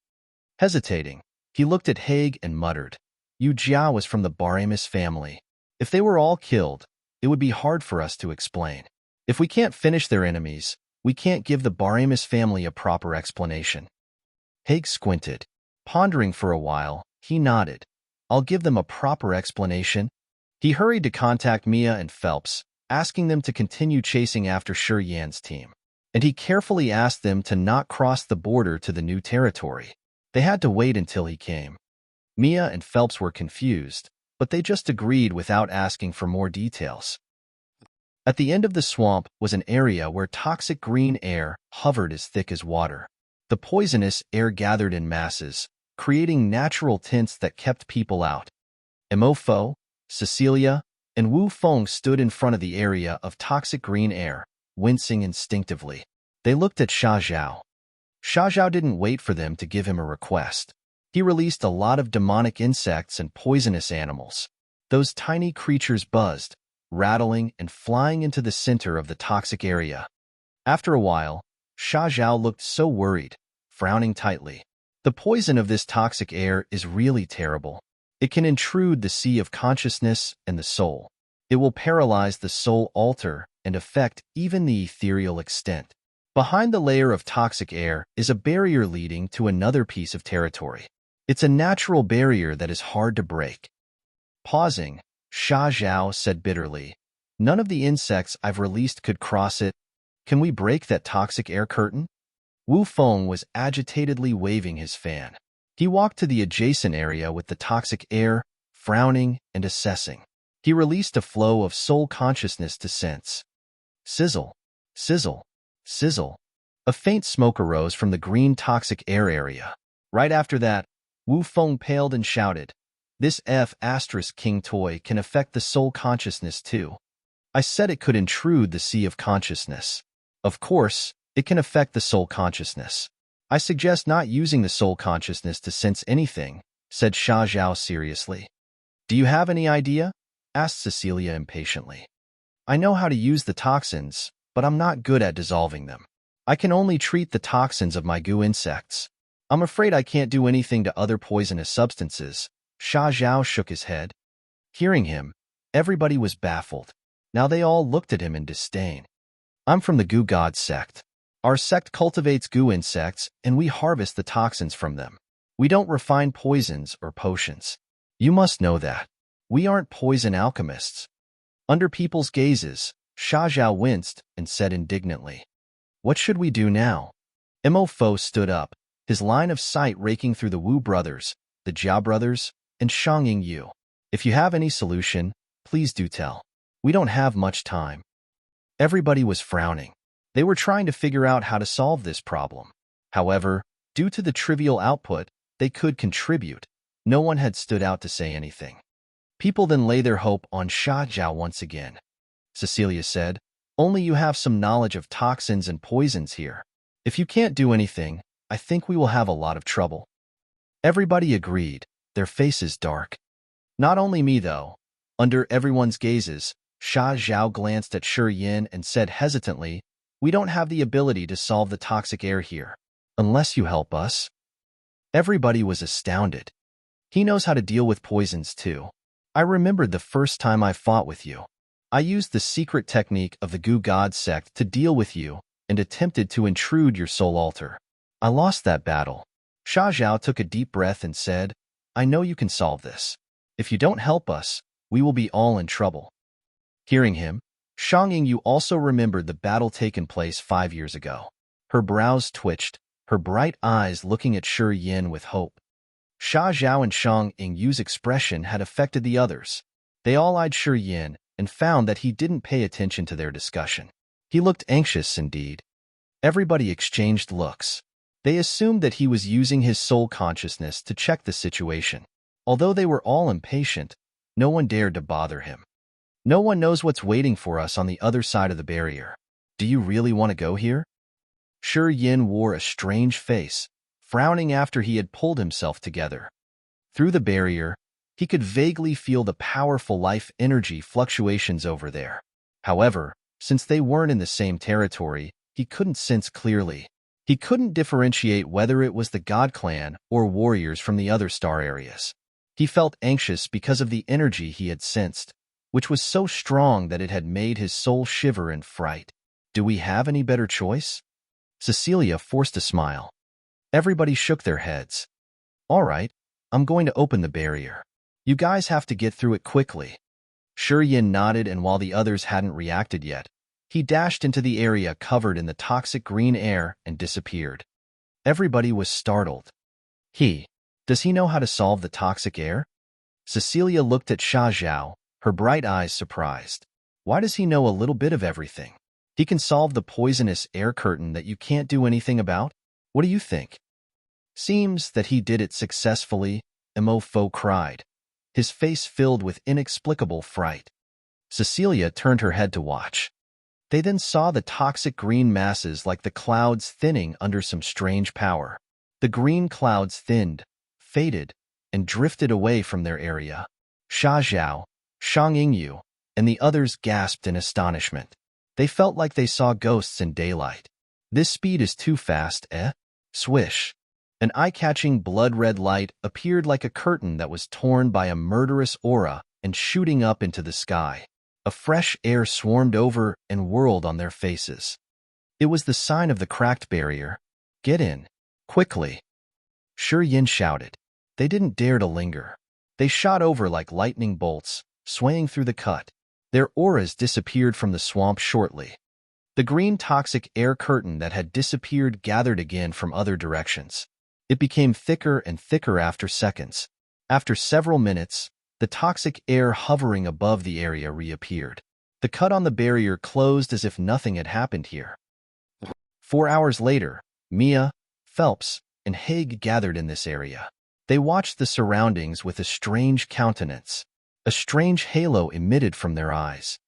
Hesitating, he looked at Haig and muttered, Yu Jia was from the Baramis family. If they were all killed, it would be hard for us to explain. If we can't finish their enemies, we can't give the Baramis family a proper explanation. Haig squinted. Pondering for a while, he nodded. I'll give them a proper explanation. He hurried to contact Mia and Phelps, asking them to continue chasing after Shi Yan's team. And he carefully asked them to not cross the border to the new territory. They had to wait until he came. Mia and Phelps were confused, but they just agreed without asking for more details. At the end of the swamp was an area where toxic green air hovered as thick as water. The poisonous air gathered in masses, creating natural tints that kept people out. Mo Fo, Cecilia, and Wu Feng stood in front of the area of toxic green air, wincing instinctively. They looked at Sha Zhao. Sha Zhao didn't wait for them to give him a request. He released a lot of demonic insects and poisonous animals. Those tiny creatures buzzed, rattling and flying into the center of the toxic area. After a while, Sha Zhao looked so worried, frowning tightly. The poison of this toxic air is really terrible. It can intrude the sea of consciousness and the soul. It will paralyze the soul altar and affect even the ethereal extent. Behind the layer of toxic air is a barrier leading to another piece of territory. It's a natural barrier that is hard to break. Pausing, Sha Zhao said bitterly, none of the insects I've released could cross it. Can we break that toxic air curtain? Wu Feng was agitatedly waving his fan. He walked to the adjacent area with the toxic air, frowning and assessing. He released a flow of soul consciousness to sense. Sizzle, sizzle, sizzle. A faint smoke arose from the green toxic air area. Right after that, Wu Feng paled and shouted, this F*King toy can affect the soul consciousness too. I said it could intrude the sea of consciousness. Of course, it can affect the soul consciousness. I suggest not using the soul consciousness to sense anything, said Sha Zhao seriously. Do you have any idea? Asked Cecilia impatiently. I know how to use the toxins, but I'm not good at dissolving them. I can only treat the toxins of my goo insects. I'm afraid I can't do anything to other poisonous substances. Sha Zhao shook his head. Hearing him, everybody was baffled. Now they all looked at him in disdain. I'm from the Goo God sect. Our sect cultivates goo insects, and we harvest the toxins from them. We don't refine poisons or potions. You must know that. We aren't poison alchemists. Under people's gazes, Sha Zhao winced and said indignantly, what should we do now? Mo Fo stood up, his line of sight raking through the Wu brothers, the Jia brothers, and Shang Yingyu. If you have any solution, please do tell. We don't have much time. Everybody was frowning. They were trying to figure out how to solve this problem. However, due to the trivial output they could contribute, no one had stood out to say anything. People then lay their hope on Sha Zhao once again. Cecilia said, only you have some knowledge of toxins and poisons here. If you can't do anything, I think we will have a lot of trouble. Everybody agreed, their faces dark. Not only me, though. Under everyone's gazes, Sha Zhao glanced at Shi Yan and said hesitantly, we don't have the ability to solve the toxic air here. Unless you help us. Everybody was astounded. He knows how to deal with poisons too. I remembered the first time I fought with you. I used the secret technique of the Goo God sect to deal with you and attempted to intrude your soul altar. I lost that battle. Sha Zhao took a deep breath and said, I know you can solve this. If you don't help us, we will be all in trouble. Hearing him, Shang Yingyu also remembered the battle taken place 5 years ago. Her brows twitched, her bright eyes looking at Shi Yan with hope. Sha Zhao and Shang Yingyu's expression had affected the others. They all eyed Shi Yan and found that he didn't pay attention to their discussion. He looked anxious indeed. Everybody exchanged looks. They assumed that he was using his soul consciousness to check the situation. Although they were all impatient, no one dared to bother him. No one knows what's waiting for us on the other side of the barrier. Do you really want to go here? Shi Yin wore a strange face, frowning after he had pulled himself together. Through the barrier, he could vaguely feel the powerful life energy fluctuations over there. However, since they weren't in the same territory, he couldn't sense clearly. He couldn't differentiate whether it was the God Clan or warriors from the other star areas. He felt anxious because of the energy he had sensed, which was so strong that it had made his soul shiver in fright. Do we have any better choice? Cecilia forced a smile. Everybody shook their heads. All right, I'm going to open the barrier. You guys have to get through it quickly. Shi Yin nodded, and while the others hadn't reacted yet, he dashed into the area covered in the toxic green air and disappeared. Everybody was startled. Does he know how to solve the toxic air? Cecilia looked at Sha Zhao, her bright eyes surprised. Why does he know a little bit of everything? He can solve the poisonous air curtain that you can't do anything about? What do you think? Seems that he did it successfully, Mo Fo cried, his face filled with inexplicable fright. Cecilia turned her head to watch. They then saw the toxic green masses like the clouds thinning under some strange power. The green clouds thinned, faded, and drifted away from their area. Sha Zhao, Shang Yingyu, and the others gasped in astonishment. They felt like they saw ghosts in daylight. This speed is too fast, eh? Swish. An eye-catching blood-red light appeared like a curtain that was torn by a murderous aura and shooting up into the sky. A fresh air swarmed over and whirled on their faces. It was the sign of the cracked barrier. Get in. Quickly. Shi Yin shouted. They didn't dare to linger. They shot over like lightning bolts, swaying through the cut. Their auras disappeared from the swamp shortly. The green toxic air curtain that had disappeared gathered again from other directions. It became thicker and thicker after seconds. After several minutes, the toxic air hovering above the area reappeared. The cut on the barrier closed as if nothing had happened here. 4 hours later, Mia, Phelps, and Haig gathered in this area. They watched the surroundings with a strange countenance. A strange halo emitted from their eyes.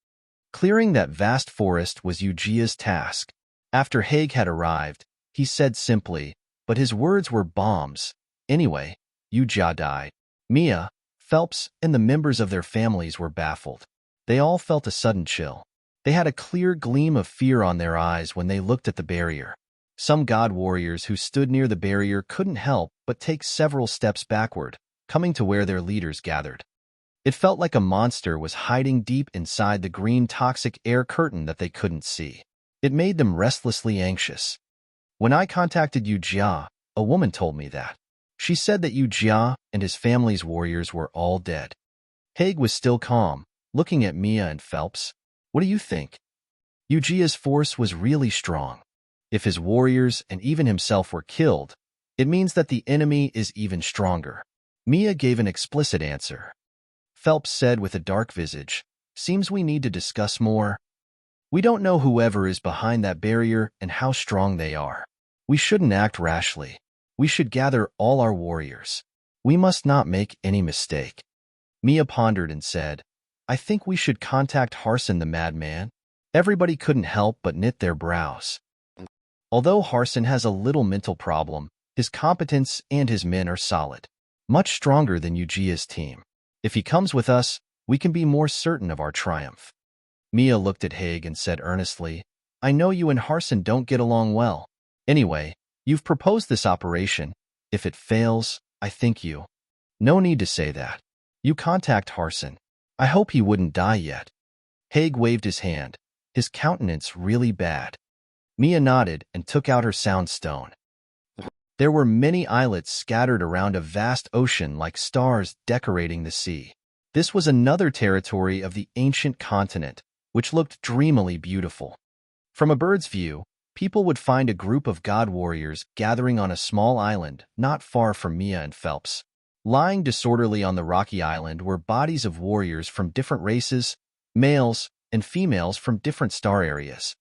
Clearing that vast forest was Yujia's task. After Haig had arrived, he said simply, but his words were bombs. Anyway, Yujia died. Mia, Phelps, and the members of their families were baffled. They all felt a sudden chill. They had a clear gleam of fear on their eyes when they looked at the barrier. Some god warriors who stood near the barrier couldn't help but take several steps backward, coming to where their leaders gathered. It felt like a monster was hiding deep inside the green toxic air curtain that they couldn't see. It made them restlessly anxious. When I contacted Yujia, a woman told me that. She said that Yujia and his family's warriors were all dead. Haig was still calm, looking at Mia and Phelps. What do you think? Yujia's force was really strong. If his warriors and even himself were killed, it means that the enemy is even stronger. Mia gave an explicit answer. Phelps said with a dark visage, seems we need to discuss more. We don't know whoever is behind that barrier and how strong they are. We shouldn't act rashly. We should gather all our warriors. We must not make any mistake. Mia pondered and said, I think we should contact Harson the madman. Everybody couldn't help but knit their brows. Although Harson has a little mental problem, his competence and his men are solid, much stronger than Yujia's team. If he comes with us, we can be more certain of our triumph. Mia looked at Haig and said earnestly, I know you and Harson don't get along well. Anyway, you've proposed this operation. If it fails, I think you. No need to say that. You contact Harson. I hope he wouldn't die yet. Haig waved his hand, his countenance really bad. Mia nodded and took out her sound stone. There were many islets scattered around a vast ocean like stars decorating the sea. This was another territory of the ancient continent, which looked dreamily beautiful. From a bird's view, people would find a group of god warriors gathering on a small island not far from Mia and Phelps. Lying disorderly on the rocky island were bodies of warriors from different races, males and females from different star areas.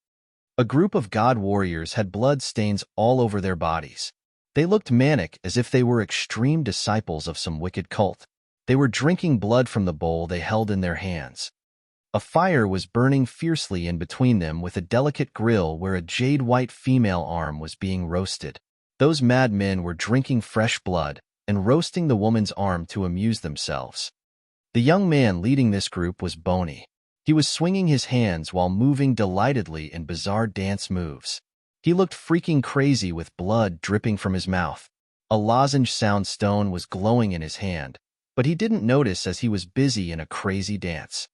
A group of god warriors had blood stains all over their bodies. They looked manic, as if they were extreme disciples of some wicked cult. They were drinking blood from the bowl they held in their hands. A fire was burning fiercely in between them, with a delicate grill where a jade-white female arm was being roasted. Those mad men were drinking fresh blood and roasting the woman's arm to amuse themselves. The young man leading this group was bony. He was swinging his hands while moving delightedly in bizarre dance moves. He looked freaking crazy with blood dripping from his mouth. A lozenge-sound stone was glowing in his hand, but he didn't notice as he was busy in a crazy dance.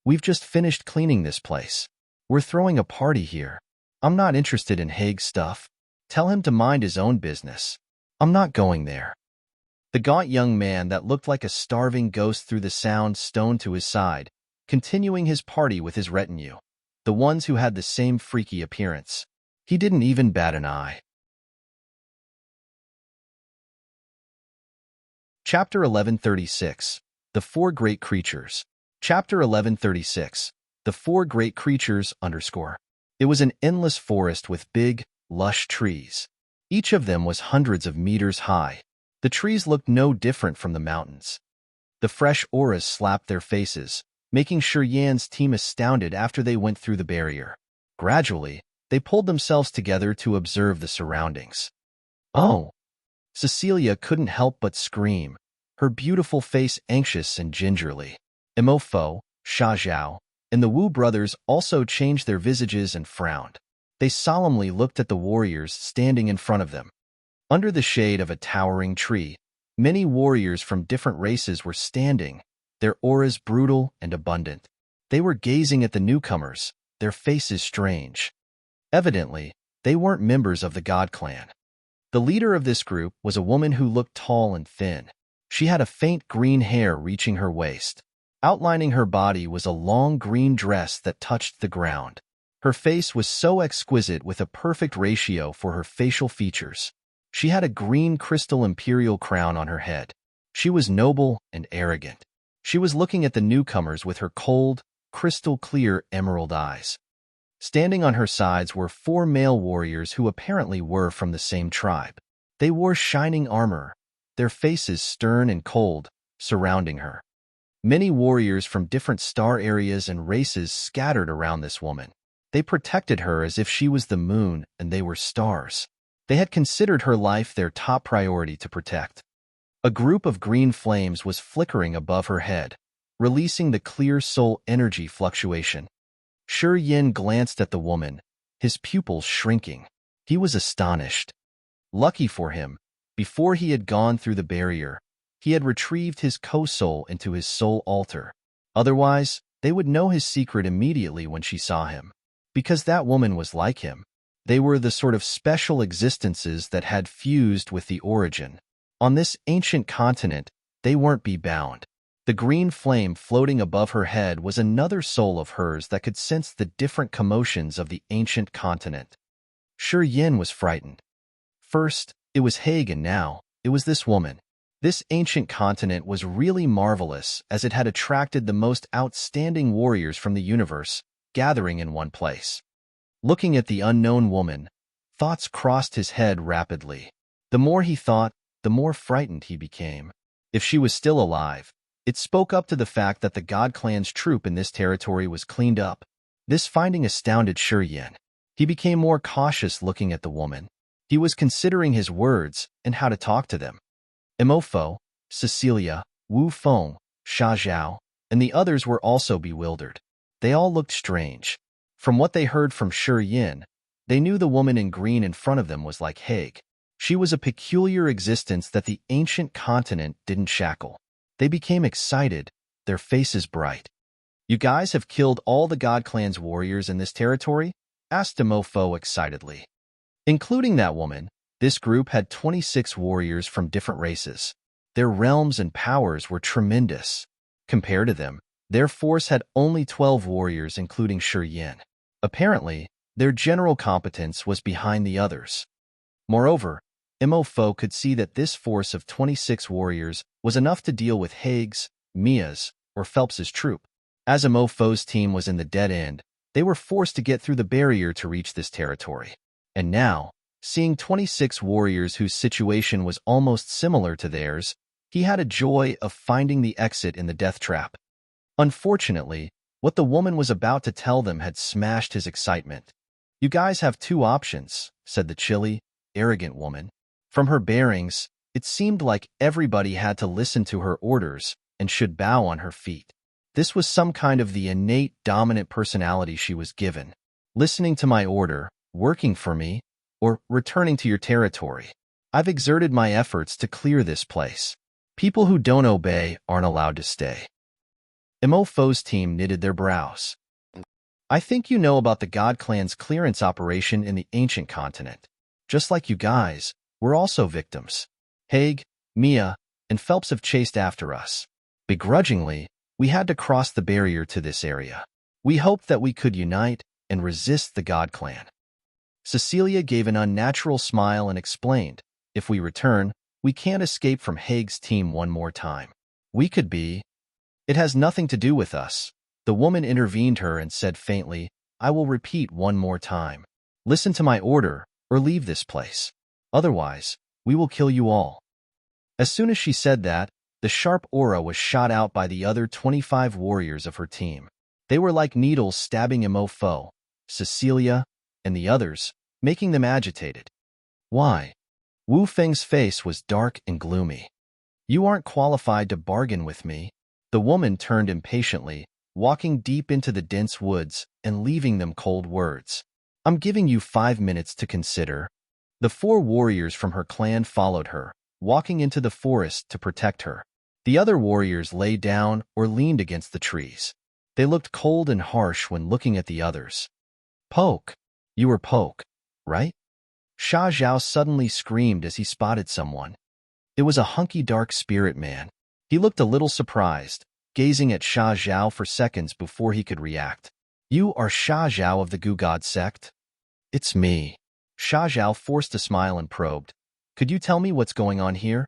"We've just finished cleaning this place. We're throwing a party here. I'm not interested in Haig's stuff. Tell him to mind his own business. I'm not going there." The gaunt young man that looked like a starving ghost threw the sound stone to his side, continuing his party with his retinue, the ones who had the same freaky appearance. He didn't even bat an eye. Chapter 1136. The Four Great Creatures. Chapter 1136. The Four Great Creatures _ It was an endless forest with big, lush trees. Each of them was hundreds of meters high. The trees looked no different from the mountains. The fresh auras slapped their faces, making Shi Yan's team astounded after they went through the barrier. Gradually, they pulled themselves together to observe the surroundings. "Oh!" Cecilia couldn't help but scream, her beautiful face anxious and gingerly. Imofo, Sha Zhao, and the Wu brothers also changed their visages and frowned. They solemnly looked at the warriors standing in front of them. Under the shade of a towering tree, many warriors from different races were standing, their auras brutal and abundant. They were gazing at the newcomers, their faces strange. Evidently, they weren't members of the God Clan. The leader of this group was a woman who looked tall and thin. She had a faint green hair reaching her waist. Outlining her body was a long green dress that touched the ground. Her face was so exquisite with a perfect ratio for her facial features. She had a green crystal imperial crown on her head. She was noble and arrogant. She was looking at the newcomers with her cold, crystal-clear emerald eyes. Standing on her sides were four male warriors who apparently were from the same tribe. They wore shining armor, their faces stern and cold, surrounding her. Many warriors from different star areas and races scattered around this woman. They protected her as if she was the moon and they were stars. They had considered her life their top priority to protect. A group of green flames was flickering above her head, releasing the clear soul energy fluctuation. Shi Yan glanced at the woman, his pupils shrinking. He was astonished. Lucky for him, before he had gone through the barrier, he had retrieved his co-soul into his soul altar. Otherwise, they would know his secret immediately when she saw him. Because that woman was like him. They were the sort of special existences that had fused with the origin. On this ancient continent, they weren't bound. The green flame floating above her head was another soul of hers that could sense the different commotions of the ancient continent. Shi Yan was frightened. First, it was Haig, and now, it was this woman. This ancient continent was really marvelous, as it had attracted the most outstanding warriors from the universe, gathering in one place. Looking at the unknown woman, thoughts crossed his head rapidly. The more he thought, the more frightened he became. If she was still alive, it spoke up to the fact that the God Clan's troop in this territory was cleaned up. This finding astounded Shi Yan. He became more cautious looking at the woman. He was considering his words and how to talk to them. Imofo, Cecilia, Wu Feng, Sha Zhao, and the others were also bewildered. They all looked strange. From what they heard from Shi Yan, they knew the woman in green in front of them was like Haig. She was a peculiar existence that the ancient continent didn't shackle. They became excited, their faces bright. "You guys have killed all the God Clan's warriors in this territory?" asked Imofo excitedly. Including that woman, this group had 26 warriors from different races. Their realms and powers were tremendous. Compared to them, their force had only 12 warriors, including Shi Yan. Apparently, their general competence was behind the others. Moreover, Imofo could see that this force of 26 warriors was enough to deal with Haig's, Mia's, or Phelps's troop. As Imofo's team was in the dead end, they were forced to get through the barrier to reach this territory. And now, Seeing 26 warriors whose situation was almost similar to theirs, he had a joy of finding the exit in the death trap. Unfortunately, what the woman was about to tell them had smashed his excitement. "You guys have two options," said the chilly, arrogant woman. From her bearings, it seemed like everybody had to listen to her orders and should bow on her feet. This was some kind of the innate dominant personality she was given. Listening to my order, working for me, or returning to your territory. I've exerted my efforts to clear this place. People who don't obey aren't allowed to stay. Emofo's team knitted their brows. "I think you know about the God Clan's clearance operation in the ancient continent. Just like you guys, we're also victims. Haig, Mia, and Phelps have chased after us. Begrudgingly, we had to cross the barrier to this area. We hoped that we could unite and resist the God Clan." Cecilia gave an unnatural smile and explained, "If we return, we can't escape from Haig's team one more time. We could be—" "It has nothing to do with us." The woman intervened her and said faintly, "I will repeat one more time. Listen to my order, or leave this place. Otherwise, we will kill you all." As soon as she said that, the sharp aura was shot out by the other 25 warriors of her team. They were like needles stabbing Emofo, Cecilia, and the others, making them agitated. "Why?" Wu Feng's face was dark and gloomy. "You aren't qualified to bargain with me." The woman turned impatiently, walking deep into the dense woods and leaving them cold words. "I'm giving you 5 minutes to consider." The 4 warriors from her clan followed her, walking into the forest to protect her. The other warriors lay down or leaned against the trees. They looked cold and harsh when looking at the others. "Poke. You were Poke, right?" Sha Zhao suddenly screamed as he spotted someone. It was a hunky dark spirit man. He looked a little surprised, gazing at Sha Zhao for seconds before he could react. "You are Sha Zhao of the Gugod sect?" "It's me." Sha Zhao forced a smile and probed. "Could you tell me what's going on here?"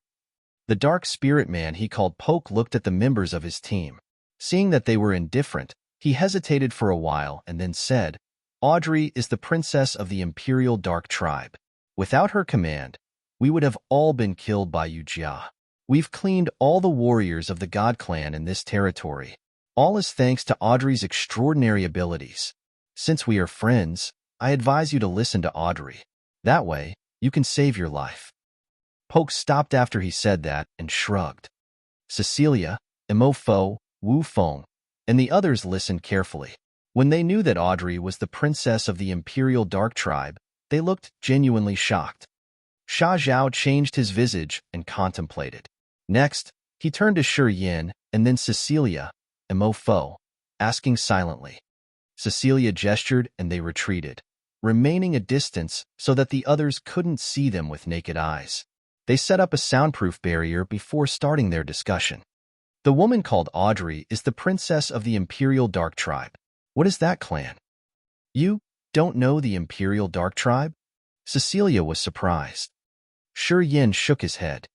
The dark spirit man he called Poke looked at the members of his team. Seeing that they were indifferent, he hesitated for a while and then said, "Audrey is the princess of the Imperial Dark Tribe. Without her command, we would have all been killed by Yujia. We've cleaned all the warriors of the God Clan in this territory. All is thanks to Audrey's extraordinary abilities. Since we are friends, I advise you to listen to Audrey. That way, you can save your life." Poke stopped after he said that and shrugged. Cecilia, Emofo, Wu Feng, and the others listened carefully. When they knew that Audrey was the princess of the Imperial Dark Tribe, they looked genuinely shocked. Sha Zhao changed his visage and contemplated. Next, he turned to Shi Yin and then Cecilia, Emofo, asking silently. Cecilia gestured and they retreated, remaining a distance so that the others couldn't see them with naked eyes. They set up a soundproof barrier before starting their discussion. "The woman called Audrey is the princess of the Imperial Dark Tribe. What is that clan?" "You don't know the Imperial Dark Tribe?" Cecilia was surprised. Shi Yin shook his head.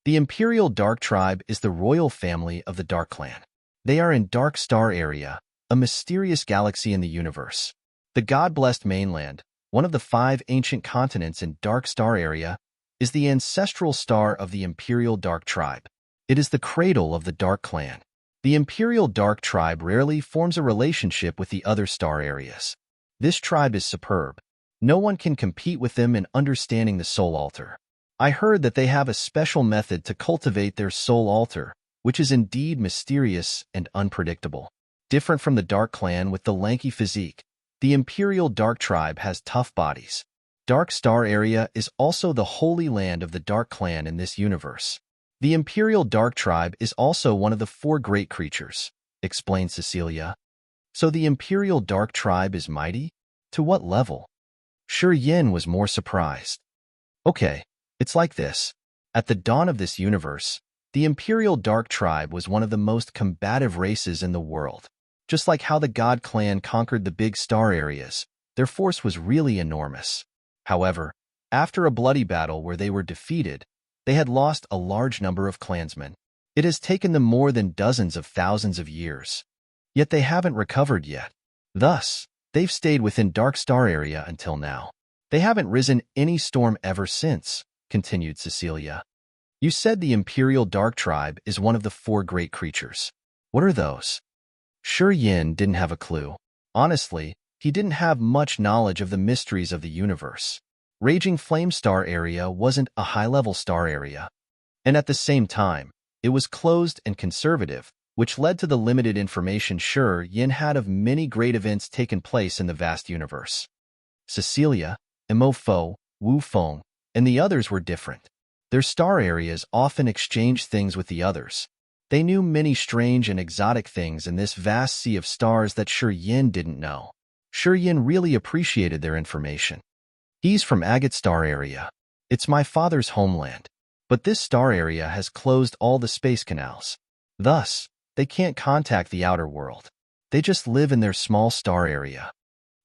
"The Imperial Dark Tribe is the royal family of the Dark Clan. They are in Dark Star Area, a mysterious galaxy in the universe. The God-blessed mainland, one of the 5 ancient continents in Dark Star Area, is the ancestral star of the Imperial Dark Tribe. It is the cradle of the Dark Clan. The Imperial Dark Tribe rarely forms a relationship with the other star areas. This tribe is superb. No one can compete with them in understanding the soul altar. I heard that they have a special method to cultivate their soul altar, which is indeed mysterious and unpredictable. Different from the Dark Clan with the lanky physique, the Imperial Dark Tribe has tough bodies. Dark Star Area is also the holy land of the Dark Clan in this universe. The Imperial Dark Tribe is also one of the 4 great creatures," explained Cecilia. "So the Imperial Dark Tribe is mighty? To what level?" Shi Yin was more surprised. "Okay, it's like this. At the dawn of this universe, the Imperial Dark Tribe was one of the most combative races in the world. Just like how the God Clan conquered the big star areas, their force was really enormous. However, after a bloody battle where they were defeated, they had lost a large number of clansmen. It has taken them more than dozens of thousands of years. Yet they haven't recovered yet. Thus, they've stayed within Dark Star Area until now. They haven't risen any storm ever since, continued Cecilia. You said the Imperial Dark Tribe is one of the 4 great creatures. What are those? Sure Yin didn't have a clue. Honestly, he didn't have much knowledge of the mysteries of the universe. Raging Flame Star Area wasn't a high-level star area. And at the same time, it was closed and conservative, which led to the limited information Sure Yin had of many great events taken place in the vast universe. Cecilia, Mo Fo, Wu Feng, and the others were different. Their star areas often exchanged things with the others. They knew many strange and exotic things in this vast sea of stars that Sure Yin didn't know. Sure Yin really appreciated their information. He's from Agate Star Area. It's my father's homeland. But this star area has closed all the space canals. Thus, they can't contact the outer world. They just live in their small star area.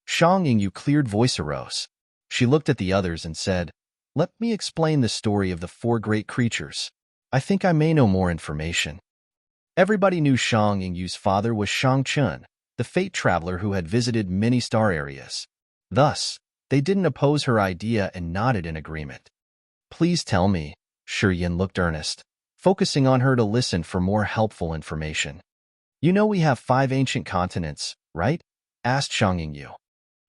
Shang Yingyu cleared voice arose. She looked at the others and said, "Let me explain the story of the 4 great creatures. I think I may know more information." Everybody knew Shang Yingyu's father was Shang Chun, the fate traveler who had visited many star areas. Thus, they didn't oppose her idea and nodded in agreement. "Please tell me." Sure Yin looked earnest, focusing on her to listen for more helpful information. "You know we have 5 ancient continents, right?" asked Shang Yingyu.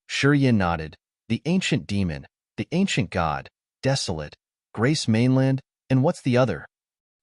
Sure Yin nodded. "The ancient demon, the ancient god, desolate, Grace Mainland, and what's the other?"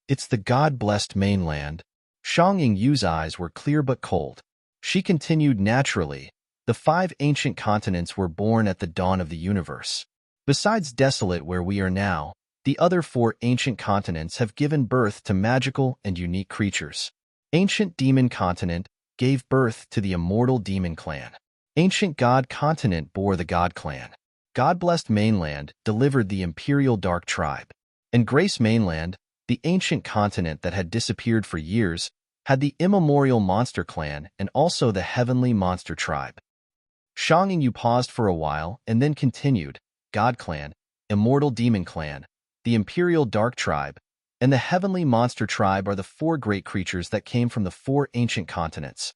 "It's the god-blessed mainland." Shang Yingyu's eyes were clear but cold. She continued naturally. The 5 ancient continents were born at the dawn of the universe. Besides Desolate where we are now, the other 4 ancient continents have given birth to magical and unique creatures. Ancient Demon Continent gave birth to the immortal Demon Clan. Ancient God Continent bore the God Clan. God-blessed Mainland delivered the Imperial Dark Tribe. And Grace Mainland, the ancient continent that had disappeared for years, had the immemorial Monster Clan and also the Heavenly Monster Tribe. Shang Yingyu paused for a while and then continued, God Clan, Immortal Demon Clan, the Imperial Dark Tribe, and the Heavenly Monster Tribe are the 4 great creatures that came from the 4 ancient continents.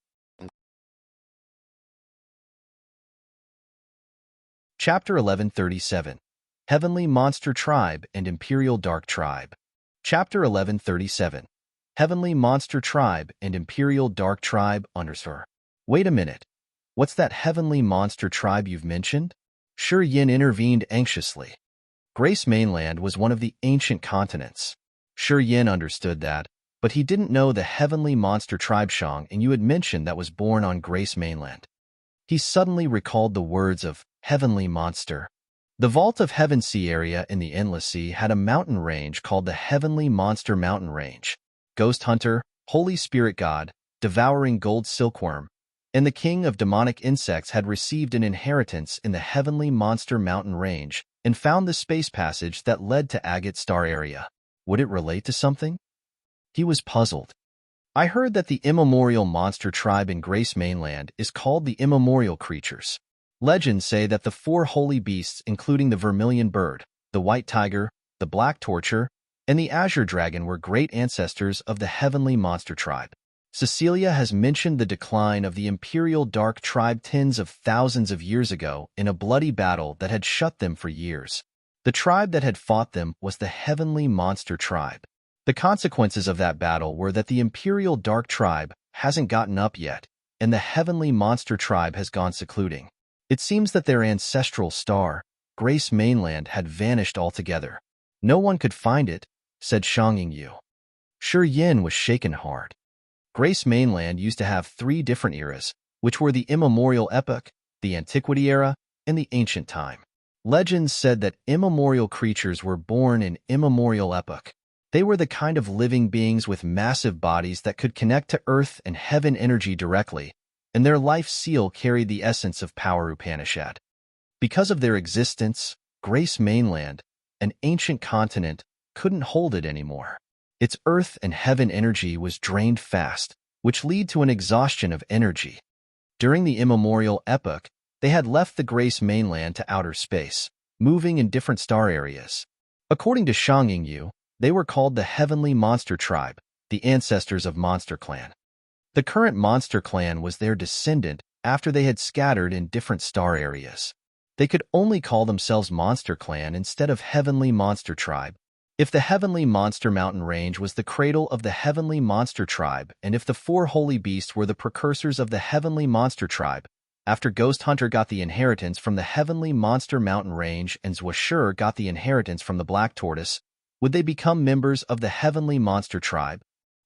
Chapter 1137. Heavenly Monster Tribe and Imperial Dark Tribe. Chapter 1137. Heavenly Monster Tribe and Imperial Dark Tribe _ Wait a minute. What's that Heavenly Monster Tribe you've mentioned? Sure Yin intervened anxiously. Grace Mainland was one of the ancient continents. Sure Yin understood that, but he didn't know the Heavenly Monster Tribe Shang and you had mentioned that was born on Grace Mainland. He suddenly recalled the words of Heavenly Monster. The Vault of Heaven Sea area in the Endless Sea had a mountain range called the Heavenly Monster Mountain Range. Ghost Hunter, Holy Spirit God, Devouring Gold Silkworm, and the King of Demonic Insects had received an inheritance in the Heavenly Monster Mountain Range and found the space passage that led to Agate Star Area. Would it relate to something? He was puzzled. I heard that the immemorial monster tribe in Grace Mainland is called the immemorial creatures. Legends say that the 4 holy beasts, including the vermilion bird, the white tiger, the black torture, and the azure dragon were great ancestors of the heavenly monster tribe. Cecilia has mentioned the decline of the Imperial Dark Tribe tens of thousands of years ago in a bloody battle that had shut them for years. The tribe that had fought them was the Heavenly Monster Tribe. The consequences of that battle were that the Imperial Dark Tribe hasn't gotten up yet, and the Heavenly Monster Tribe has gone secluding. It seems that their ancestral star, Grace Mainland, had vanished altogether. No one could find it, said Shang Yingyu. Sure Yin was shaken hard. Grace Mainland used to have 3 different eras, which were the immemorial epoch, the antiquity era, and the ancient time. Legends said that immemorial creatures were born in immemorial epoch. They were the kind of living beings with massive bodies that could connect to earth and heaven energy directly, and their life seal carried the essence of power Upanishad. Because of their existence, Grace Mainland, an ancient continent, couldn't hold it anymore. Its earth and heaven energy was drained fast, which led to an exhaustion of energy. During the immemorial epoch, they had left the Grace Mainland to outer space, moving in different star areas. According to Shang Yingyu, they were called the Heavenly Monster Tribe, the ancestors of Monster Clan. The current Monster Clan was their descendant after they had scattered in different star areas. They could only call themselves Monster Clan instead of Heavenly Monster Tribe. If the Heavenly Monster Mountain Range was the cradle of the Heavenly Monster Tribe, and if the four holy beasts were the precursors of the Heavenly Monster Tribe, after Ghost Hunter got the inheritance from the Heavenly Monster Mountain Range and Zwashur got the inheritance from the Black Tortoise, would they become members of the Heavenly Monster Tribe?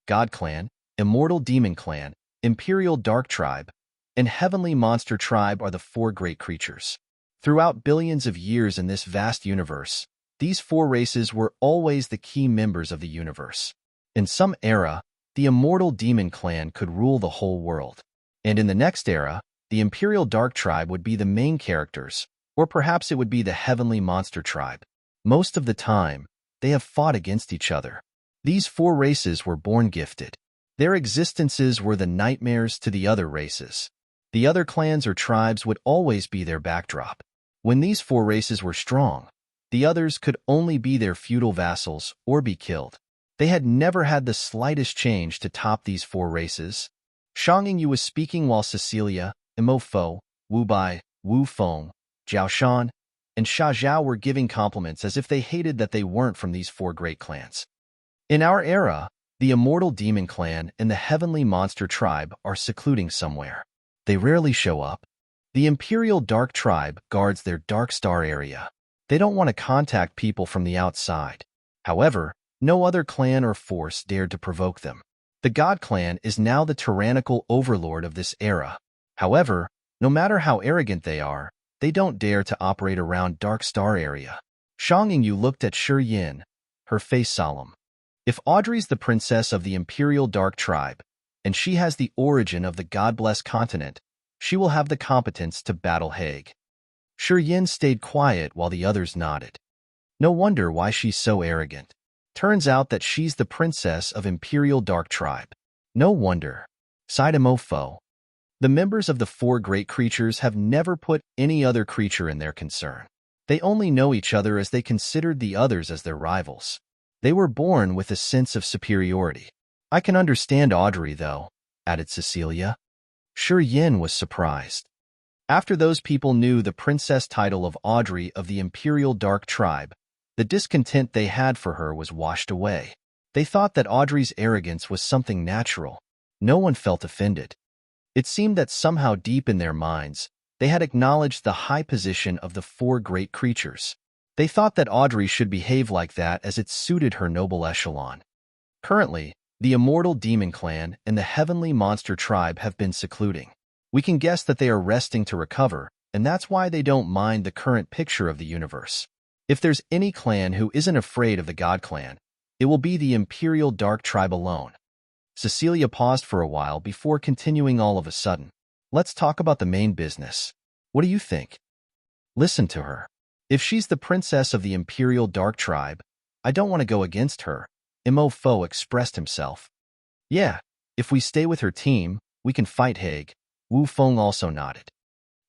God Clan, Immortal Demon Clan, Imperial Dark Tribe, and Heavenly Monster Tribe are the four great creatures. Throughout billions of years in this vast universe, these four races were always the key members of the universe. In some era, the Immortal Demon Clan could rule the whole world. And in the next era, the Imperial Dark Tribe would be the main characters, or perhaps it would be the Heavenly Monster Tribe. Most of the time, they have fought against each other. These four races were born gifted. Their existences were the nightmares to the other races. The other clans or tribes would always be their backdrop. When these four races were strong, the others could only be their feudal vassals or be killed. They had never had the slightest change to top these four races. Shang Yingyu was speaking while Cecilia, Imo Fo, Wu Bai, Wu Feng, Jiao Shan, and Sha Zhao were giving compliments as if they hated that they weren't from these four great clans. In our era, the Immortal Demon Clan and the Heavenly Monster Tribe are secluding somewhere. They rarely show up. The Imperial Dark Tribe guards their Dark Star area. They don't want to contact people from the outside. However, no other clan or force dared to provoke them. The God Clan is now the tyrannical overlord of this era. However, no matter how arrogant they are, they don't dare to operate around Dark Star area. Shang Yingyu looked at Shi Yin, her face solemn. If Audrey's the princess of the Imperial Dark Tribe, and she has the origin of the God-blessed continent, she will have the competence to battle Hague. Shi Yin stayed quiet while the others nodded. No wonder why she's so arrogant. Turns out that she's the princess of Imperial Dark Tribe. No wonder. Sighed Imo Fo. The members of the four great creatures have never put any other creature in their concern. They only know each other as they considered the others as their rivals. They were born with a sense of superiority. I can understand Audrey, though, added Cecilia. Shi Yin was surprised. After those people knew the princess title of Audrey of the Imperial Dark Tribe, the discontent they had for her was washed away. They thought that Audrey's arrogance was something natural. No one felt offended. It seemed that somehow deep in their minds, they had acknowledged the high position of the four great creatures. They thought that Audrey should behave like that as it suited her noble echelon. Currently, the Immortal Demon Clan and the Heavenly Monster Tribe have been secluding. We can guess that they are resting to recover, and that's why they don't mind the current picture of the universe. If there's any clan who isn't afraid of the God Clan, it will be the Imperial Dark Tribe alone. Cecilia paused for a while before continuing all of a sudden. Let's talk about the main business. What do you think? Listen to her. If she's the princess of the Imperial Dark Tribe, I don't want to go against her. Imo Fo expressed himself. Yeah, if we stay with her team, we can fight Hague. Wu Feng also nodded.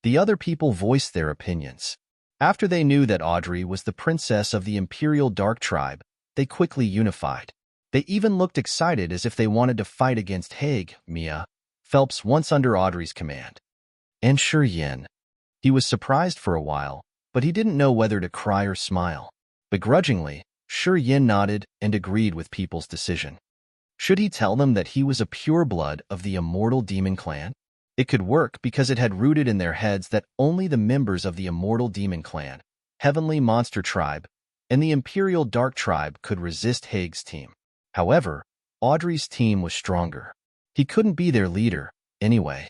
The other people voiced their opinions. After they knew that Audrey was the princess of the Imperial Dark Tribe, they quickly unified. They even looked excited as if they wanted to fight against Hague, Mia, Phelps once under Audrey's command. And Shi Yin. He was surprised for a while, but he didn't know whether to cry or smile. Begrudgingly, Shi Yin nodded and agreed with people's decision. Should he tell them that he was a pureblood of the Immortal Demon Clan? It could work because it had rooted in their heads that only the members of the Immortal Demon Clan, Heavenly Monster Tribe, and the Imperial Dark Tribe could resist Hague's team. However, Audrey's team was stronger. He couldn't be their leader, anyway.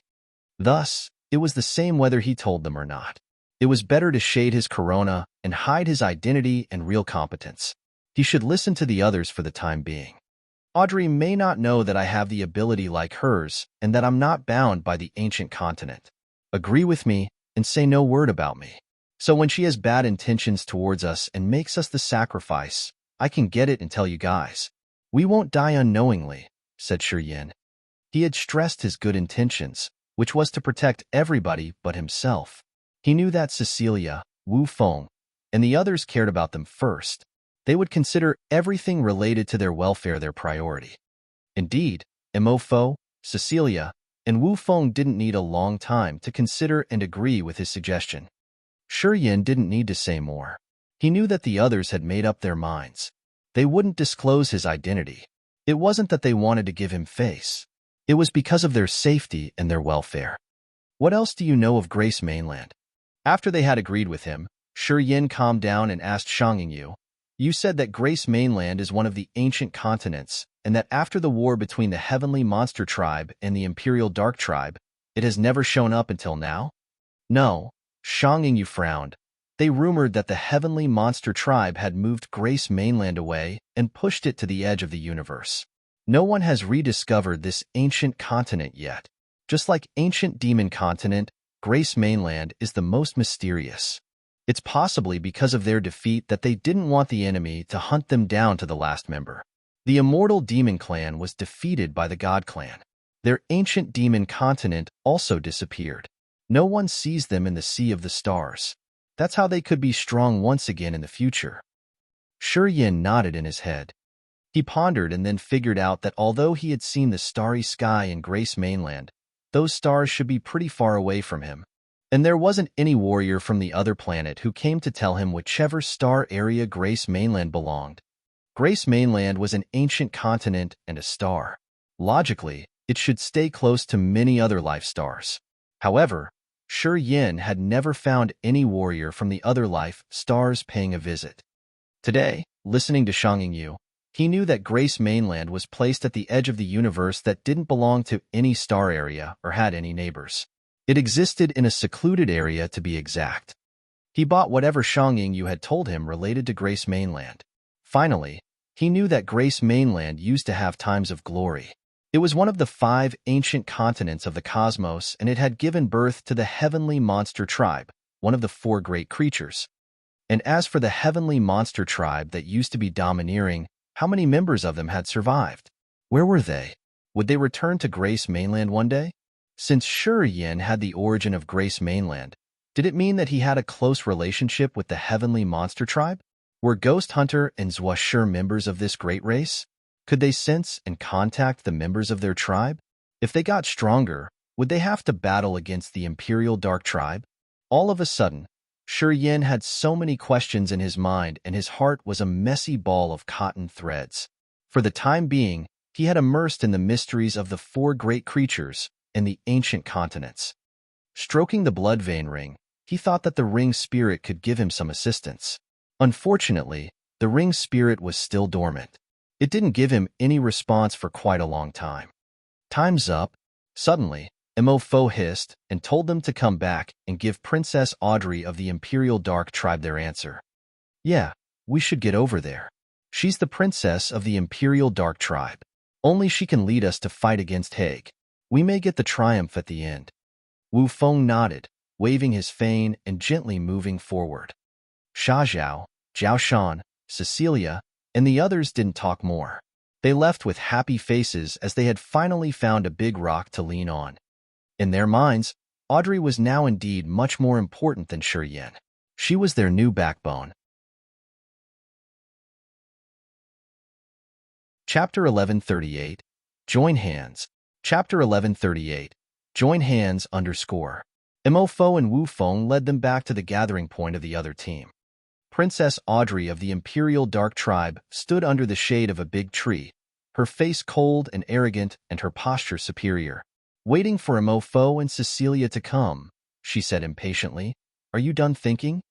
Thus, it was the same whether he told them or not. It was better to shade his corona and hide his identity and real competence. He should listen to the others for the time being. Audrey may not know that I have the ability like hers and that I'm not bound by the ancient continent. Agree with me and say no word about me. So when she has bad intentions towards us and makes us the sacrifice, I can get it and tell you guys. We won't die unknowingly, said Shi Yin. He had stressed his good intentions, which was to protect everybody but himself. He knew that Cecilia, Wu Feng, and the others cared about them first. They would consider everything related to their welfare their priority. Indeed, Imo Fo, Cecilia, and Wu Feng didn't need a long time to consider and agree with his suggestion. Yin didn't need to say more. He knew that the others had made up their minds. They wouldn't disclose his identity. It wasn't that they wanted to give him face. It was because of their safety and their welfare. What else do you know of Grace Mainland? After they had agreed with him, Yin calmed down and asked Shangyu, you said that Grace Mainland is one of the ancient continents, and that after the war between the Heavenly Monster Tribe and the Imperial Dark Tribe, it has never shown up until now? No, Shangyu frowned. They rumored that the Heavenly Monster Tribe had moved Grace Mainland away and pushed it to the edge of the universe. No one has rediscovered this ancient continent yet. Just like ancient demon continent, Grace Mainland is the most mysterious. It's possibly because of their defeat that they didn't want the enemy to hunt them down to the last member. The immortal demon clan was defeated by the God clan. Their ancient demon continent also disappeared. No one sees them in the sea of the stars. That's how they could be strong once again in the future. Yin nodded in his head. He pondered and then figured out that although he had seen the starry sky in Grace Mainland, those stars should be pretty far away from him. And there wasn't any warrior from the other planet who came to tell him whichever star area Grace Mainland belonged. Grace Mainland was an ancient continent and a star. Logically, it should stay close to many other life stars. However, Yin had never found any warrior from the other life stars paying a visit. Today, listening to Shangyu, he knew that Grace Mainland was placed at the edge of the universe that didn't belong to any star area or had any neighbors. It existed in a secluded area to be exact. He bought whatever Shangyu had told him related to Grace Mainland. Finally, he knew that Grace Mainland used to have times of glory. It was one of the 5 ancient continents of the cosmos, and it had given birth to the Heavenly Monster Tribe, one of the 4 great creatures. And as for the Heavenly Monster Tribe that used to be domineering, how many members of them had survived? Where were they? Would they return to Grace Mainland one day? Since Yin had the origin of Grace Mainland, did it mean that he had a close relationship with the Heavenly Monster Tribe? Were Ghost Hunter and Zhuo members of this great race? Could they sense and contact the members of their tribe? If they got stronger, would they have to battle against the Imperial Dark Tribe? All of a sudden, Yin had so many questions in his mind, and his heart was a messy ball of cotton threads. For the time being, he had immersed in the mysteries of the 4 great creatures and the ancient continents. Stroking the blood vein ring, he thought that the ring spirit could give him some assistance. Unfortunately, the ring spirit was still dormant. It didn't give him any response for quite a long time. Time's up. Suddenly, Mo hissed and told them to come back and give Princess Audrey of the Imperial Dark Tribe their answer. Yeah, we should get over there. She's the princess of the Imperial Dark Tribe. Only she can lead us to fight against Hague. We may get the triumph at the end. Wu Feng nodded, waving his fan and gently moving forward. Sha Zhao, Zhao Shan, Cecilia, and the others didn't talk more. They left with happy faces as they had finally found a big rock to lean on. In their minds, Audrey was now indeed much more important than Yin. She was their new backbone. Chapter 1138. Join Hands. Chapter 1138. Join Hands _ Mo and Wu Feng led them back to the gathering point of the other team. Princess Audrey of the Imperial Dark Tribe stood under the shade of a big tree, her face cold and arrogant and her posture superior. Waiting for Mo and Cecilia to come, she said impatiently. Are you done thinking?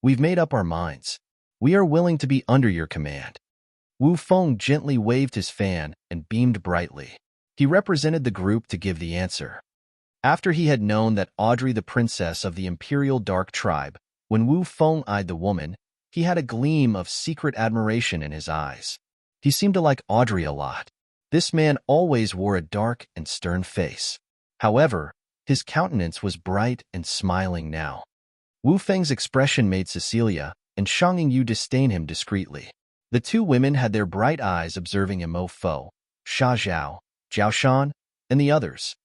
We've made up our minds. We are willing to be under your command. Wu Feng gently waved his fan and beamed brightly. He represented the group to give the answer. After he had known that Audrey the princess of the Imperial Dark Tribe, when Wu Feng eyed the woman, he had a gleam of secret admiration in his eyes. He seemed to like Audrey a lot. This man always wore a dark and stern face. However, his countenance was bright and smiling now. Wu Feng's expression made Cecilia and Shangyu disdain him discreetly. The 2 women had their bright eyes observing Mo, Sha Zhao, Zhao Shan, and the others.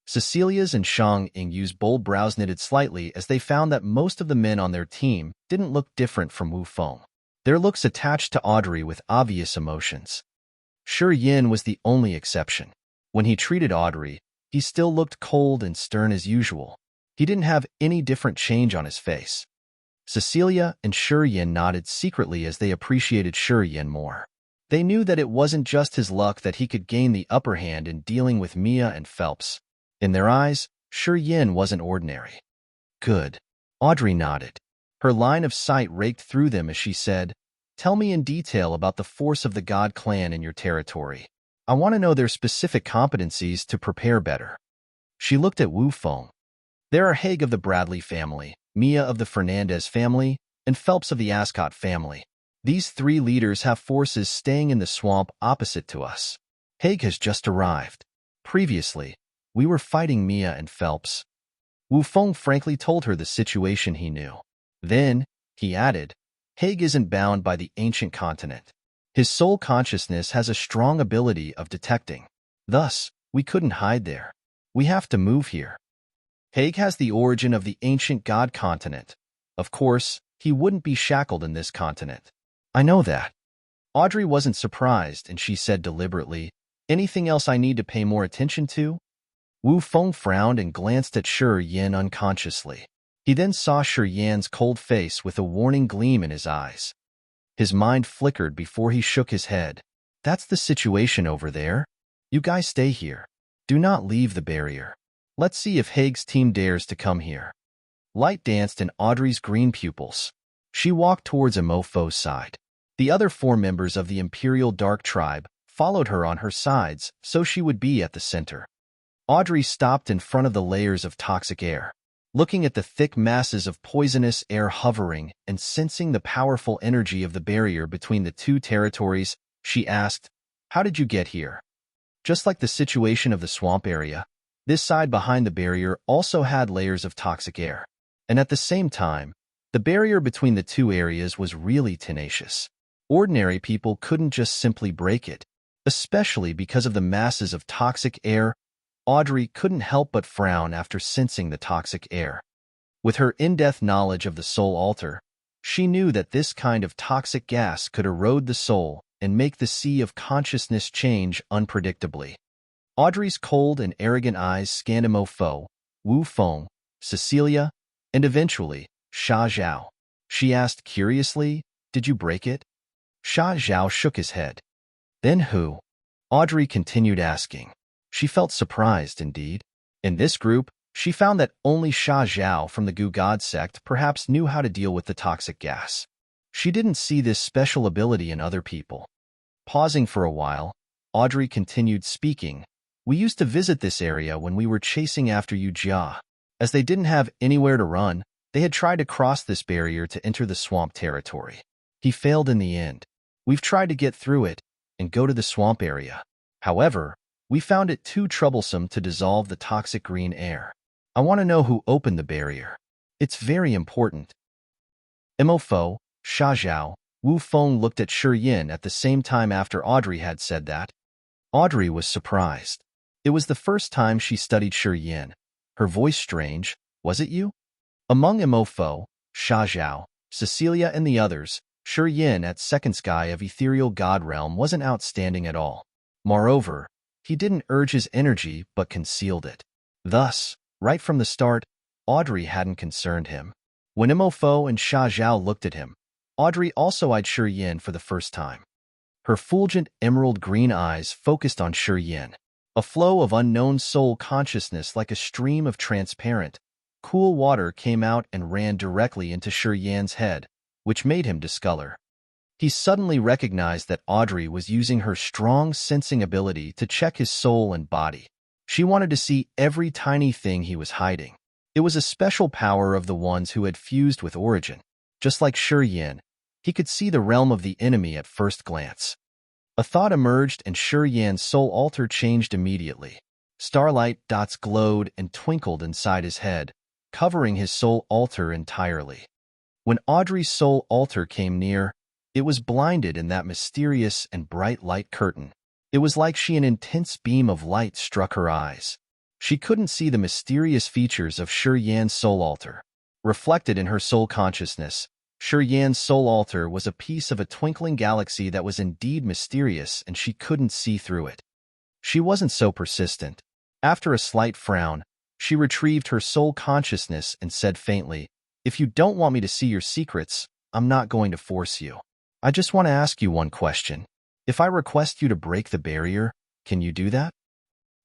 Cecilia's and Shangyu's bold brows knitted slightly as they found that most of the men on their team didn't look different from Wu Feng. Their looks attached to Audrey with obvious emotions. Yin was the only exception. When he treated Audrey, he still looked cold and stern as usual. He didn't have any different change on his face. Cecilia and Shuryen nodded secretly as they appreciated Shuryen more. They knew that it wasn't just his luck that he could gain the upper hand in dealing with Mia and Phelps. In their eyes, Shuryen wasn't ordinary. Good. Audrey nodded. Her line of sight raked through them as she said, "Tell me in detail about the force of the God clan in your territory. I want to know their specific competencies to prepare better." She looked at Wu Feng. "There are Haig of the Bradley family, Mia of the Fernandez family, and Phelps of the Ascot family. These 3 leaders have forces staying in the swamp opposite to us. Haig has just arrived. Previously, we were fighting Mia and Phelps." Wu Feng frankly told her the situation he knew. Then, he added, "Haig isn't bound by the ancient continent. His soul consciousness has a strong ability of detecting. Thus, we couldn't hide there. We have to move here. Haig has the origin of the ancient god continent. Of course, he wouldn't be shackled in this continent." "I know that." Audrey wasn't surprised, and she said deliberately, "Anything else I need to pay more attention to?" Wu Feng frowned and glanced at Shuryen unconsciously. He then saw Shuryen's cold face with a warning gleam in his eyes. His mind flickered before he shook his head. "That's the situation over there. You guys stay here. Do not leave the barrier. Let's see if Haig's team dares to come here." Light danced in Audrey's green pupils. She walked towards Emofo's side. The other 4 members of the Imperial Dark Tribe followed her on her sides, so she would be at the center. Audrey stopped in front of the layers of toxic air. Looking at the thick masses of poisonous air hovering and sensing the powerful energy of the barrier between the 2 territories, she asked, "How did you get here?" Just like the situation of the swamp area, this side behind the barrier also had layers of toxic air. And at the same time, the barrier between the 2 areas was really tenacious. Ordinary people couldn't just simply break it, especially because of the masses of toxic air. Audrey couldn't help but frown after sensing the toxic air. With her in-depth knowledge of the soul altar, she knew that this kind of toxic gas could erode the soul and make the sea of consciousness change unpredictably. Audrey's cold and arrogant eyes scanned Mo, Wu Feng, Cecilia, and eventually, Sha Zhao. She asked curiously, "Did you break it?" Sha Zhao shook his head. "Then who?" Audrey continued asking. She felt surprised indeed. In this group, she found that only Sha Zhao from the Gu God sect perhaps knew how to deal with the toxic gas. She didn't see this special ability in other people. Pausing for a while, Audrey continued speaking. "We used to visit this area when we were chasing after Yu Jia. As they didn't have anywhere to run, they had tried to cross this barrier to enter the swamp territory. He failed in the end. We've tried to get through it and go to the swamp area. However, we found it too troublesome to dissolve the toxic green air. I want to know who opened the barrier. It's very important." Mo, Sha Zhao, Wu Feng looked at Shuryen at the same time after Audrey had said that. Audrey was surprised. It was the first time she studied Shuryen. Her voice strange, "Was it you?" Among Mo, Sha Zhao, Cecilia and the others, Shuryen at Second Sky of Ethereal God Realm wasn't outstanding at all. Moreover, he didn't urge his energy but concealed it. Thus, right from the start, Audrey hadn't concerned him. When Mo and Sha Zhao looked at him, Audrey also eyed Shuryen for the first time. Her fulgent emerald green eyes focused on Shuryen. A flow of unknown soul consciousness like a stream of transparent, cool water came out and ran directly into Shuryen's head, which made him discolor. He suddenly recognized that Audrey was using her strong sensing ability to check his soul and body. She wanted to see every tiny thing he was hiding. It was a special power of the ones who had fused with Origin. Just like Shuryen, he could see the realm of the enemy at first glance. A thought emerged and Shuryen's soul altar changed immediately. Starlight dots glowed and twinkled inside his head, covering his soul altar entirely. When Audrey's soul altar came near, it was blinded in that mysterious and bright light curtain. It was like an intense beam of light struck her eyes. She couldn't see the mysterious features of Shuryen's soul altar. Reflected in her soul consciousness, Shuryen's soul altar was a piece of a twinkling galaxy that was indeed mysterious and she couldn't see through it. She wasn't so persistent. After a slight frown, she retrieved her soul consciousness and said faintly, If you don't want me to see your secrets, I'm not going to force you. I just want to ask you one question. If I request you to break the barrier, can you do that?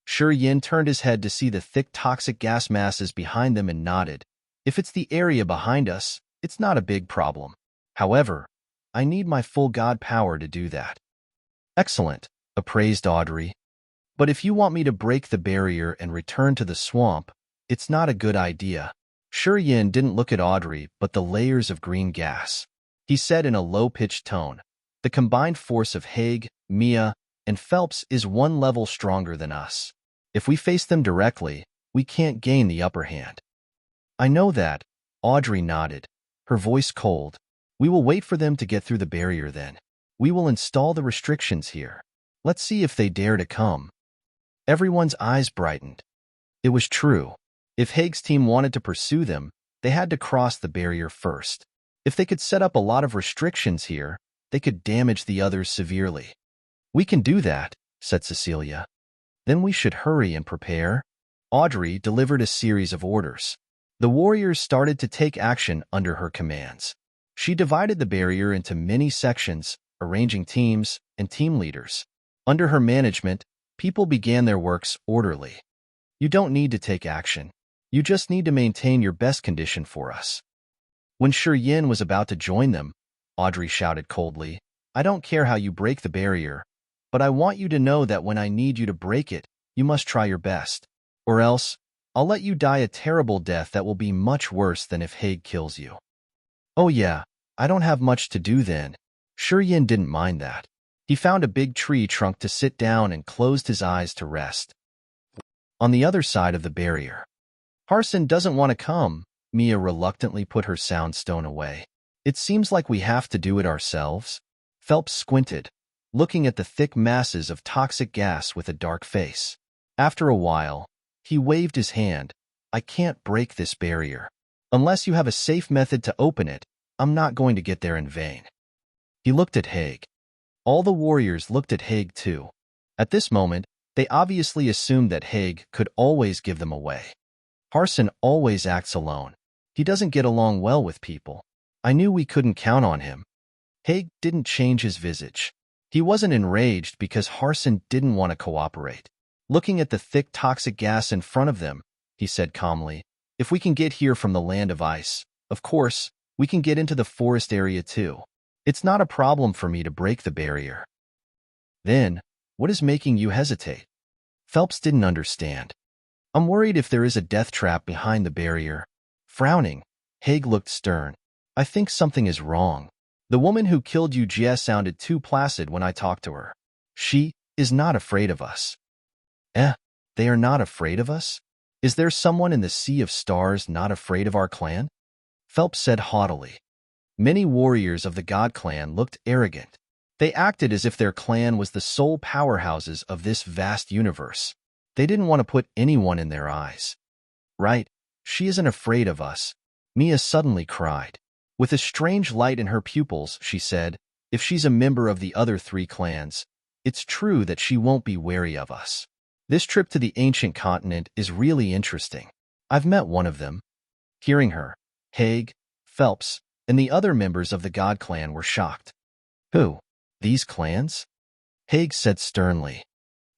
Shi Yin turned his head to see the thick toxic gas masses behind them and nodded. If it's the area behind us, it's not a big problem. However, I need my full god power to do that. Excellent, appraised Audrey. But if you want me to break the barrier and return to the swamp, it's not a good idea. Shi Yin didn't look at Audrey but the layers of green gas. He said in a low-pitched tone, the combined force of Haig, Mia, and Phelps is one level stronger than us. If we face them directly, we can't gain the upper hand. I know that, Audrey nodded, her voice cold. We will wait for them to get through the barrier then. We will install the restrictions here. Let's see if they dare to come. Everyone's eyes brightened. It was true. If Haig's team wanted to pursue them, they had to cross the barrier first. If they could set up a lot of restrictions here, they could damage the others severely. We can do that, said Cecilia. Then we should hurry and prepare. Audrey delivered a series of orders. The warriors started to take action under her commands. She divided the barrier into many sections, arranging teams and team leaders. Under her management, people began their works orderly. You don't need to take action. You just need to maintain your best condition for us. When Shi Yin was about to join them, Audrey shouted coldly, I don't care how you break the barrier, but I want you to know that when I need you to break it, you must try your best. Or else, I'll let you die a terrible death that will be much worse than if Haig kills you. Oh yeah, I don't have much to do then. Shi Yin didn't mind that. He found a big tree trunk to sit down and closed his eyes to rest. On the other side of the barrier. Harson doesn't want to come. Mia reluctantly put her sound stone away. It seems like we have to do it ourselves. Phelps squinted, looking at the thick masses of toxic gas with a dark face. After a while, he waved his hand. I can't break this barrier. Unless you have a safe method to open it, I'm not going to get there in vain. He looked at Haig. All the warriors looked at Haig too. At this moment, they obviously assumed that Haig could always give them away. Harson always acts alone. He doesn't get along well with people. I knew we couldn't count on him. Haig didn't change his visage. He wasn't enraged because Harson didn't want to cooperate. Looking at the thick toxic gas in front of them, he said calmly, if we can get here from the land of ice, of course, we can get into the forest area too. It's not a problem for me to break the barrier. Then, what is making you hesitate? Phelps didn't understand. I'm worried if there is a death trap behind the barrier. Frowning, Haig looked stern. I think something is wrong. The woman who killed you Jia sounded too placid when I talked to her. She is not afraid of us. They are not afraid of us? Is there someone in the sea of stars not afraid of our clan? Phelps said haughtily. Many warriors of the God clan looked arrogant. They acted as if their clan was the sole powerhouses of this vast universe. They didn't want to put anyone in their eyes. Right, she isn't afraid of us. Mia suddenly cried. With a strange light in her pupils, she said, if she's a member of the other three clans, it's true that she won't be wary of us. This trip to the ancient continent is really interesting. I've met one of them. Hearing her, Haig, Phelps, and the other members of the God clan were shocked. Who? These clans? Haig said sternly.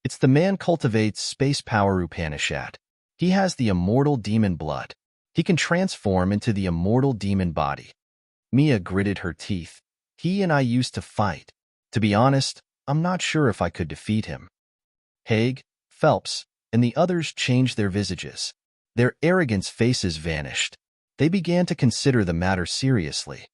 It's the man cultivates space power Upanishad. He has the immortal demon blood. He can transform into the immortal demon body. Mia gritted her teeth. He and I used to fight. To be honest, I'm not sure if I could defeat him. Haig, Phelps, and the others changed their visages. Their arrogant faces vanished. They began to consider the matter seriously.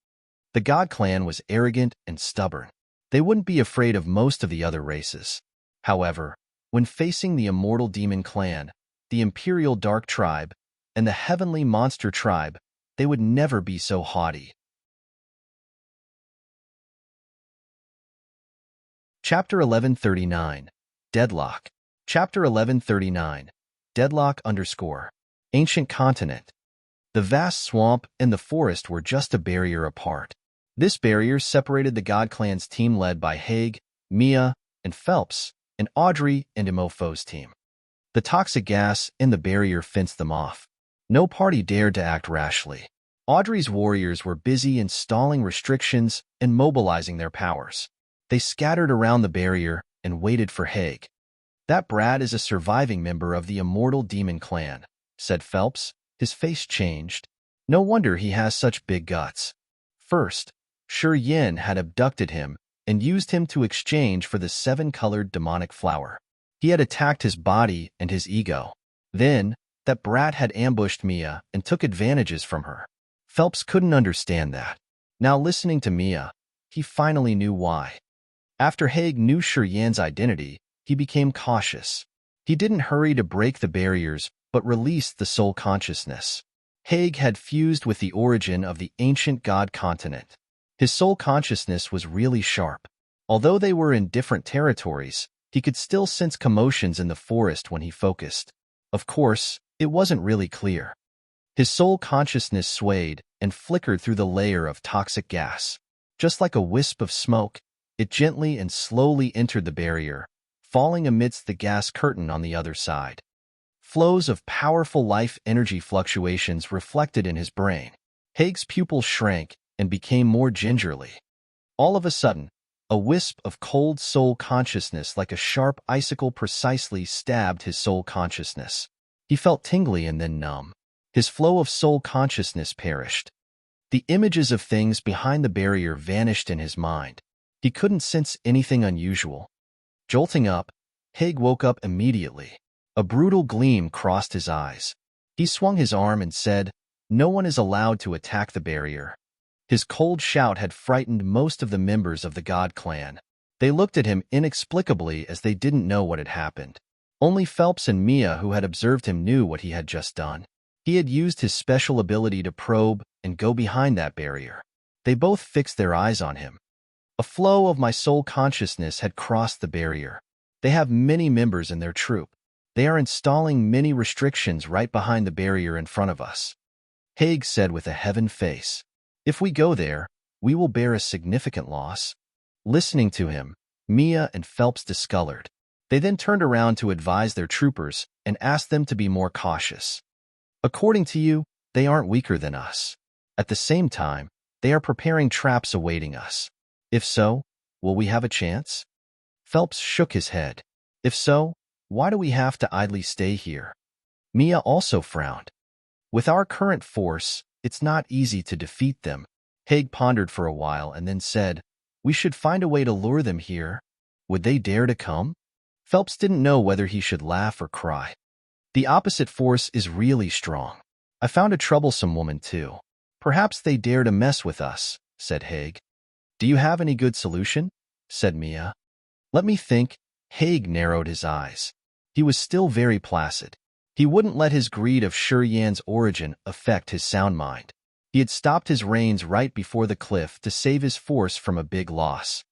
The God clan was arrogant and stubborn. They wouldn't be afraid of most of the other races. However, when facing the immortal demon clan, the Imperial Dark Tribe, and the Heavenly Monster Tribe, they would never be so haughty. Chapter 1139. Deadlock. Chapter 1139. Deadlock _ Ancient Continent. The vast swamp and the forest were just a barrier apart. This barrier separated the God clan's team led by Haig, Mia, and Phelps, and Audrey and Imofo's team. The toxic gas and the barrier fenced them off. No party dared to act rashly. Audrey's warriors were busy installing restrictions and mobilizing their powers. They scattered around the barrier and waited for Haig. "That brat is a surviving member of the immortal demon clan," said Phelps. His face changed. "No wonder he has such big guts." First, Yin had abducted him and used him to exchange for the 7-colored demonic flower. He had attacked his body and his ego. Then, that brat had ambushed Mia and took advantages from her. Phelps couldn't understand that. Now listening to Mia, he finally knew why. After Haig knew Yin's identity, he became cautious. He didn't hurry to break the barriers, but released the soul consciousness. Haig had fused with the origin of the ancient god continent. His soul consciousness was really sharp. Although they were in different territories, he could still sense commotions in the forest when he focused. Of course, it wasn't really clear. His soul consciousness swayed and flickered through the layer of toxic gas. Just like a wisp of smoke, it gently and slowly entered the barrier, falling amidst the gas curtain on the other side. Flows of powerful life energy fluctuations reflected in his brain. Haig's pupils shrank and became more gingerly. All of a sudden, a wisp of cold soul consciousness like a sharp icicle precisely stabbed his soul consciousness. He felt tingly and then numb. His flow of soul consciousness perished. The images of things behind the barrier vanished in his mind. He couldn't sense anything unusual. Jolting up, Haig woke up immediately. A brutal gleam crossed his eyes. He swung his arm and said, "No one is allowed to attack the barrier." His cold shout had frightened most of the members of the God clan. They looked at him inexplicably as they didn't know what had happened. Only Phelps and Mia, who had observed him, knew what he had just done. He had used his special ability to probe and go behind that barrier. They both fixed their eyes on him. A flow of my soul consciousness had crossed the barrier. They have many members in their troop. They are installing many restrictions right behind the barrier in front of us. Haig said with a heaven face, "If we go there, we will bear a significant loss." Listening to him, Mia and Phelps discolored. They then turned around to advise their troopers and asked them to be more cautious. "According to you, they aren't weaker than us. At the same time, they are preparing traps awaiting us. If so, will we have a chance?" Phelps shook his head. "If so, why do we have to idly stay here?" Mia also frowned. "With our current force, it's not easy to defeat them." Haig pondered for a while and then said, "We should find a way to lure them here. Would they dare to come?" Phelps didn't know whether he should laugh or cry. "The opposite force is really strong. I found a troublesome woman too. Perhaps they dare to mess with us," said Haig. "Do you have any good solution?" said Mia. "Let me think." Haig narrowed his eyes. He was still very placid. He wouldn't let his greed of Yin's origin affect his sound mind. He had stopped his reins right before the cliff to save his force from a big loss.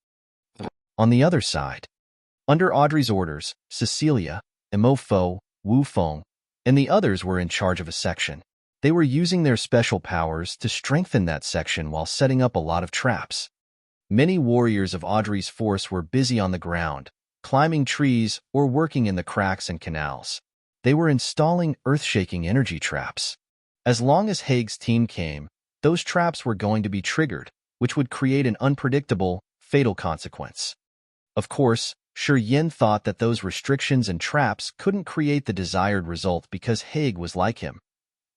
On the other side, under Audrey's orders, Cecilia, Mo Fo, Wu Feng, and the others were in charge of a section. They were using their special powers to strengthen that section while setting up a lot of traps. Many warriors of Audrey's force were busy on the ground, climbing trees or working in the cracks and canals. They were installing earth-shaking energy traps. As long as Haig's team came, those traps were going to be triggered, which would create an unpredictable, fatal consequence. Of course, Yin thought that those restrictions and traps couldn't create the desired result because Haig was like him.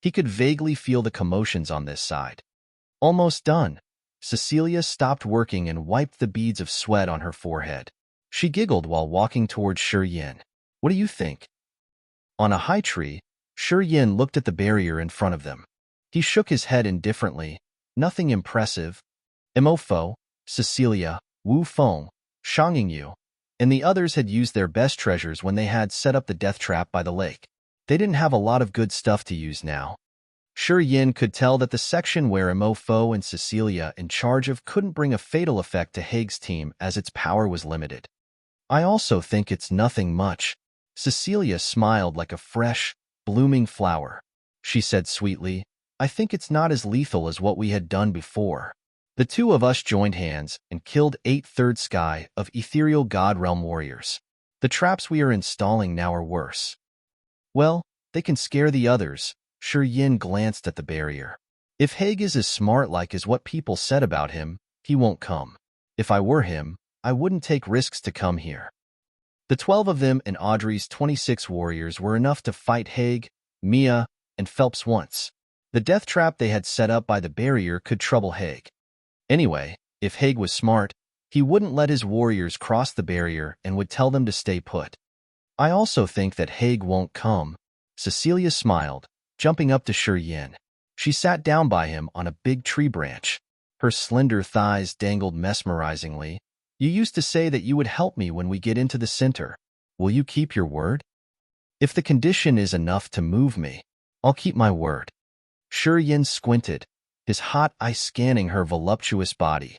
He could vaguely feel the commotions on this side. Almost done. Cecilia stopped working and wiped the beads of sweat on her forehead. She giggled while walking towards Yin. "What do you think?" On a high tree, Yin looked at the barrier in front of them. He shook his head indifferently. "Nothing impressive." Mo Fo, Cecilia, Wu Feng, Shanging Yu, and the others had used their best treasures when they had set up the death trap by the lake. They didn't have a lot of good stuff to use now. Yin could tell that the section where Mo Fo and Cecilia in charge of couldn't bring a fatal effect to Haig's team as its power was limited. "I also think it's nothing much." Cecilia smiled like a fresh, blooming flower. She said sweetly, "I think it's not as lethal as what we had done before." The two of us joined hands and killed 8/3 sky of Ethereal God Realm warriors. The traps we are installing now are worse. "Well, they can scare the others." Yin glanced at the barrier. If Haig is as smart like as what people said about him, he won't come. If I were him, I wouldn't take risks to come here. The 12 of them and Audrey's 26 warriors were enough to fight Haig, Mia, and Phelps once. The death trap they had set up by the barrier could trouble Haig. Anyway, if Haig was smart, he wouldn't let his warriors cross the barrier and would tell them to stay put. I also think that Haig won't come. Cecilia smiled, jumping up to Yin. She sat down by him on a big tree branch. Her slender thighs dangled mesmerizingly. You used to say that you would help me when we get into the center. Will you keep your word? If the condition is enough to move me, I'll keep my word. Yin squinted, his hot eye scanning her voluptuous body.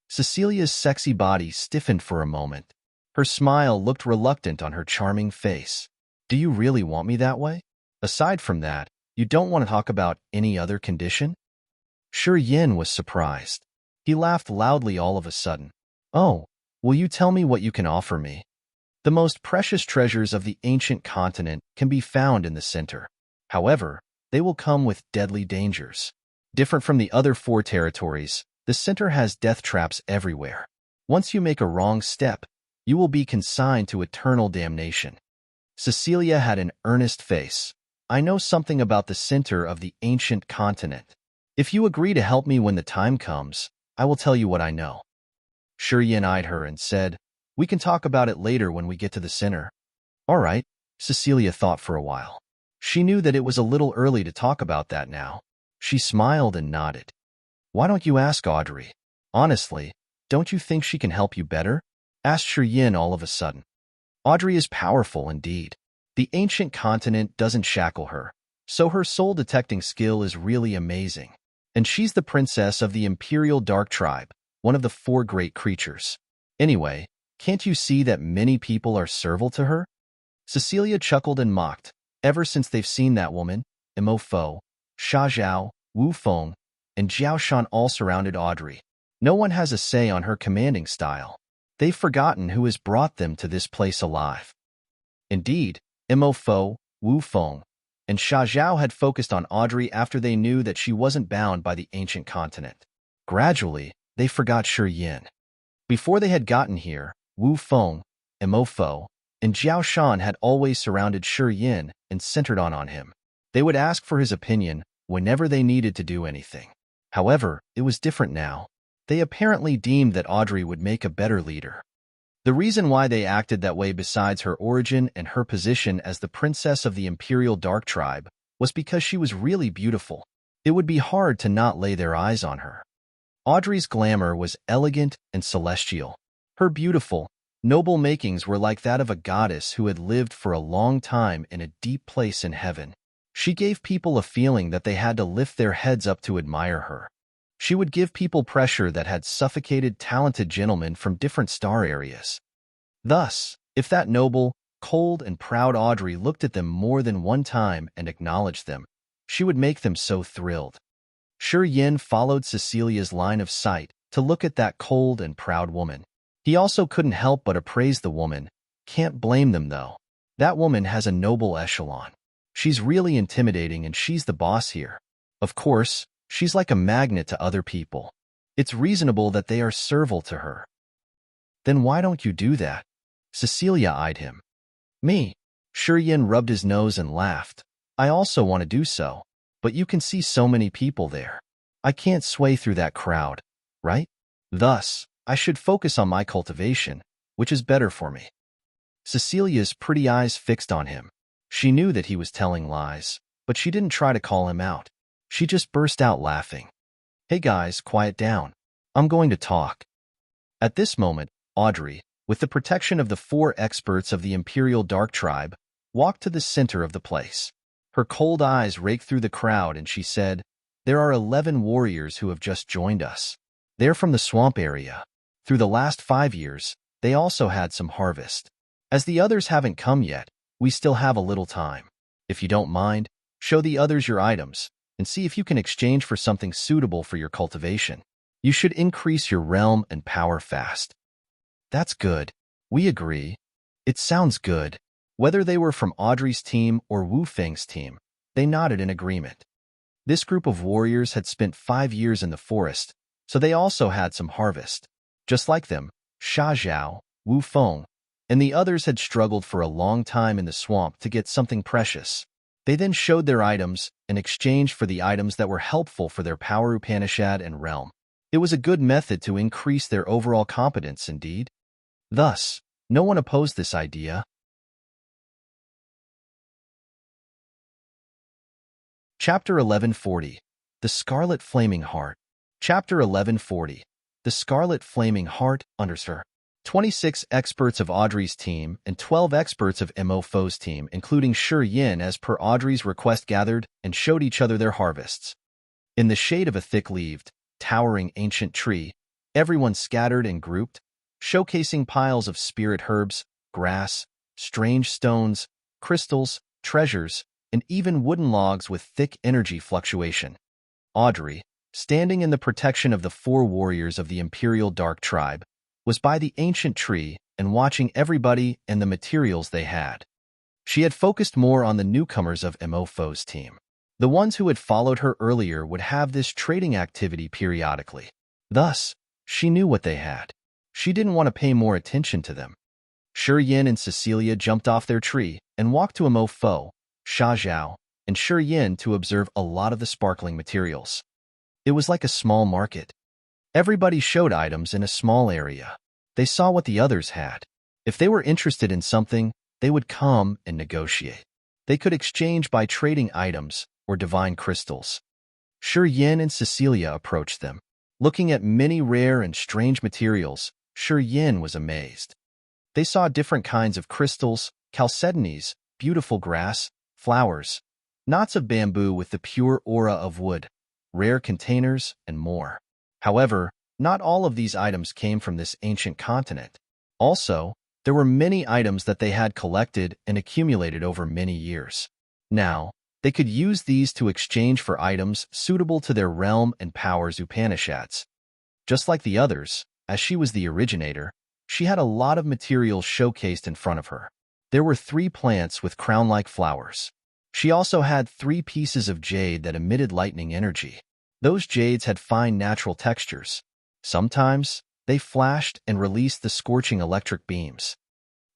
Cecilia's sexy body stiffened for a moment. Her smile looked reluctant on her charming face. Do you really want me that way? Aside from that, you don't want to talk about any other condition? Yin was surprised. He laughed loudly all of a sudden. Oh, will you tell me what you can offer me? The most precious treasures of the ancient continent can be found in the center. However, they will come with deadly dangers. Different from the other 4 territories, the center has death traps everywhere. Once you make a wrong step, you will be consigned to eternal damnation. Cecilia had an earnest face. I know something about the center of the ancient continent. If you agree to help me when the time comes, I will tell you what I know. Yin eyed her and said, we can talk about it later when we get to the center. All right, Cecilia thought for a while. She knew that it was a little early to talk about that now. She smiled and nodded. Why don't you ask Audrey? Honestly, don't you think she can help you better? Asked Yin all of a sudden. Audrey is powerful indeed. The ancient continent doesn't shackle her, so her soul-detecting skill is really amazing. And she's the princess of the Imperial Dark Tribe, one of the 4 great creatures. Anyway, can't you see that many people are servile to her? Cecilia chuckled and mocked. Ever since they've seen that woman, Mo Fo, Sha Zhao, Wu Feng, and Jiao Shan all surrounded Audrey. No one has a say on her commanding style. They've forgotten who has brought them to this place alive. Indeed, Mo Fo, Wu Feng, and Sha Zhao had focused on Audrey after they knew that she wasn't bound by the ancient continent. Gradually, they forgot Yin. Before they had gotten here, Wu Feng, Mo Fo, and Jiao Shan had always surrounded Yin and centered on him. They would ask for his opinion whenever they needed to do anything. However, it was different now. They apparently deemed that Audrey would make a better leader. The reason why they acted that way besides her origin and her position as the princess of the Imperial Dark Tribe was because she was really beautiful. It would be hard to not lay their eyes on her. Audrey's glamour was elegant and celestial. Her beautiful, noble makings were like that of a goddess who had lived for a long time in a deep place in heaven. She gave people a feeling that they had to lift their heads up to admire her. She would give people pressure that had suffocated talented gentlemen from different star areas. Thus, if that noble, cold, and proud Audrey looked at them more than one time and acknowledged them, she would make them so thrilled. Yin followed Cecilia's line of sight to look at that cold and proud woman. He also couldn't help but appraise the woman. Can't blame them, though. That woman has a noble echelon. She's really intimidating and she's the boss here. Of course, she's like a magnet to other people. It's reasonable that they are servile to her. Then why don't you do that? Cecilia eyed him. Me? Yin rubbed his nose and laughed. I also want to do so, but you can see so many people there. I can't sway through that crowd, right? Thus, I should focus on my cultivation, which is better for me. Cecilia's pretty eyes fixed on him. She knew that he was telling lies, but she didn't try to call him out. She just burst out laughing. Hey guys, quiet down. I'm going to talk. At this moment, Audrey, with the protection of the 4 experts of the Imperial Dark Tribe, walked to the center of the place. Her cold eyes raked through the crowd and she said, There are 11 warriors who have just joined us. They're from the swamp area. Through the last 5 years, they also had some harvest. As the others haven't come yet, we still have a little time. If you don't mind, show the others your items and see if you can exchange for something suitable for your cultivation. You should increase your realm and power fast. That's good. We agree. It sounds good. Whether they were from Audrey's team or Wu Feng's team, they nodded in agreement. This group of warriors had spent 5 years in the forest, so they also had some harvest. Just like them, Sha Zhao, Wu Feng, and the others had struggled for a long time in the swamp to get something precious. They then showed their items in exchange for the items that were helpful for their power Upanishad and realm. It was a good method to increase their overall competence indeed. Thus, no one opposed this idea. Chapter 1140. The Scarlet Flaming Heart. Chapter 1140. The Scarlet Flaming Heart, Undersir. 26 experts of Audrey's team and 12 experts of Mo Fo's team, including Shi Yin as per Audrey's request, gathered and showed each other their harvests. In the shade of a thick-leaved, towering ancient tree, everyone scattered and grouped, showcasing piles of spirit herbs, grass, strange stones, crystals, treasures, and even wooden logs with thick energy fluctuation. Audrey, standing in the protection of the 4 warriors of the Imperial Dark Tribe, was by the ancient tree and watching everybody and the materials they had. She had focused more on the newcomers of Mo Fo's team. The ones who had followed her earlier would have this trading activity periodically. Thus, she knew what they had. She didn't want to pay more attention to them. Shi Yin and Cecilia jumped off their tree and walked to Mo Fo, Sha Zhao, and Shi Yin to observe a lot of the sparkling materials. It was like a small market. Everybody showed items in a small area. They saw what the others had. If they were interested in something, they would come and negotiate. They could exchange by trading items or divine crystals. Shi Yin and Cecilia approached them. Looking at many rare and strange materials, Shi Yin was amazed. They saw different kinds of crystals, chalcedonies, beautiful grass, flowers, knots of bamboo with the pure aura of wood, rare containers, and more. However, not all of these items came from this ancient continent. Also, there were many items that they had collected and accumulated over many years. Now, they could use these to exchange for items suitable to their realm and powers Upanishads. Just like the others, as she was the originator, she had a lot of materials showcased in front of her. There were 3 plants with crown-like flowers. She also had 3 pieces of jade that emitted lightning energy. Those jades had fine natural textures. Sometimes, they flashed and released the scorching electric beams.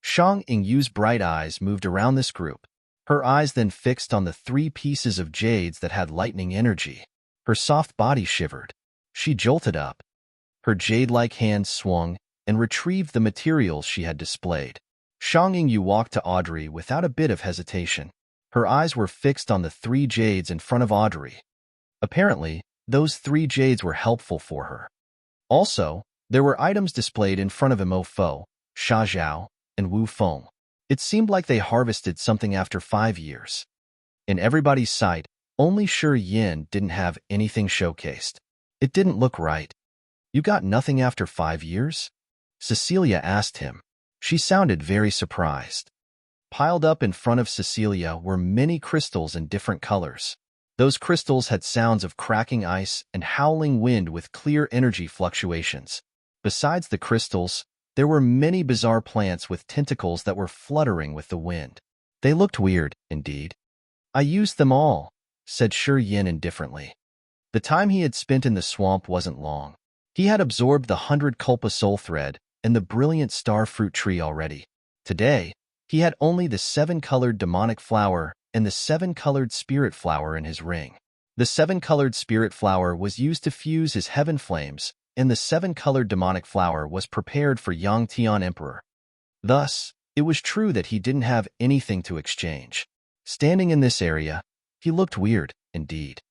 Shang Yingyu's bright eyes moved around this group. Her eyes then fixed on the 3 pieces of jades that had lightning energy. Her soft body shivered. She jolted up. Her jade-like hands swung and retrieved the materials she had displayed. Shang Yingyu walked to Audrey without a bit of hesitation. Her eyes were fixed on the 3 jades in front of Audrey. Apparently, those 3 jades were helpful for her. Also, there were items displayed in front of Mo Fo, Sha Zhao, and Wu Feng. It seemed like they harvested something after 5 years. In everybody's sight, only Shi Yin didn't have anything showcased. It didn't look right. "You got nothing after 5 years?" Cecilia asked him. She sounded very surprised. Piled up in front of Cecilia were many crystals in different colors. Those crystals had sounds of cracking ice and howling wind with clear energy fluctuations. Besides the crystals, there were many bizarre plants with tentacles that were fluttering with the wind. They looked weird, indeed. "I used them all," said Shi Yin indifferently. The time he had spent in the swamp wasn't long. He had absorbed the 100 Kulpa soul thread and the brilliant star fruit tree already. Today, he had only the 7-colored demonic flower and the 7-colored spirit flower in his ring. The 7-colored spirit flower was used to fuse his heaven flames, and the 7-colored demonic flower was prepared for Yang Tian Emperor. Thus, it was true that he didn't have anything to exchange. Standing in this area, he looked weird, indeed.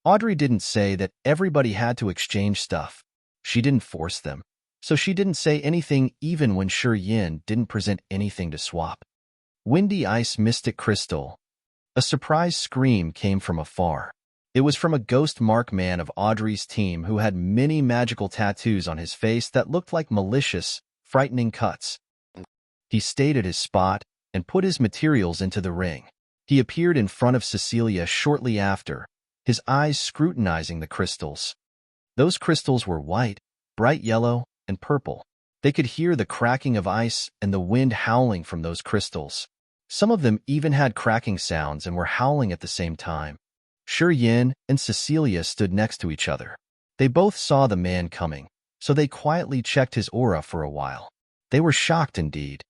Audrey didn't say that everybody had to exchange stuff. She didn't force them, so she didn't say anything even when Shi Yin didn't present anything to swap. Windy Ice Mystic Crystal. A surprise scream came from afar. It was from a ghost mark man of Audrey's team who had many magical tattoos on his face that looked like malicious, frightening cuts. He stayed at his spot and put his materials into the ring. He appeared in front of Cecilia shortly after, his eyes scrutinizing the crystals. Those crystals were white, bright yellow, and purple. They could hear the cracking of ice and the wind howling from those crystals. Some of them even had cracking sounds and were howling at the same time. Yin and Cecilia stood next to each other. They both saw the man coming, so they quietly checked his aura for a while. They were shocked indeed.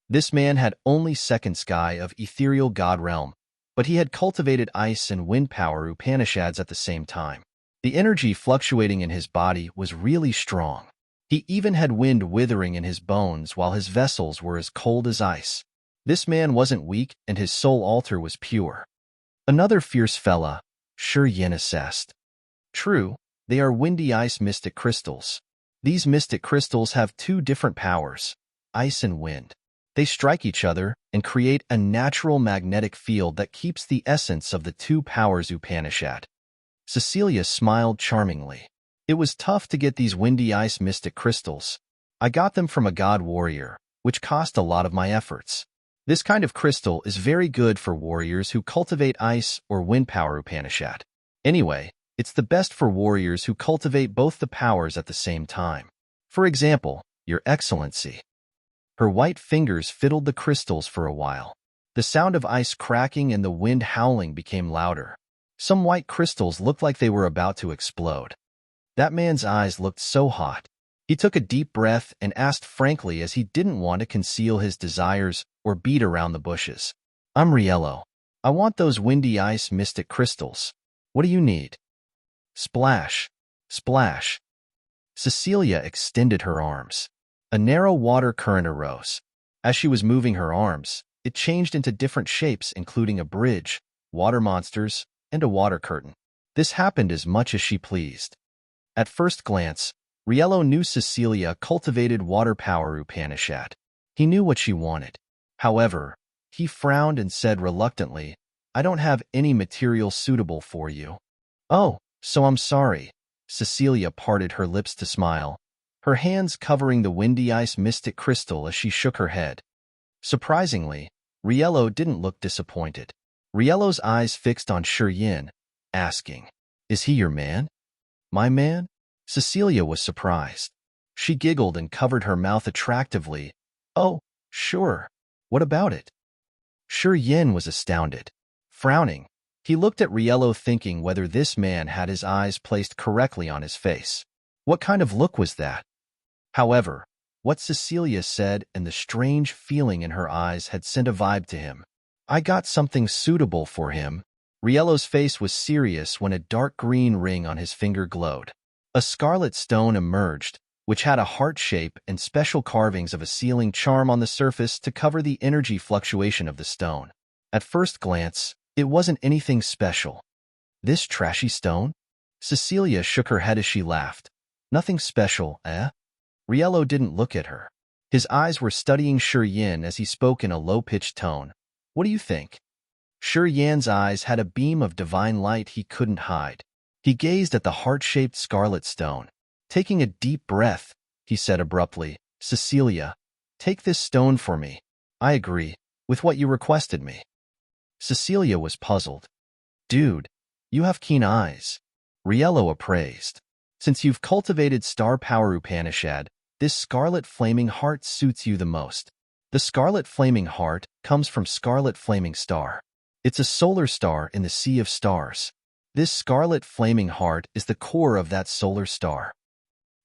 This man had only second sky of ethereal god realm, but he had cultivated ice and wind power Upanishads at the same time. The energy fluctuating in his body was really strong. He even had wind withering in his bones while his vessels were as cold as ice. This man wasn't weak and his soul altar was pure. Another fierce fella, Yin assessed. True, they are windy ice mystic crystals. These mystic crystals have two different powers, ice and wind. They strike each other and create a natural magnetic field that keeps the essence of the two powers Upanishad. Cecilia smiled charmingly. It was tough to get these windy ice mystic crystals. I got them from a god warrior, which cost a lot of my efforts. This kind of crystal is very good for warriors who cultivate ice or wind power Upanishad. Anyway, it's the best for warriors who cultivate both the powers at the same time. For example, Your Excellency. Her white fingers fiddled the crystals for a while. The sound of ice cracking and the wind howling became louder. Some white crystals looked like they were about to explode. That man's eyes looked so hot. He took a deep breath and asked frankly as he didn't want to conceal his desires or beat around the bushes. I'm Riello. I want those windy ice mystic crystals. What do you need? Splash, splash. Cecilia extended her arms. A narrow water current arose. As she was moving her arms, it changed into different shapes including a bridge, water monsters, and a water curtain. This happened as much as she pleased. At first glance, Riello knew Cecilia cultivated water power Upanishad. He knew what she wanted. However, he frowned and said reluctantly, I don't have any material suitable for you. Oh, so I'm sorry. Cecilia parted her lips to smile, her hands covering the windy ice mystic crystal as she shook her head. Surprisingly, Riello didn't look disappointed. Riello's eyes fixed on Yin, asking, Is he your man? My man? Cecilia was surprised. She giggled and covered her mouth attractively. Oh, sure. What about it? Yin was astounded. Frowning, he looked at Riello thinking whether this man had his eyes placed correctly on his face. What kind of look was that? However, what Cecilia said and the strange feeling in her eyes had sent a vibe to him. I got something suitable for him. Riello's face was serious when a dark green ring on his finger glowed. A scarlet stone emerged, which had a heart shape and special carvings of a sealing charm on the surface to cover the energy fluctuation of the stone. At first glance, it wasn't anything special. This trashy stone? Cecilia shook her head as she laughed. Nothing special, eh? Riello didn't look at her. His eyes were studying Yin as he spoke in a low-pitched tone. What do you think? Yin's eyes had a beam of divine light he couldn't hide. He gazed at the heart-shaped scarlet stone. Taking a deep breath, he said abruptly, Cecilia, take this stone for me. I agree with what you requested me. Cecilia was puzzled. Dude, you have keen eyes. Riello appraised. Since you've cultivated star power Upanishad, this scarlet flaming heart suits you the most. The scarlet flaming heart comes from scarlet flaming star. It's a solar star in the sea of stars. This scarlet flaming heart is the core of that solar star.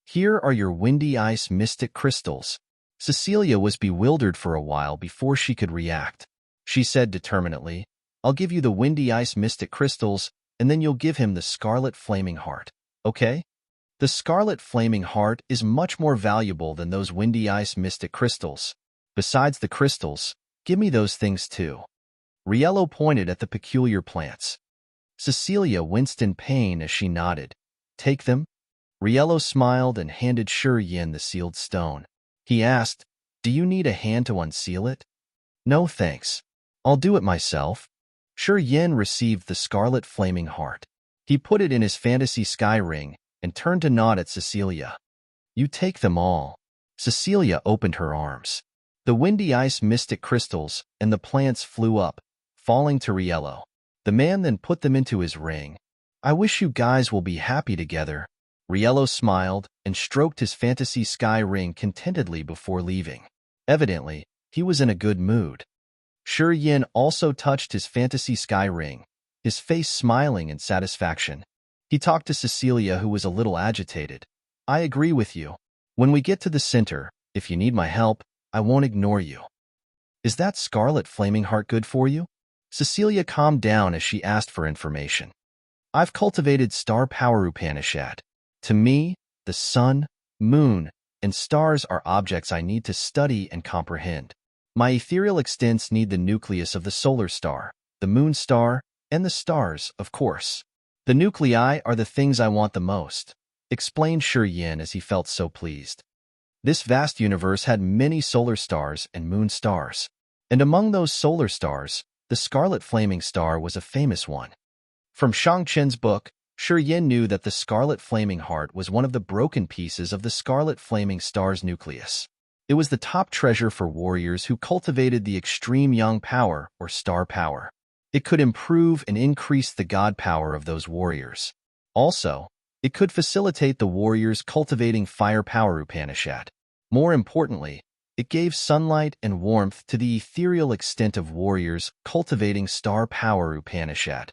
Here are your windy ice mystic crystals. Cecilia was bewildered for a while before she could react. She said determinedly, I'll give you the windy ice mystic crystals, and then you'll give him the scarlet flaming heart. Okay? The scarlet flaming heart is much more valuable than those windy ice mystic crystals. Besides the crystals, give me those things too. Riello pointed at the peculiar plants. Cecilia winced in pain as she nodded. Take them? Riello smiled and handed Yin the sealed stone. He asked, Do you need a hand to unseal it? No thanks. I'll do it myself. Yin received the scarlet flaming heart. He put it in his fantasy sky ring and turned to nod at Cecilia. You take them all. Cecilia opened her arms. The windy ice mystic crystals and the plants flew up, falling to Riello. The man then put them into his ring. I wish you guys will be happy together. Riello smiled and stroked his fantasy sky ring contentedly before leaving. Evidently, he was in a good mood. Yin also touched his fantasy sky ring. his face smiling in satisfaction. He talked to Cecilia, who was a little agitated. I agree with you. When we get to the center, if you need my help, I won't ignore you. Is that Scarlet Flaming Heart good for you? Cecilia calmed down as she asked for information. I've cultivated star power Upanishad. To me, the sun, moon, and stars are objects I need to study and comprehend. My ethereal extents need the nucleus of the solar star, the moon star, and the stars, of course. The nuclei are the things I want the most, explained Shi Yin as he felt so pleased. This vast universe had many solar stars and moon stars, and among those solar stars, the Scarlet Flaming Star was a famous one. From Shang Chen's book, Shi Yin knew that the Scarlet Flaming Heart was one of the broken pieces of the Scarlet Flaming Star's nucleus. It was the top treasure for warriors who cultivated the extreme yang power or star power. It could improve and increase the god power of those warriors. Also, it could facilitate the warriors cultivating fire power Upanishad. More importantly, it gave sunlight and warmth to the ethereal extent of warriors cultivating star power Upanishad.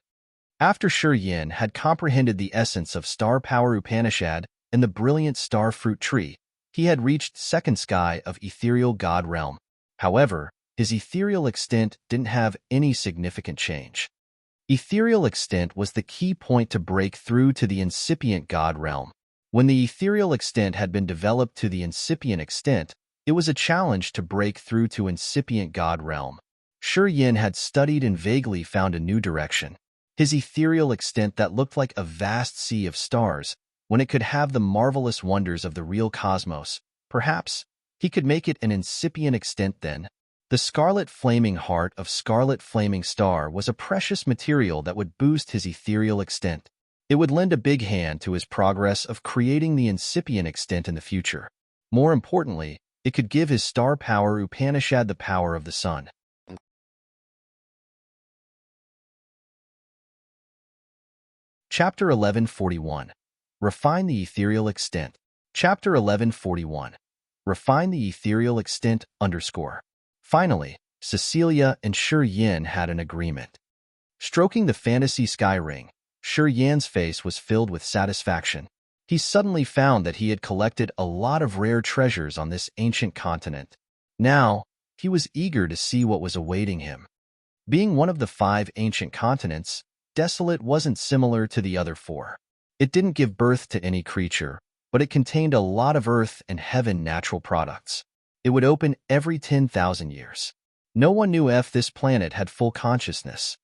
After Shi Yin had comprehended the essence of star power Upanishad and the brilliant star fruit tree, he had reached second sky of ethereal god realm. However, his ethereal extent didn't have any significant change. Ethereal extent was the key point to break through to the incipient god realm. When the ethereal extent had been developed to the incipient extent, it was a challenge to break through to incipient god realm. Shi Yin had studied and vaguely found a new direction. His ethereal extent that looked like a vast sea of stars, when it could have the marvelous wonders of the real cosmos. Perhaps he could make it an incipient extent then. The Scarlet Flaming Heart of Scarlet Flaming Star was a precious material that would boost his ethereal extent. It would lend a big hand to his progress of creating the incipient extent in the future. More importantly, it could give his star power Upanishad the power of the sun. Chapter 1141. Refine the Ethereal Extent. Chapter 1141. Refine the Ethereal Extent _ Finally, Cecilia and Shi Yin had an agreement. Stroking the fantasy sky ring, Shi Yin's face was filled with satisfaction. He suddenly found that he had collected a lot of rare treasures on this ancient continent. Now, he was eager to see what was awaiting him. Being one of the 5 ancient continents, Desolate wasn't similar to the other 4. It didn't give birth to any creature, but it contained a lot of earth and heaven natural products. It would open every 10,000 years. No one knew if this planet had full consciousness.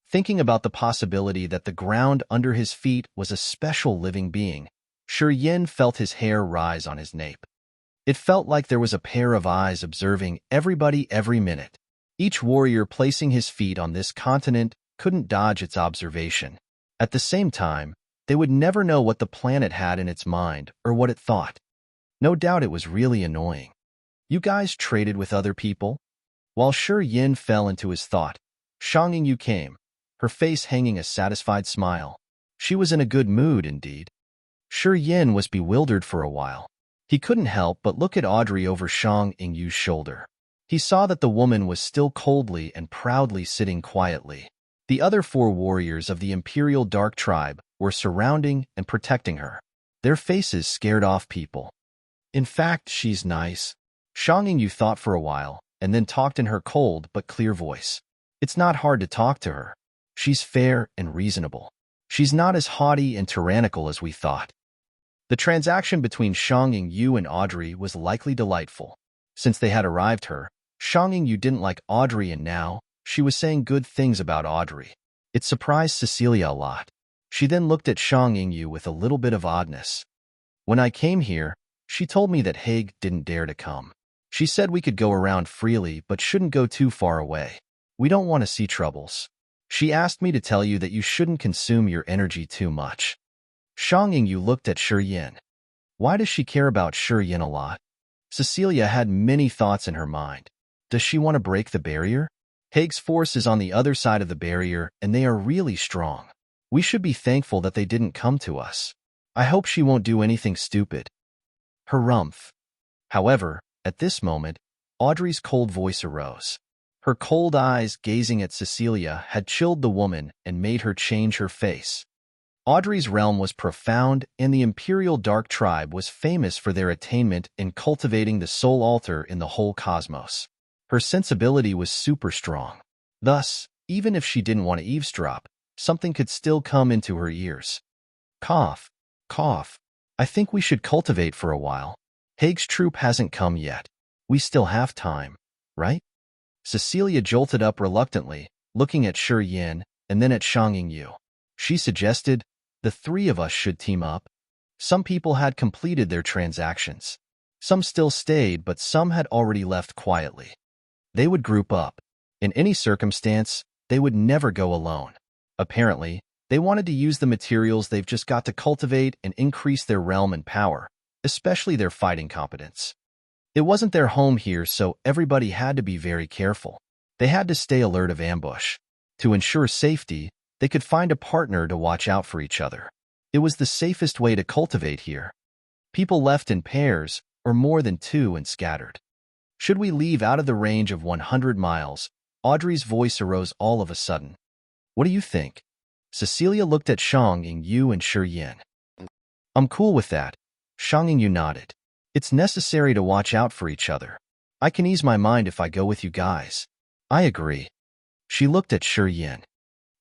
Thinking about the possibility that the ground under his feet was a special living being, Shi Yin felt his hair rise on his nape. It felt like there was a pair of eyes observing everybody every minute. Each warrior placing his feet on this continent couldn't dodge its observation. At the same time, they would never know what the planet had in its mind or what it thought. No doubt it was really annoying. You guys traded with other people? While Shi Yin fell into his thought, Shang Yingyu came, her face hanging a satisfied smile. She was in a good mood indeed. Shi Yin was bewildered for a while. He couldn't help but look at Audrey over Shang Yingyu's shoulder. He saw that the woman was still coldly and proudly sitting quietly. The other 4 warriors of the Imperial Dark Tribe were surrounding and protecting her. Their faces scared off people. In fact, she's nice. Shang Yingyu thought for a while, and then talked in her cold but clear voice. It's not hard to talk to her. She's fair and reasonable. She's not as haughty and tyrannical as we thought. The transaction between Shang Yingyu and Audrey was likely delightful. Since they had arrived her, Shang Yingyu didn't like Audrey, and now she was saying good things about Audrey. It surprised Cecilia a lot. She then looked at Shang Yingyu with a little bit of oddness. When I came here, she told me that Haig didn't dare to come. She said we could go around freely but shouldn't go too far away. We don't want to see troubles. She asked me to tell you that you shouldn't consume your energy too much. Shang Yingyu looked at Shi Yin. Why does she care about Shi Yin a lot? Cecilia had many thoughts in her mind. Does she want to break the barrier? Haig's force is on the other side of the barrier, and they are really strong. We should be thankful that they didn't come to us. I hope she won't do anything stupid. Harumph. However, at this moment, Audrey's cold voice arose. Her cold eyes gazing at Cecilia had chilled the woman and made her change her face. Audrey's realm was profound, and the Imperial Dark Tribe was famous for their attainment in cultivating the soul altar in the whole cosmos. Her sensibility was super strong. Thus, even if she didn't want to eavesdrop, something could still come into her ears. Cough, cough. I think we should cultivate for a while. Haig's troop hasn't come yet. We still have time, right? Cecilia jolted up reluctantly, looking at Shi Yin and then at Shang Yu. She suggested, the three of us should team up. Some people had completed their transactions. Some still stayed, but some had already left quietly. They would group up. In any circumstance, they would never go alone. Apparently, they wanted to use the materials they've just got to cultivate and increase their realm and power, especially their fighting competence. It wasn't their home here, so everybody had to be very careful. They had to stay alert of ambush. To ensure safety, they could find a partner to watch out for each other. It was the safest way to cultivate here. People left in pairs, or more than two, and scattered. Should we leave out of the range of 100 miles? Audrey's voice arose all of a sudden. What do you think? Cecilia looked at Shang Yu and Shi Yin. I'm cool with that. Shang Yu nodded. It's necessary to watch out for each other. I can ease my mind if I go with you guys. I agree. She looked at Shi Yin.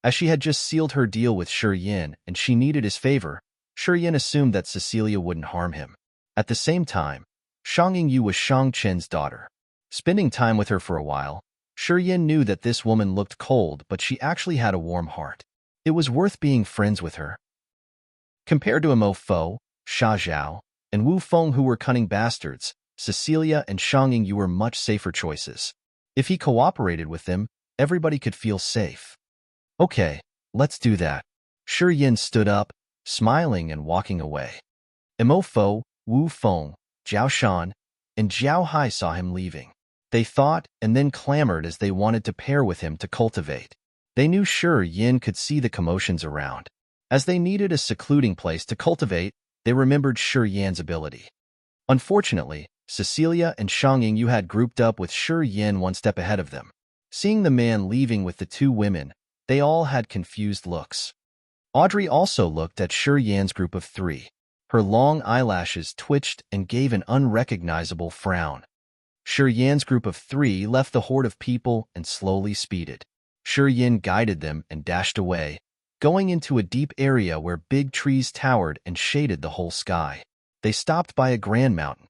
As she had just sealed her deal with Shi Yin and she needed his favor, Shi Yin assumed that Cecilia wouldn't harm him. At the same time, Shang Yu was Shang Chen's daughter. Spending time with her for a while, Shi Yin knew that this woman looked cold, but she actually had a warm heart. It was worth being friends with her. Compared to Mo Fo, Sha Zhao, and Wu Feng, who were cunning bastards, Cecilia and Shang Yu were much safer choices. If he cooperated with them, everybody could feel safe. Okay, let's do that. Shi Yin stood up, smiling and walking away. Mo Fo, Wu Feng, Zhao Shan, and Zhao Hai saw him leaving. They thought and then clamored as they wanted to pair with him to cultivate. They knew Shi Yin could see the commotions around. As they needed a secluding place to cultivate, they remembered Shi Yin's ability. Unfortunately, Cecilia and Shang Yu had grouped up with Shi Yin one step ahead of them. Seeing the man leaving with the two women, they all had confused looks. Audrey also looked at Shi Yin's group of three. Her long eyelashes twitched and gave an unrecognizable frown. Shi Yin's group of three left the horde of people and slowly speeded. Shi Yin guided them and dashed away, going into a deep area where big trees towered and shaded the whole sky. They stopped by a grand mountain.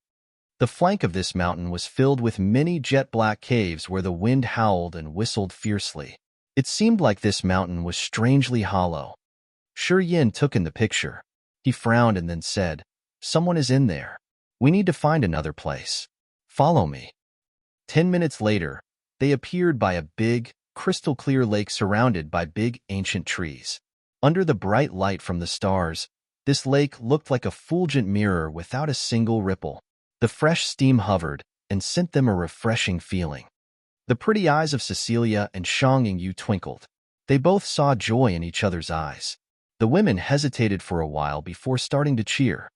The flank of this mountain was filled with many jet-black caves where the wind howled and whistled fiercely. It seemed like this mountain was strangely hollow. Shi Yin took in the picture. He frowned and then said, "Someone is in there. We need to find another place. Follow me." 10 minutes later, they appeared by a big, crystal-clear lake surrounded by big, ancient trees. Under the bright light from the stars, this lake looked like a fulgent mirror without a single ripple. The fresh steam hovered and sent them a refreshing feeling. The pretty eyes of Cecilia and Shang Yu twinkled. They both saw joy in each other's eyes. The women hesitated for a while before starting to cheer.